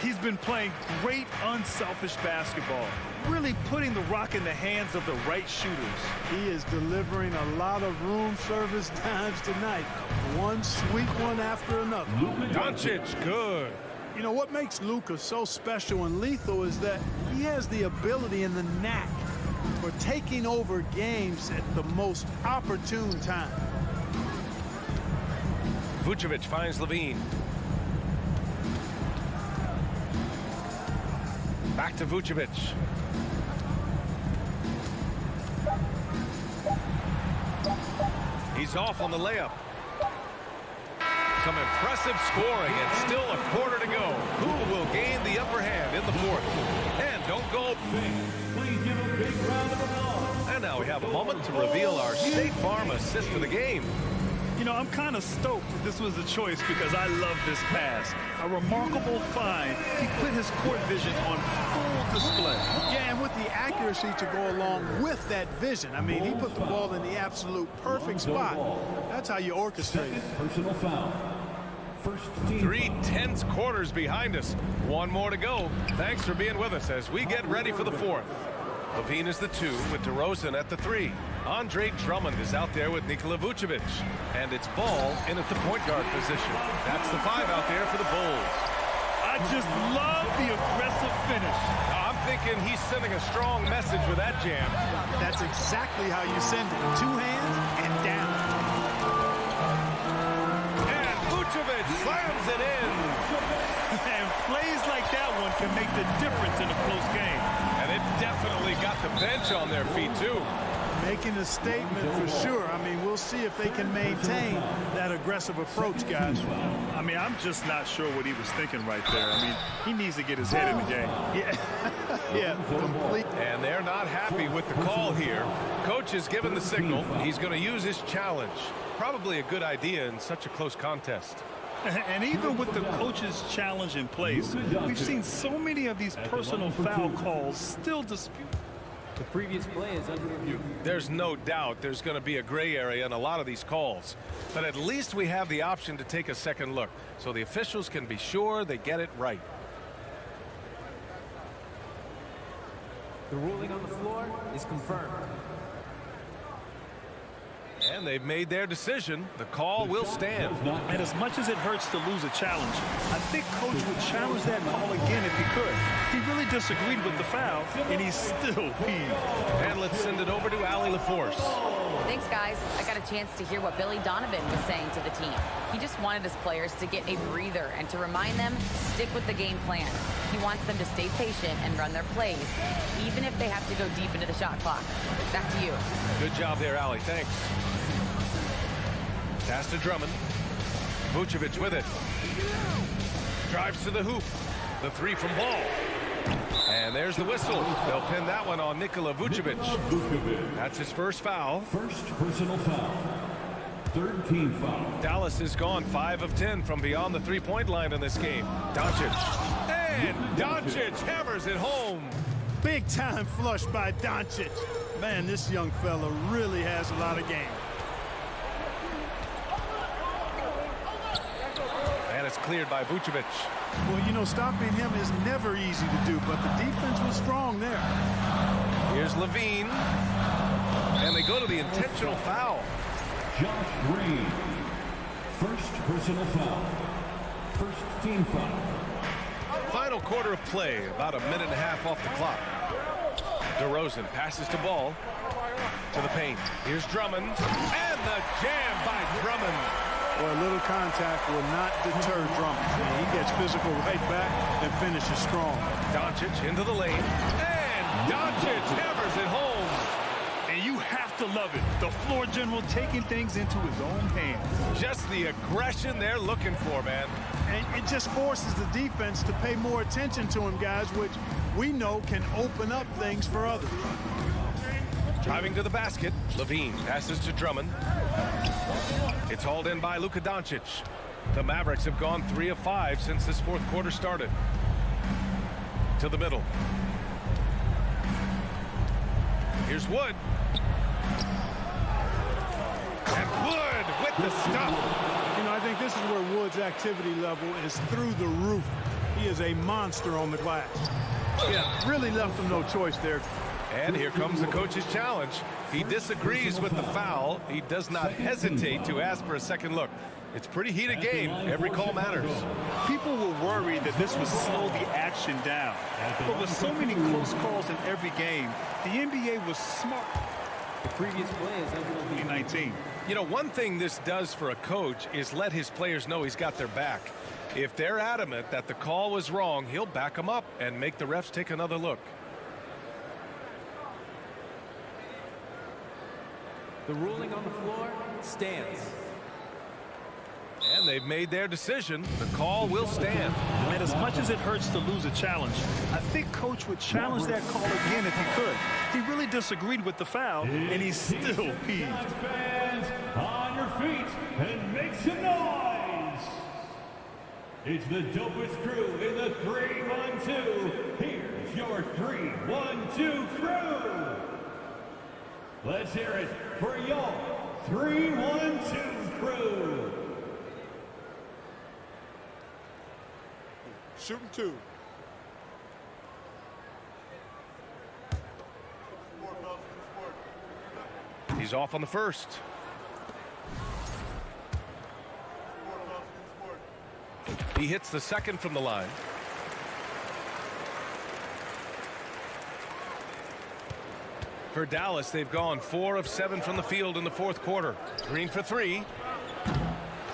He's been playing great unselfish basketball, really putting the rock in the hands of the right shooters. He is delivering a lot of room service times tonight. One sweet one after another. Doncic, good. You know, what makes Luka so special and lethal is that he has the ability and the knack for taking over games at the most opportune time. Vucevic finds Levine. Back to Vucevic. He's off on the layup. Some impressive scoring and still a quarter to go. Who will gain the upper hand in the fourth? And don't go. Please give a big round of applause. And now we have a moment to reveal our State Farm assist of the game. You know, I'm kind of stoked that this was a choice because I love this pass. A remarkable find. He put his court vision on full display. Yeah, and with the accuracy to go along with that vision. I mean, he put the ball in the absolute perfect spot. That's how you orchestrate it. Personal foul. First team. 3 tense quarters behind us. One more to go. Thanks for being with us as we get ready for the fourth. Levine is the 2 with DeRozan at the 3. Andre Drummond is out there with Nikola Vucevic. And it's Ball in at the point guard position. That's the 5 out there for the Bulls. I just love the aggressive finish. I'm thinking he's sending a strong message with that jam. That's exactly how you send it. 2 hands and down. And Vucevic slams it in. And plays like that one can make the difference in a close game. And it definitely got the bench on their feet, too. Making a statement for sure. I mean, we'll see if they can maintain that aggressive approach, guys. I mean, I'm just not sure what he was thinking right there. I mean, he needs to get his head in the game. Yeah, complete. And they're not happy with the call here. Coach has given the signal. He's going to use his challenge. Probably a good idea in such a close contest. And even with the coach's challenge in place, we've seen so many of these personal foul calls still disputed. The previous play is under review. There's no doubt there's going to be a gray area in a lot of these calls. But at least we have the option to take a second look so the officials can be sure they get it right. The ruling on the floor is confirmed. And they've made their decision. The call will stand. And as much as it hurts to lose a challenge, I think Coach would challenge that call again if he could. He really disagreed with the foul, and he's still peeved. And let's send it over to Allie LaForce. Thanks, guys. I got a chance to hear what Billy Donovan was saying to the team. He just wanted his players to get a breather and to remind them, stick with the game plan. He wants them to stay patient and run their plays, even if they have to go deep into the shot clock. Back to you. Good job there, Allie. Thanks. Pass to Drummond. Vucevic with it. Drives to the hoop. The 3 from Ball. And there's the whistle. They'll pin that one on Nikola Vucevic. That's his first foul. First personal foul. Third team foul. Dallas is gone 5 of 10 from beyond the three-point line in this game. Doncic. And Doncic hammers it home. Big time flush by Doncic. Man, this young fella really has a lot of game. And it's cleared by Vucevic. Well, you know, stopping him is never easy to do, but the defense was strong there. Here's Levine. And they go to the intentional foul. Josh Green. First personal foul. First team foul. Final quarter of play, about a minute and a half off the clock. DeRozan passes to Ball. To the paint. Here's Drummond. And the jam by Drummond. Well, a little contact will not deter Drummond. He gets physical right back and finishes strong. Doncic into the lane. And Doncic hammers it home. And you have to love it. The floor general taking things into his own hands. Just the aggression they're looking for, man. And it just forces the defense to pay more attention to him, guys, which we know can open up things for others. Driving to the basket, Levine passes to Drummond. It's hauled in by Luka Doncic. The Mavericks have gone 3 of 5 since this fourth quarter started. To the middle. Here's Wood. And Wood with the stuff. You know, I think this is where Wood's activity level is through the roof. He is a monster on the glass. Yeah, really left him no choice there. And here comes the coach's challenge. He disagrees with the foul. He does not hesitate to ask for a second look. It's pretty heated game. Every call matters. People were worried that this would slow the action down. But with so many close calls in every game, the NBA was smart. The previous play is over 19. You know, one thing this does for a coach is let his players know he's got their back. If they're adamant that the call was wrong, he'll back them up and make the refs take another look. The ruling on the floor stands. And they've made their decision. The call will stand. And as much as it hurts to lose a challenge, I think Coach would challenge that call again if he could. He really disagreed with the foul, and he's still peeved. Fans, on your feet and make some noise. It's the dopest crew in the 3-1-2. Here's your 3-1-2 crew. Let's hear it for y'all 3-1-2 crew. Shooting two. He's off on the first. He hits the second from the line. For Dallas, they've gone 4 of 7 from the field in the fourth quarter. Green for 3.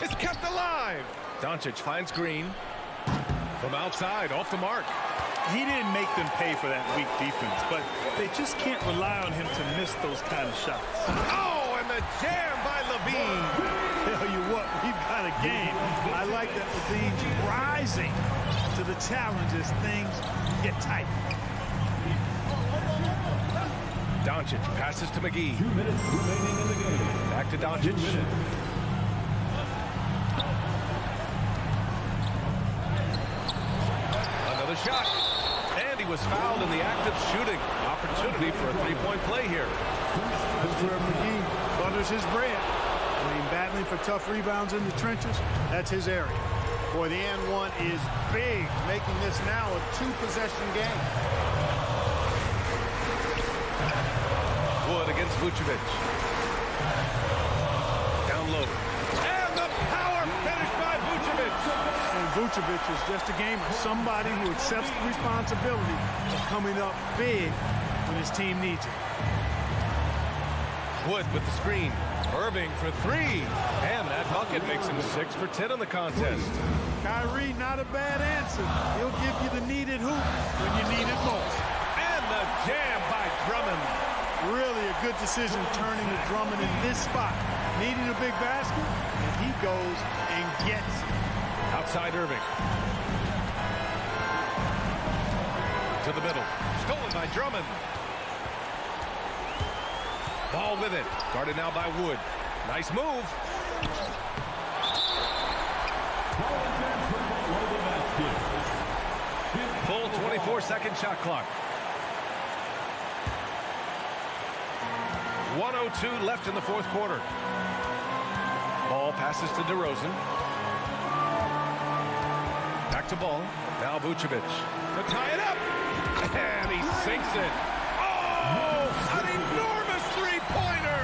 It's kept alive. Doncic finds Green. From outside, off the mark. He didn't make them pay for that weak defense, but they just can't rely on him to miss those kind of shots. Oh, and the jam by Levine. Tell you what, we've got a game. I like that Levine's rising to the challenge as things get tight. Doncic passes to McGee. 2 minutes remaining in the game. Back to Doncic. Another shot. And he was fouled in the act of shooting. Opportunity for a three-point play here. That's where McGee butters his bread. I mean, battling for tough rebounds in the trenches, that's his area. Boy, the and one is big, making this now a 2-possession game. Wood against Vucevic. Down low. And the power finish by Vucevic. And Vucevic is just a gamer, somebody who accepts the responsibility of coming up big when his team needs it. Wood with the screen. Irving for 3. And that bucket makes him 6 for 10 in the contest. Kyrie, not a bad answer. He'll give you the needed hoop when you need it most. And the jam by Drummond. Really a good decision turning to Drummond in this spot. Needing a big basket, and he goes and gets it. Outside Irving. To the middle. Stolen by Drummond. Ball with it. Guarded now by Wood. Nice move. Full 24-second shot clock. 1:02 left in the fourth quarter. Ball passes to DeRozan. Back to Ball. Now Vucevic to tie it up. And he sinks it. Oh, an enormous three-pointer.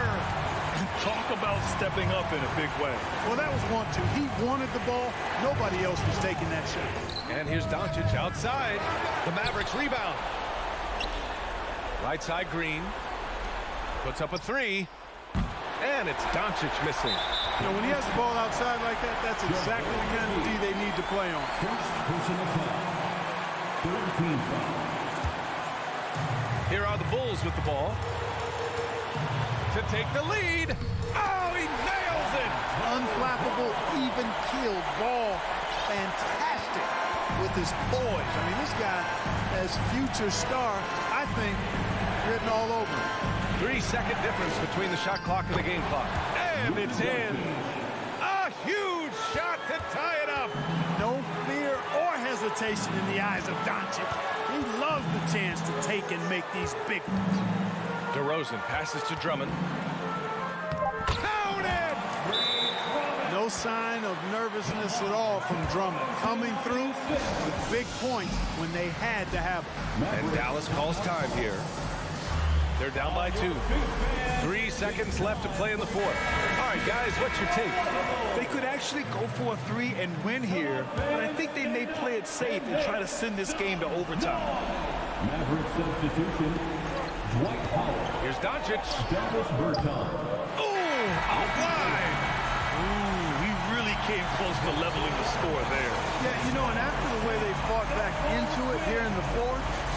Talk about stepping up in a big way. Well, that was 1-2. He wanted the ball. Nobody else was taking that shot. And here's Doncic outside. The Mavericks rebound. Right side Green. Puts up a 3. And it's Doncic missing. You know, when he has the ball outside like that, that's exactly the kind of D they need to play on. First personal foul. 13 foul. Here are the Bulls with the ball. To take the lead. Oh, he nails it. Unflappable, even-keeled ball. Fantastic with his poise. I mean, this guy has future star, I think, written all over him. 3-second difference between the shot clock and the game clock. And it's in. A huge shot to tie it up. No fear or hesitation in the eyes of Doncic. He loves the chance to take and make these big ones. DeRozan passes to Drummond. Counted! No sign of nervousness at all from Drummond. Coming through with big points when they had to have them. And Dallas calls time here. They're down by 2. 3 seconds left to play in the fourth. All right, guys, what's your take? They could actually go for a 3 and win here, but I think they may play it safe and try to send this game to overtime. Mavericks substitution, Dwight Howard. Here's Doncic. Dallas Bertans. Oh, offline. Ooh, he really came close to leveling the score there. Yeah, you know, and after the way they fought back into it here in the fourth,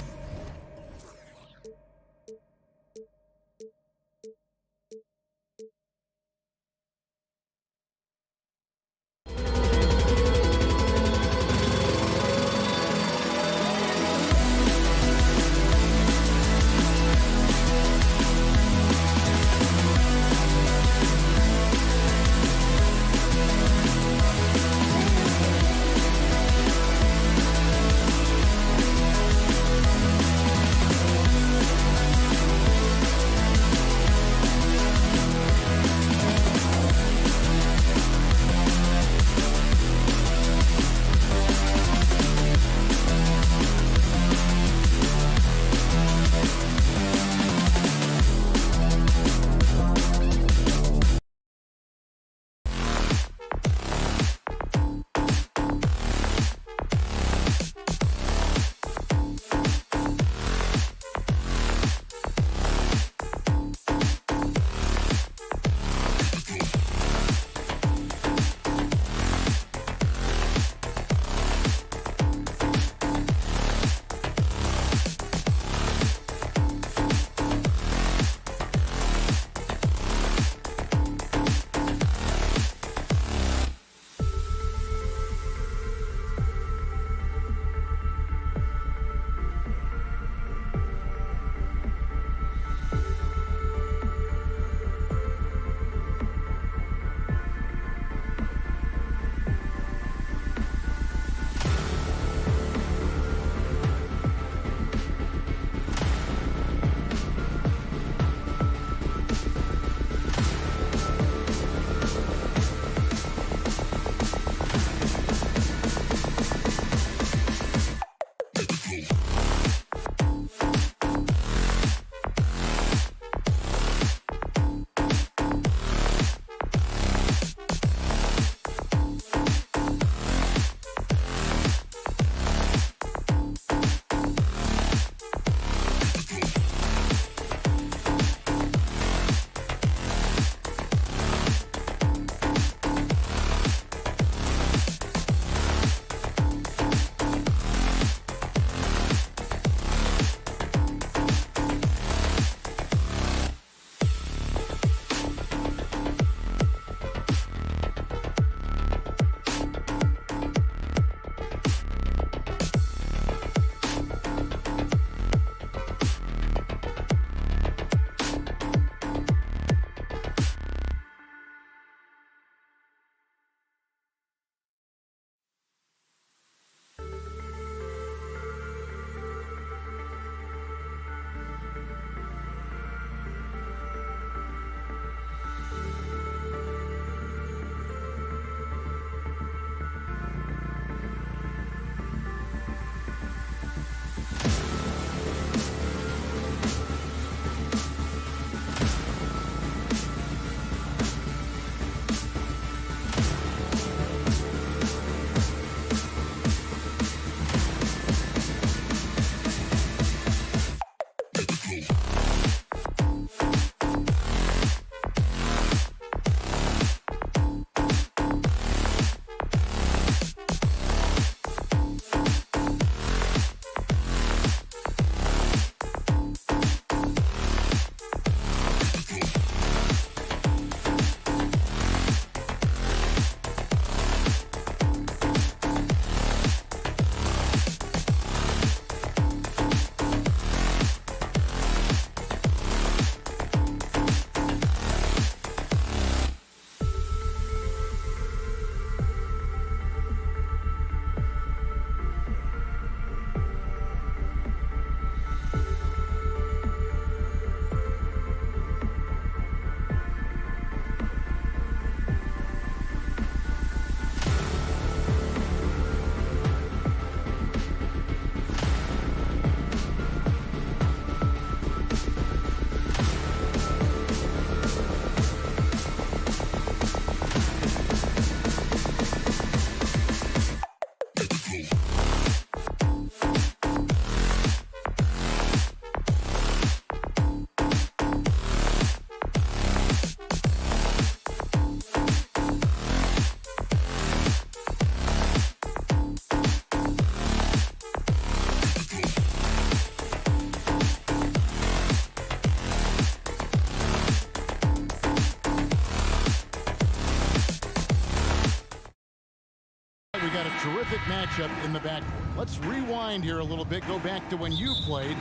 got a terrific matchup in the backcourt. Let's rewind here a little bit. Go back to when you played.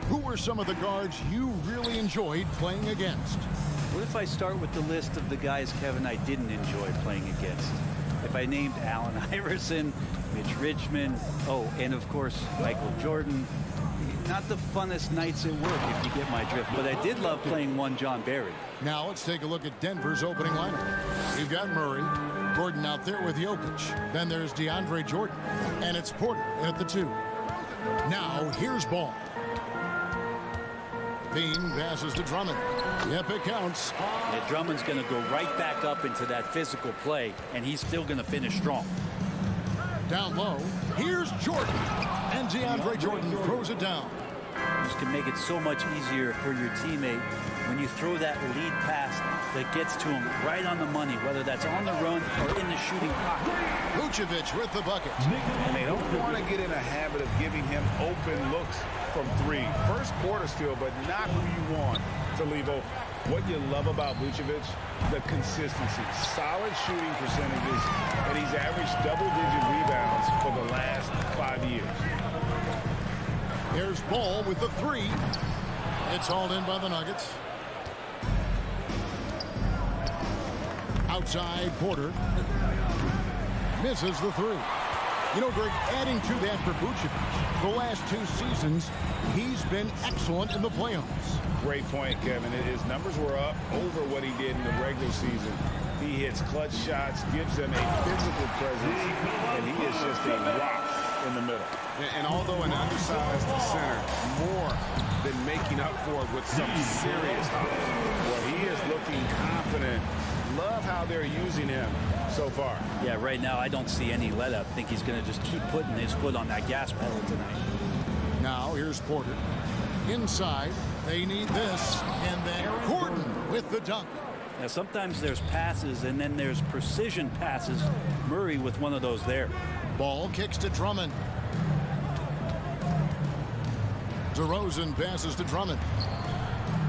Who were some of the guards you really enjoyed playing against? What if I start with the list of the guys, Kevin, I didn't enjoy playing against? If I named Allen Iverson, Mitch Richmond, and of course, Michael Jordan. Not the funnest nights at work, if you get my drift, but I did love playing one John Barry. Now let's take a look at Denver's opening lineup. You've got Murray, Gordon out there with Jokic. Then there's DeAndre Jordan, and it's Porter at the 2. Now here's Ball. Bean passes to Drummond. Yep, it counts. Yeah, Drummond's going to go right back up into that physical play, and he's still going to finish strong. Down low, here's Jordan. And DeAndre Jordan throws it down. This can make it so much easier for your teammate when you throw that lead pass that gets to him right on the money, whether that's on the run or in the shooting pocket. Vucevic with the bucket. And they don't want to get in a habit of giving him open looks from 3. First quarter still, but not who you want to leave open. What you love about Vucevic, the consistency, solid shooting percentages, and he's averaged double-digit rebounds for the last 5 years. Here's Ball with the 3. It's hauled in by the Nuggets. Outside, Porter misses the 3. You know, Greg, adding to that for Vucevic, the last 2 seasons, he's been excellent in the playoffs. Great point, Kevin. His numbers were up over what he did in the regular season. He hits clutch shots, gives them a physical presence, and he is just a rock in the middle. And although an undersized center, more than making up for it with some serious hops. Well, he is looking confident. Love how they're using him so far. Yeah, right now I don't see any let up. I think he's going to just keep putting his foot on that gas pedal tonight. Now here's Porter. Inside, they need this. And then Gordon with the dunk. Now sometimes there's passes and then there's precision passes. Murray with one of those there. Ball kicks to Drummond. DeRozan passes to Drummond.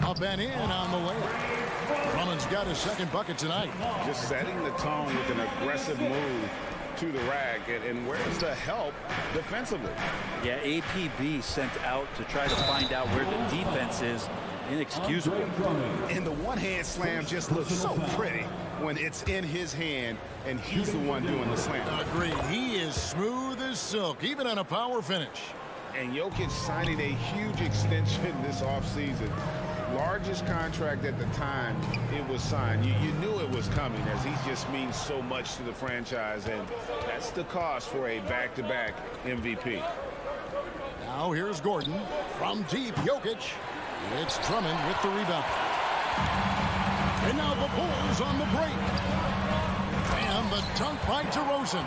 Up and in on the layup. Drummond's got his second bucket tonight. Just setting the tone with an aggressive move to the rack. And where's the help defensively? Yeah, APB sent out to try to find out where the defense is. Inexcusable. And the one-hand slam just looks so pretty when it's in his hand and he's the one doing the slam. Agreed. He is smooth as silk, even on a power finish. And Jokic signing a huge extension this offseason. Largest contract at the time it was signed. You knew it was coming, as he just means so much to the franchise, and that's the cost for a back-to-back MVP. Now here's Gordon from deep. Jokic. It's Drummond with the rebound. And now the Bulls on the break. And the dunk by DeRozan.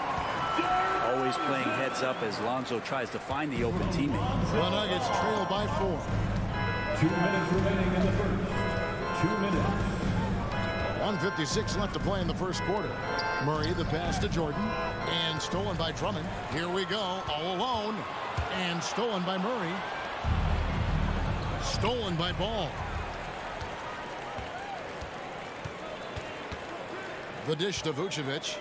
Always playing heads up as Lonzo tries to find the open teammate. The Nuggets trail by 4. 2 minutes remaining in the first. 2 minutes. 1:56 left to play in the first quarter. Murray the pass to Jordan. And stolen by Drummond. Here we go. All alone. And stolen by Murray. Stolen by Ball. The dish to Vucevic.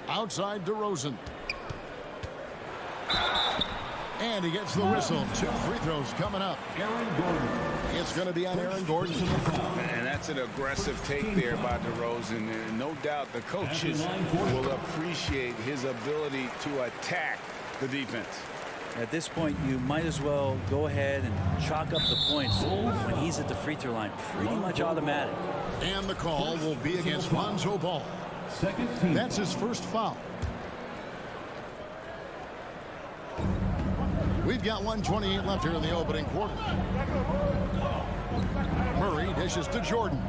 Outside DeRozan. And he gets the whistle. 2 free throws coming up. Aaron Gordon. It's going to be on Aaron Gordon. And that's an aggressive take there by DeRozan. And no doubt the coaches will appreciate his ability to attack the defense. At this point, you might as well go ahead and chalk up the points when he's at the free throw line. Pretty much automatic. And the call will be against Lonzo Ball. That's his first foul. We've got 1:28 left here in the opening quarter. Murray dishes to Jordan.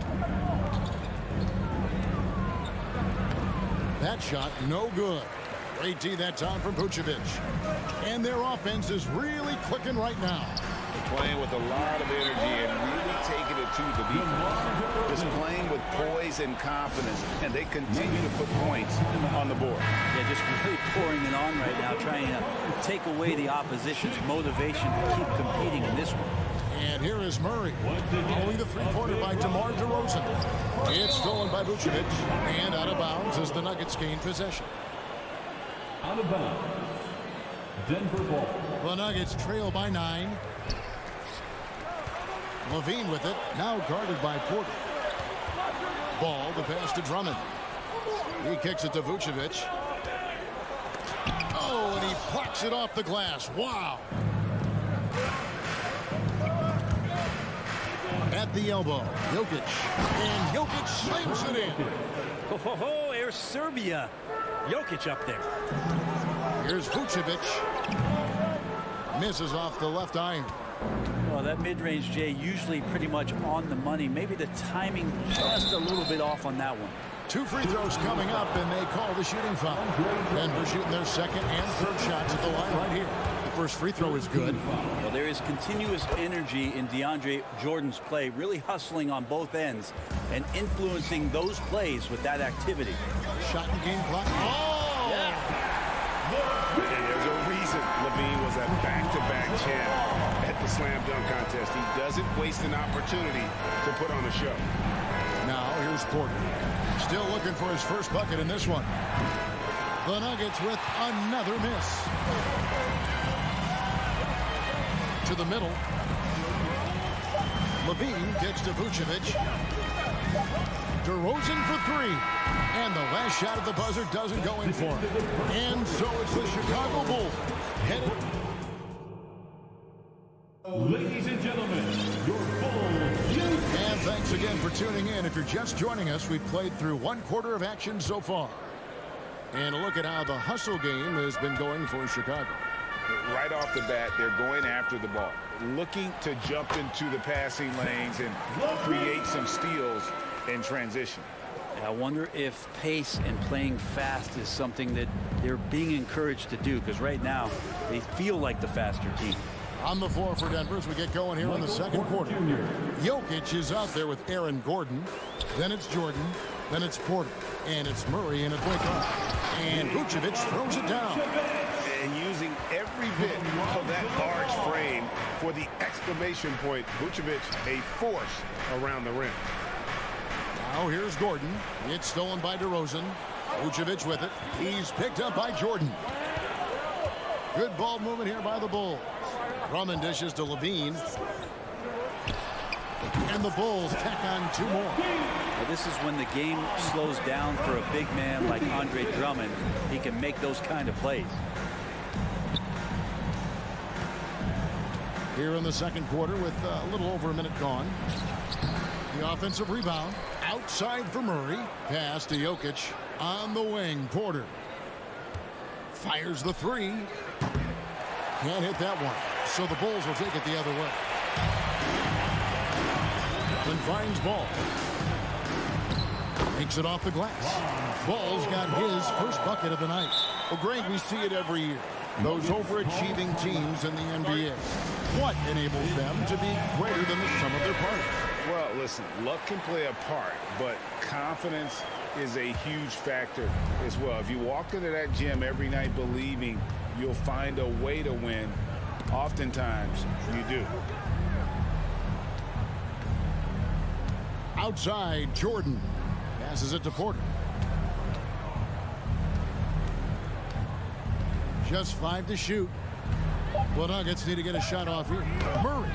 That shot no good. Great D that time from Vucevic. And their offense is really clicking right now. Playing with a lot of energy and really taking it to the defense. Just playing with poise and confidence, and they continue to put points on the board. Yeah, just really pouring it on right now, trying to take away the opposition's motivation to keep competing in this one. And here is Murray. Following the three-pointer by DeMar DeRozan. It's stolen by Vucevic. And out of bounds as the Nuggets gain possession. Out of bounds. Denver ball. The Nuggets trail by 9. Levine with it. Now guarded by Porter. Ball to pass to Drummond. He kicks it to Vucevic. Oh, and he plucks it off the glass. Wow. At the elbow, Jokic. And Jokic slams it in. Oh, there's Serbia. Jokic up there. Here's Vucevic. Misses off the left iron. Well, that mid-range, Jay, usually pretty much on the money. Maybe the timing just a little bit off on that one. 2 free throws coming up, and they call the shooting foul. Denver shooting their second and third shots at the line right here. The first free throw is good. Well, there is continuous energy in DeAndre Jordan's play, really hustling on both ends and influencing those plays with that activity. Shot and game clock. Oh! Yeah. And there's a reason Levine was a back-to-back champ at the slam dunk contest. He doesn't waste an opportunity to put on a show. Now here's Porter. Still looking for his first bucket in this one. The Nuggets with another miss. To the middle. Levine kicks to Vucevic. DeRozan for 3. And the last shot at the buzzer doesn't go in for him. And so it's the Chicago Bulls headed. Ladies and gentlemen, your Bulls. And thanks again for tuning in. If you're just joining us, we've played through 1 quarter of action so far. And a look at how the hustle game has been going for Chicago. Right off the bat, they're going after the ball, looking to jump into the passing lanes and create some steals in transition. I wonder if pace and playing fast is something that they're being encouraged to do, because right now they feel like the faster team. On the floor for Denver as we get going here in the second quarter. Jokic is out there with Aaron Gordon. Then it's Jordan. Then it's Porter. And it's Murray in a quick up. And Vucevic throws it down. And using every bit of that large frame for the exclamation point, Vucevic a force around the rim. Now here's Gordon. It's stolen by DeRozan. Vucevic with it. He's picked up by Jordan. Good ball movement here by the Bulls. Drummond dishes to Levine. And the Bulls tack on 2 more. Well, this is when the game slows down for a big man like Andre Drummond. He can make those kind of plays. Here in the second quarter with a little over a minute gone. The offensive rebound outside for Murray. Pass to Jokic on the wing. Porter fires the 3. Can't hit that one. So the Bulls will take it the other way. Then finds Ball. Makes it off the glass. Ball's got his first bucket of the night. Well, Greg, we see it every year. Those overachieving teams in the NBA. What enables them to be greater than the sum of their parts? Well, listen, luck can play a part, but confidence is a huge factor as well. If you walk into that gym every night believing you'll find a way to win, oftentimes you do. Outside, Jordan passes it to Porter. Just 5 to shoot. The Nuggets need to get a shot off here. Murray.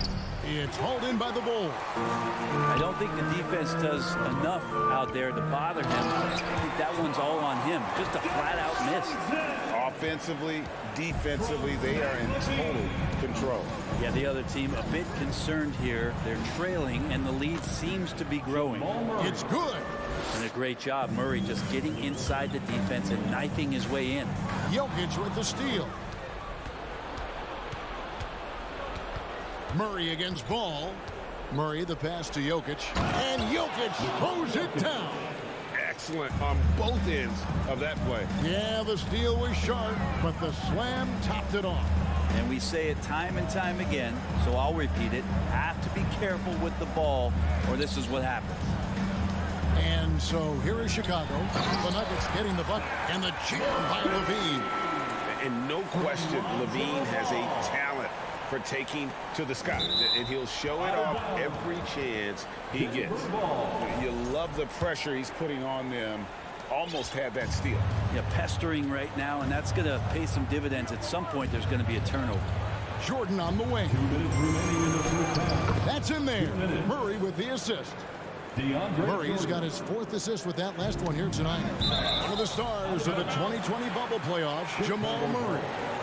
It's hauled in by the Bulls. I don't think the defense does enough out there to bother him. I think that one's all on him. Just a flat-out miss. Offensively, defensively, they are in total control. Yeah, the other team a bit concerned here. They're trailing, and the lead seems to be growing. It's good. And a great job, Murray, just getting inside the defense and knifing his way in. Jokic with the steal. Murray against Ball. Murray the pass to Jokic. And Jokic throws it down. Excellent on both ends of that play. Yeah, the steal was sharp, but the slam topped it off. And we say it time and time again, so I'll repeat it. Have to be careful with the ball, or this is what happens. And so here is Chicago. The Nuggets getting the bucket. And the jam by Levine. And no question, Levine has a talent for taking to the sky, and he'll show it off every chance he gets. You love the pressure he's putting on them. Almost had that steal. Yeah, pestering right now, and that's going to pay some dividends. At some point, there's going to be a turnover. Jordan on the wing. That's in there. Murray with the assist. Murray's got his 4th assist with that last one here tonight. One of the stars of the 2020 bubble playoffs, Jamal Murray.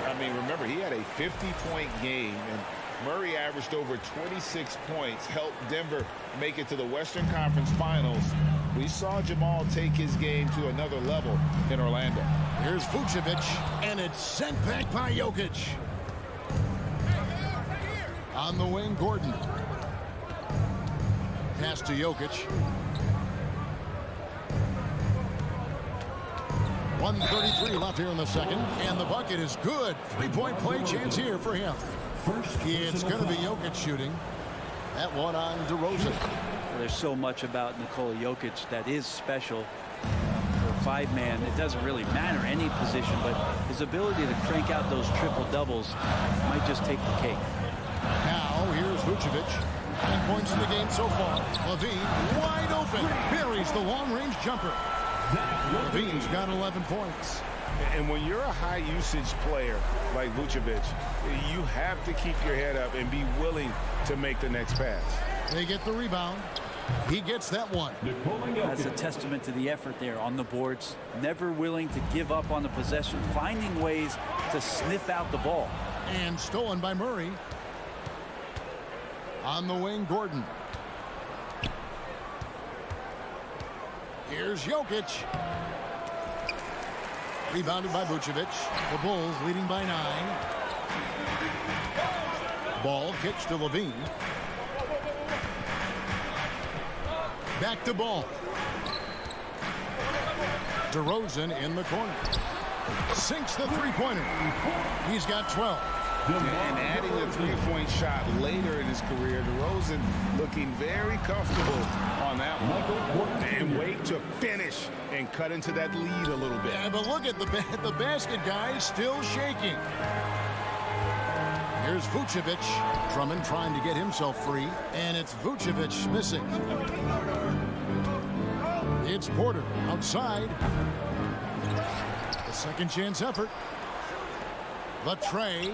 I mean, remember, he had a 50-point game, and Murray averaged over 26 points, helped Denver make it to the Western Conference Finals. We saw Jamal take his game to another level in Orlando. Here's Vucevic, and it's sent back by Jokic. On the wing, Gordon. Pass to Jokic. 1:33 left here in the second, and the bucket is good. 3-point play chance here for him. It's going to be Jokic shooting. That one on DeRozan. There's so much about Nikola Jokic that is special. For a 5-man, it doesn't really matter any position, but his ability to crank out those triple-doubles might just take the cake. Now, here's Vucevic. 9 points in the game so far. LaVine wide open. Buries the long-range jumper. LaVine's got 11 points. And when you're a high-usage player like Vucevic, you have to keep your head up and be willing to make the next pass. They get the rebound. He gets that one. That's a testament to the effort there on the boards. Never willing to give up on the possession, finding ways to sniff out the ball. And stolen by Murray. On the wing, Gordon. Here's Jokic. Rebounded by Vucevic. The Bulls leading by 9. Ball kicks to LaVine. Back to Ball. DeRozan in the corner. Sinks the three-pointer. He's got 12. And adding a three-point shot later in his career, DeRozan looking very comfortable on that one. And wait to finish and cut into that lead a little bit. Yeah, but look at the basket guy still shaking. Here's Vucevic. Drummond trying to get himself free, and it's Vucevic missing. It's Porter outside. The second chance effort. The tray.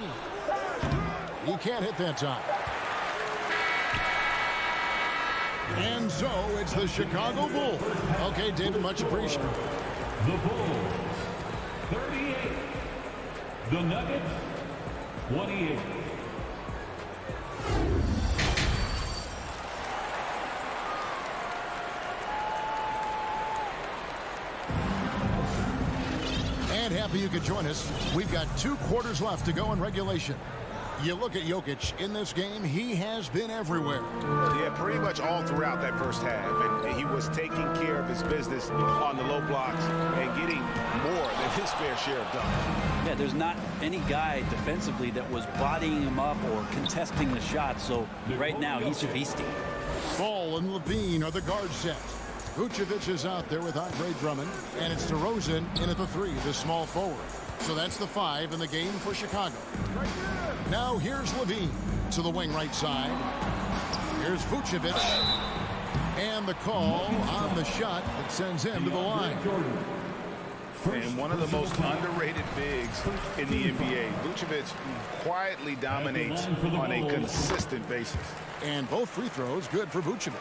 He can't hit that time. And so it's the Chicago Bulls. Okay, David, much appreciated. The Bulls, 38. The Nuggets, 28. And happy you could join us. We've got 2 quarters left to go in regulation. You look at Jokic in this game, he has been everywhere. Yeah, pretty much all throughout that first half. And he was taking care of his business on the low blocks and getting more than his fair share of dunks. Yeah, there's not any guy defensively that was bodying him up or contesting the shot. So right now he's feasting. Ball and LaVine are the guard set. Vucevic is out there with Andre Drummond, and it's DeRozan in at the 3, the small forward. So that's the 5 in the game for Chicago. Now here's LaVine to the wing right side. Here's Vucevic. And the call on the shot that sends him to the line. And one of the most underrated bigs in the NBA. Vucevic quietly dominates on a consistent basis. And both free throws good for Vucevic.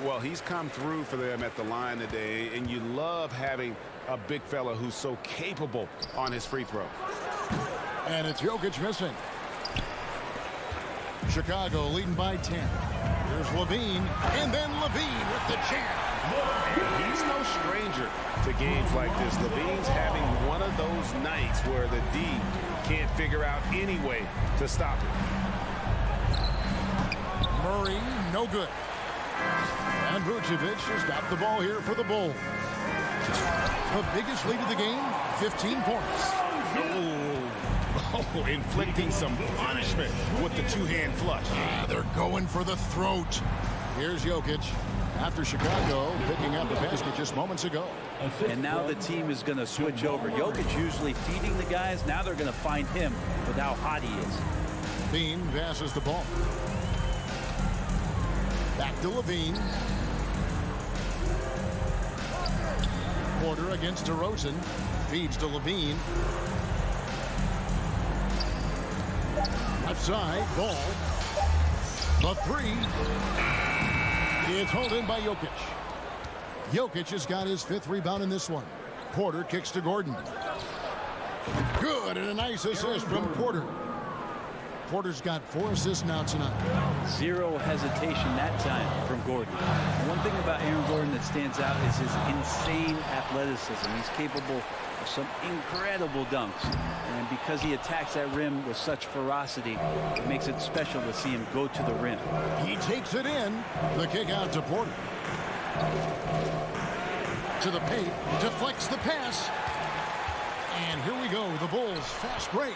Well, he's come through for them at the line today, and you love having a big fella who's so capable on his free throw. And it's Jokic missing. Chicago leading by 10. Here's LaVine, and then LaVine with the jam. He's no stranger to games like this. LaVine's having one of those nights where the D can't figure out any way to stop him. Murray, no good. And Vucevic has got the ball here for the Bulls. The biggest lead of the game, 15 points. Oh, inflicting some punishment with the two-hand flush. They're going for the throat. Here's Jokic after Chicago picking up the basket just moments ago. And now the team is going to switch over. Jokic usually feeding the guys. Now they're going to find him with how hot he is. Levine passes the ball. Back to Levine. Porter against DeRozan. Feeds to Levine. Left side, ball. The three. It's hauled in by Jokic. Jokic has got his 5th rebound in this one. Porter kicks to Gordon. Good, and a nice assist from Porter. Porter's got 4 assists now tonight. Zero hesitation that time from Gordon. One thing about Aaron Gordon that stands out is his insane athleticism. He's capable of some incredible dunks. And because he attacks that rim with such ferocity, it makes it special to see him go to the rim. He takes it in. The kick out to Porter. To the paint. Deflects the pass. And here we go. The Bulls fast break.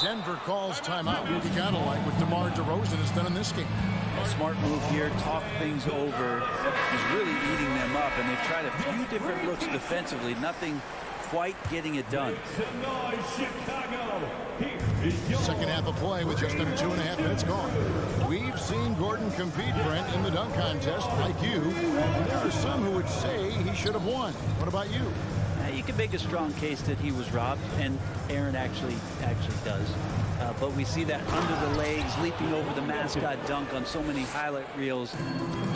Denver calls timeout. You gotta like what DeMar DeRozan has done in this game. A smart move here, talk things over. He's really eating them up, and they've tried a few different looks defensively. Nothing quite getting it done. Second half of play with just under 2.5 minutes gone. We've seen Gordon compete, Brent, in the dunk contest like you. There are some who would say he should have won. What about you? You can make a strong case that he was robbed, and Aaron actually does. But we see that under the legs, leaping over the mascot dunk on so many highlight reels.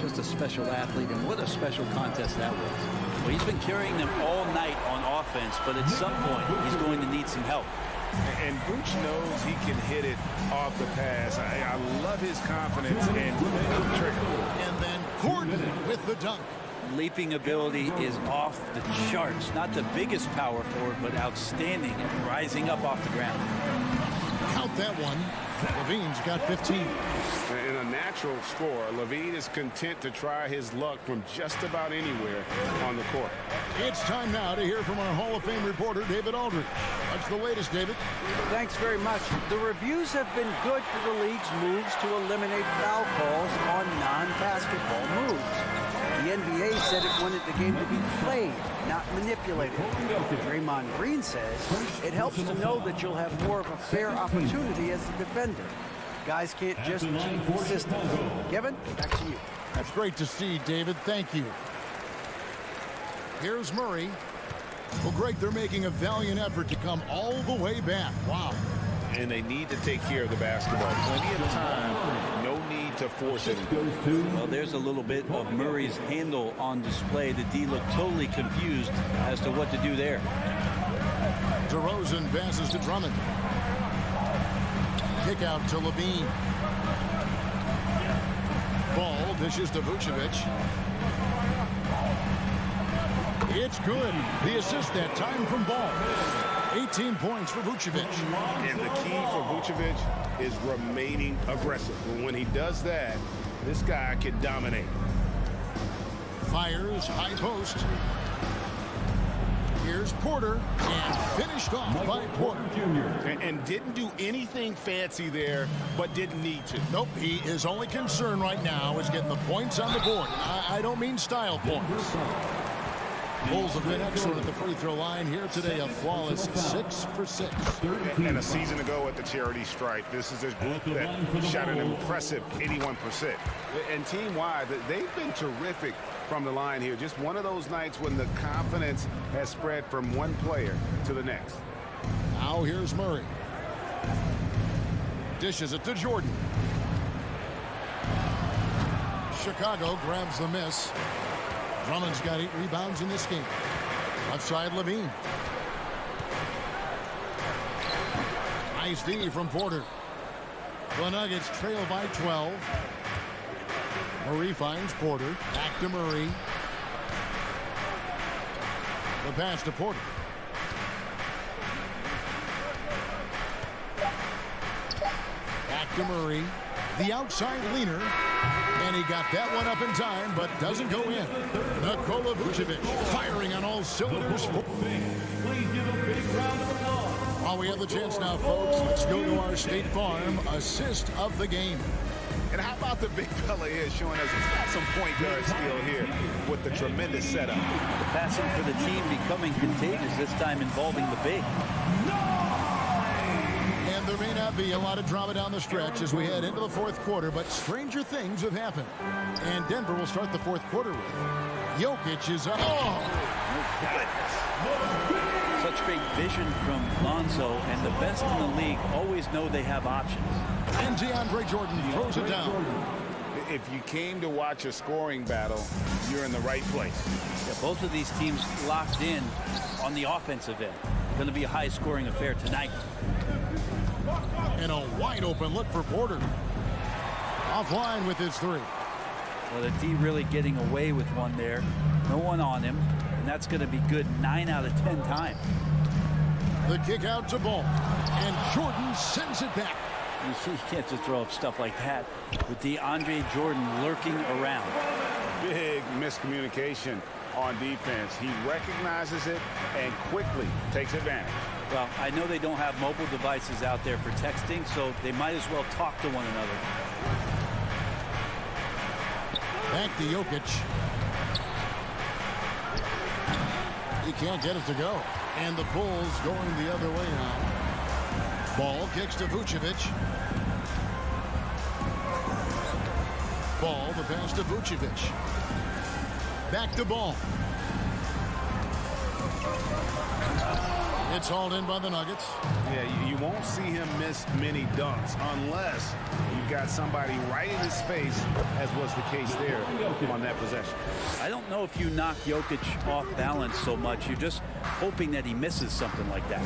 Just a special athlete, and what a special contest that was. Well, he's been carrying them all night on offense, but at some point, he's going to need some help. And Vooch knows he can hit it off the pass. I love his confidence and trigger. And then Gordon with the dunk. Leaping ability is off the charts. Not the biggest power forward, but outstanding and rising up off the ground. Count that one. Levine's got 15. In a natural score, Levine is content to try his luck from just about anywhere on the court. It's time now to hear from our Hall of Fame reporter, David Aldridge. What's the latest, David? Thanks very much. The reviews have been good for the league's moves to eliminate foul calls on non-basketball moves. The NBA said it wanted the game to be played, not manipulated. Draymond Green says it helps to know that you'll have more of a fair opportunity as a defender. Guys can't just cheat the system. Kevin, back to you. That's great to see, David. Thank you. Here's Murray. Well, Greg, they're making a valiant effort to come all the way back. Wow. And they need to take care of the basketball. Plenty of time. No need to force it. Well, there's a little bit of Murray's handle on display. The D looked totally confused as to what to do there. DeRozan passes to Drummond. Kick out to Levine. Ball dishes to Vucevic. It's good. The assist that time from Ball. 18 points for Vucevic. And the key for Vucevic is remaining aggressive. When he does that, this guy can dominate. Fires high post. Here's Porter, and finished off by Porter. And didn't do anything fancy there, but didn't need to. Nope, his only concern right now is getting the points on the board. I don't mean style points. Bulls have been excellent at the free throw line here today, a flawless 6 for 6. And a season ago at the charity stripe, this is a group that shot an impressive 81%. And team-wide, they've been terrific from the line here. Just one of those nights when the confidence has spread from one player to the next. Now here's Murray. Dishes it to Jordan. Chicago grabs the miss. Drummond's got 8 rebounds in this game. Left side, Levine. Nice D from Porter. The Nuggets trail by 12. Murray finds Porter. Back to Murray. The pass to Porter. Back to Murray. The outside leaner. And he got that one up in time, but doesn't go in. Nikola Vucevic firing on all cylinders. While we have the chance now, folks, let's go to our State Farm assist of the game. And how about the big fella here showing us he's got some point guard skill here with the tremendous setup. The passing for the team becoming contagious, this time involving the big. And There may not be a lot of drama down the stretch as we head into the fourth quarter, but stranger things have happened. And Denver will start the fourth quarter with Jokic is up. Oh! Such great vision from Lonzo, and the best in the league always know they have options. And DeAndre Jordan throws it down. If you came to watch a scoring battle, you're in the right place. Yeah, both of these teams locked in on the offensive end. Going to be a high-scoring affair tonight. And a wide-open look for Porter. Offline with his three. Well, the D really getting away with one there. No one on him, and that's going to be good 9 out of 10 times. The kick out to Ball, and Jordan sends it back. You can't just throw up stuff like that with DeAndre Jordan lurking around. Big miscommunication on defense. He recognizes it and quickly takes advantage. Well, I know they don't have mobile devices out there for texting, so they might as well talk to one another. Back to Jokic. He can't get it to go. And the Bulls going the other way now. Ball kicks to Vucevic. Ball, the pass to Vucevic. Back to Ball. It's hauled in by the Nuggets. Yeah, you won't see him miss many dunks unless you've got somebody right in his face, as was the case there on that possession. I don't know if you knock Jokic off balance so much. You're just hoping that he misses something like that.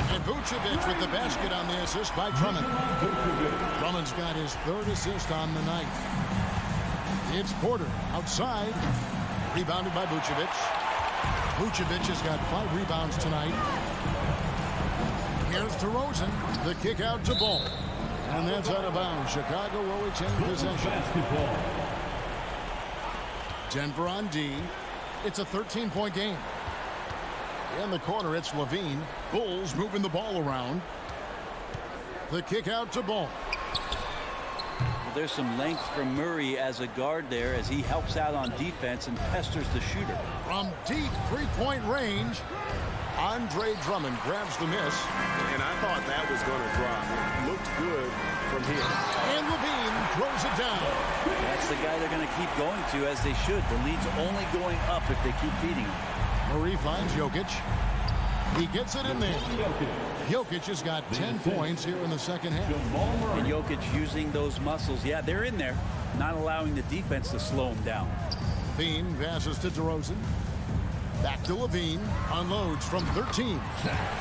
And Vucevic with the basket on the assist by Drummond. Drummond's got his third assist on the night. It's Porter outside. Rebounded by Vucevic. Vucevic has got 5 rebounds tonight. Here's DeRozan. The kick out to Ball. And that's out of bounds. Chicago will retain possession. Denver on D. It's a 13-point game. In the corner, it's Levine. Bulls moving the ball around. The kick out to Ball. Well, there's some length from Murray as a guard there as he helps out on defense and pesters the shooter. From deep three-point range, Andre Drummond grabs the miss. And I thought that was going to drop. It looked good from here. And Levine throws it down. That's the guy they're going to keep going to, as they should. The lead's only going up if they keep feeding him. Murray finds Jokic. He gets it in there. Jokic has got 10 points here in the second half. And Jokic using those muscles. Yeah, they're in there, not allowing the defense to slow him down. Bean passes to DeRozan. Back to Levine. Unloads from 13.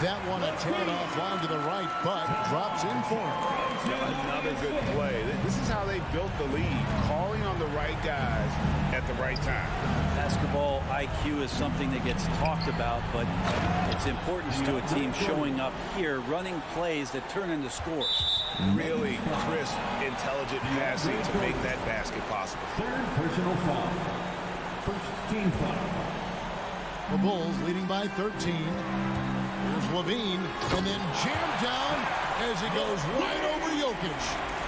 That one a tad offline to the right, but drops in for him. Another good play. This is how they built the lead, calling on the right guys at the right time. Basketball IQ is something that gets talked about, but its importance to a team showing up here, running plays that turn into scores. Really crisp, intelligent passing to make that basket possible. Third personal foul. First team foul. The Bulls leading by 13. Here's Levine, and then jammed down as he goes right over Jokic.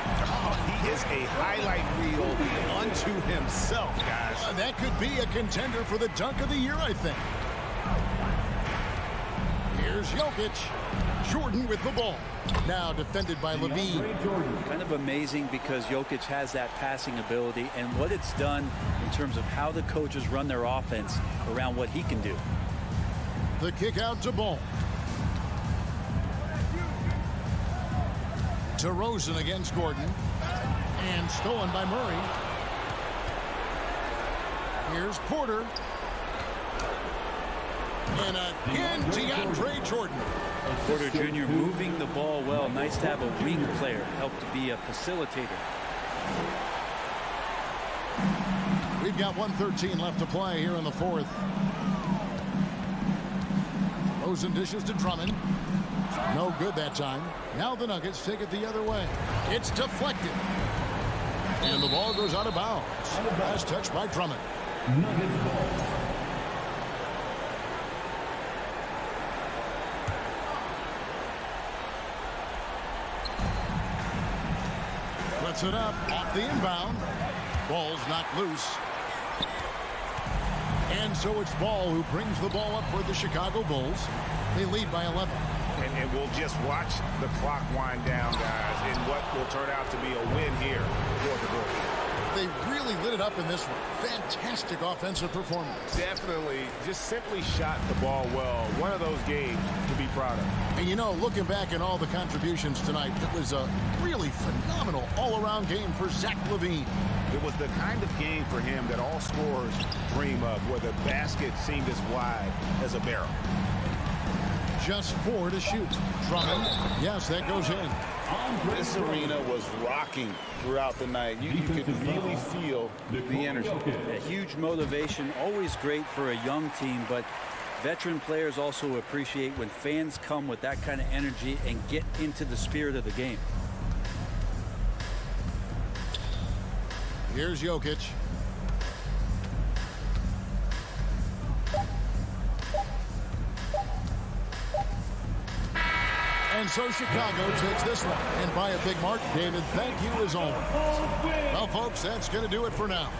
Oh, he is a highlight reel unto himself, guys. That could be a contender for the dunk of the year, I think. Here's Jokic. Jordan with the ball. Now defended by Levine. Kind of amazing because Jokic has that passing ability and what it's done in terms of how the coaches run their offense around what he can do. The kick out to Ball. DeRozan against Gordon. And stolen by Murray. Here's Porter. And again, DeAndre Jordan. Porter Jr. moving the ball well. Nice to have a wing player help to be a facilitator. We've got 1:13 left to play here in the fourth. Rosen dishes to Drummond. No good that time. Now the Nuggets take it the other way. It's deflected. And the ball goes out of bounds. Last touch by Drummond. Nuggets ball. Puts it up off the inbound. Ball's knocked loose. And so it's Ball who brings the ball up for the Chicago Bulls. They lead by 11. And we'll just watch the clock wind down, guys, in what will turn out to be a win here for the Bulls. They really lit it up in this one. Fantastic offensive performance. Definitely just simply shot the ball well. One of those games to be proud of. And you know, looking back at all the contributions tonight, it was a really phenomenal all-around game for Zach LaVine. It was the kind of game for him that all scorers dream of, where the basket seemed as wide as a barrel. Just 4 to shoot. Drummond, yes, that goes in. This arena was rocking throughout the night. You could really feel the energy. A huge motivation, always great for a young team, but veteran players also appreciate when fans come with that kind of energy and get into the spirit of the game. Here's Jokic. And so Chicago takes this one. And by a big mark, David, thank you as always. Well, folks, that's going to do it for now.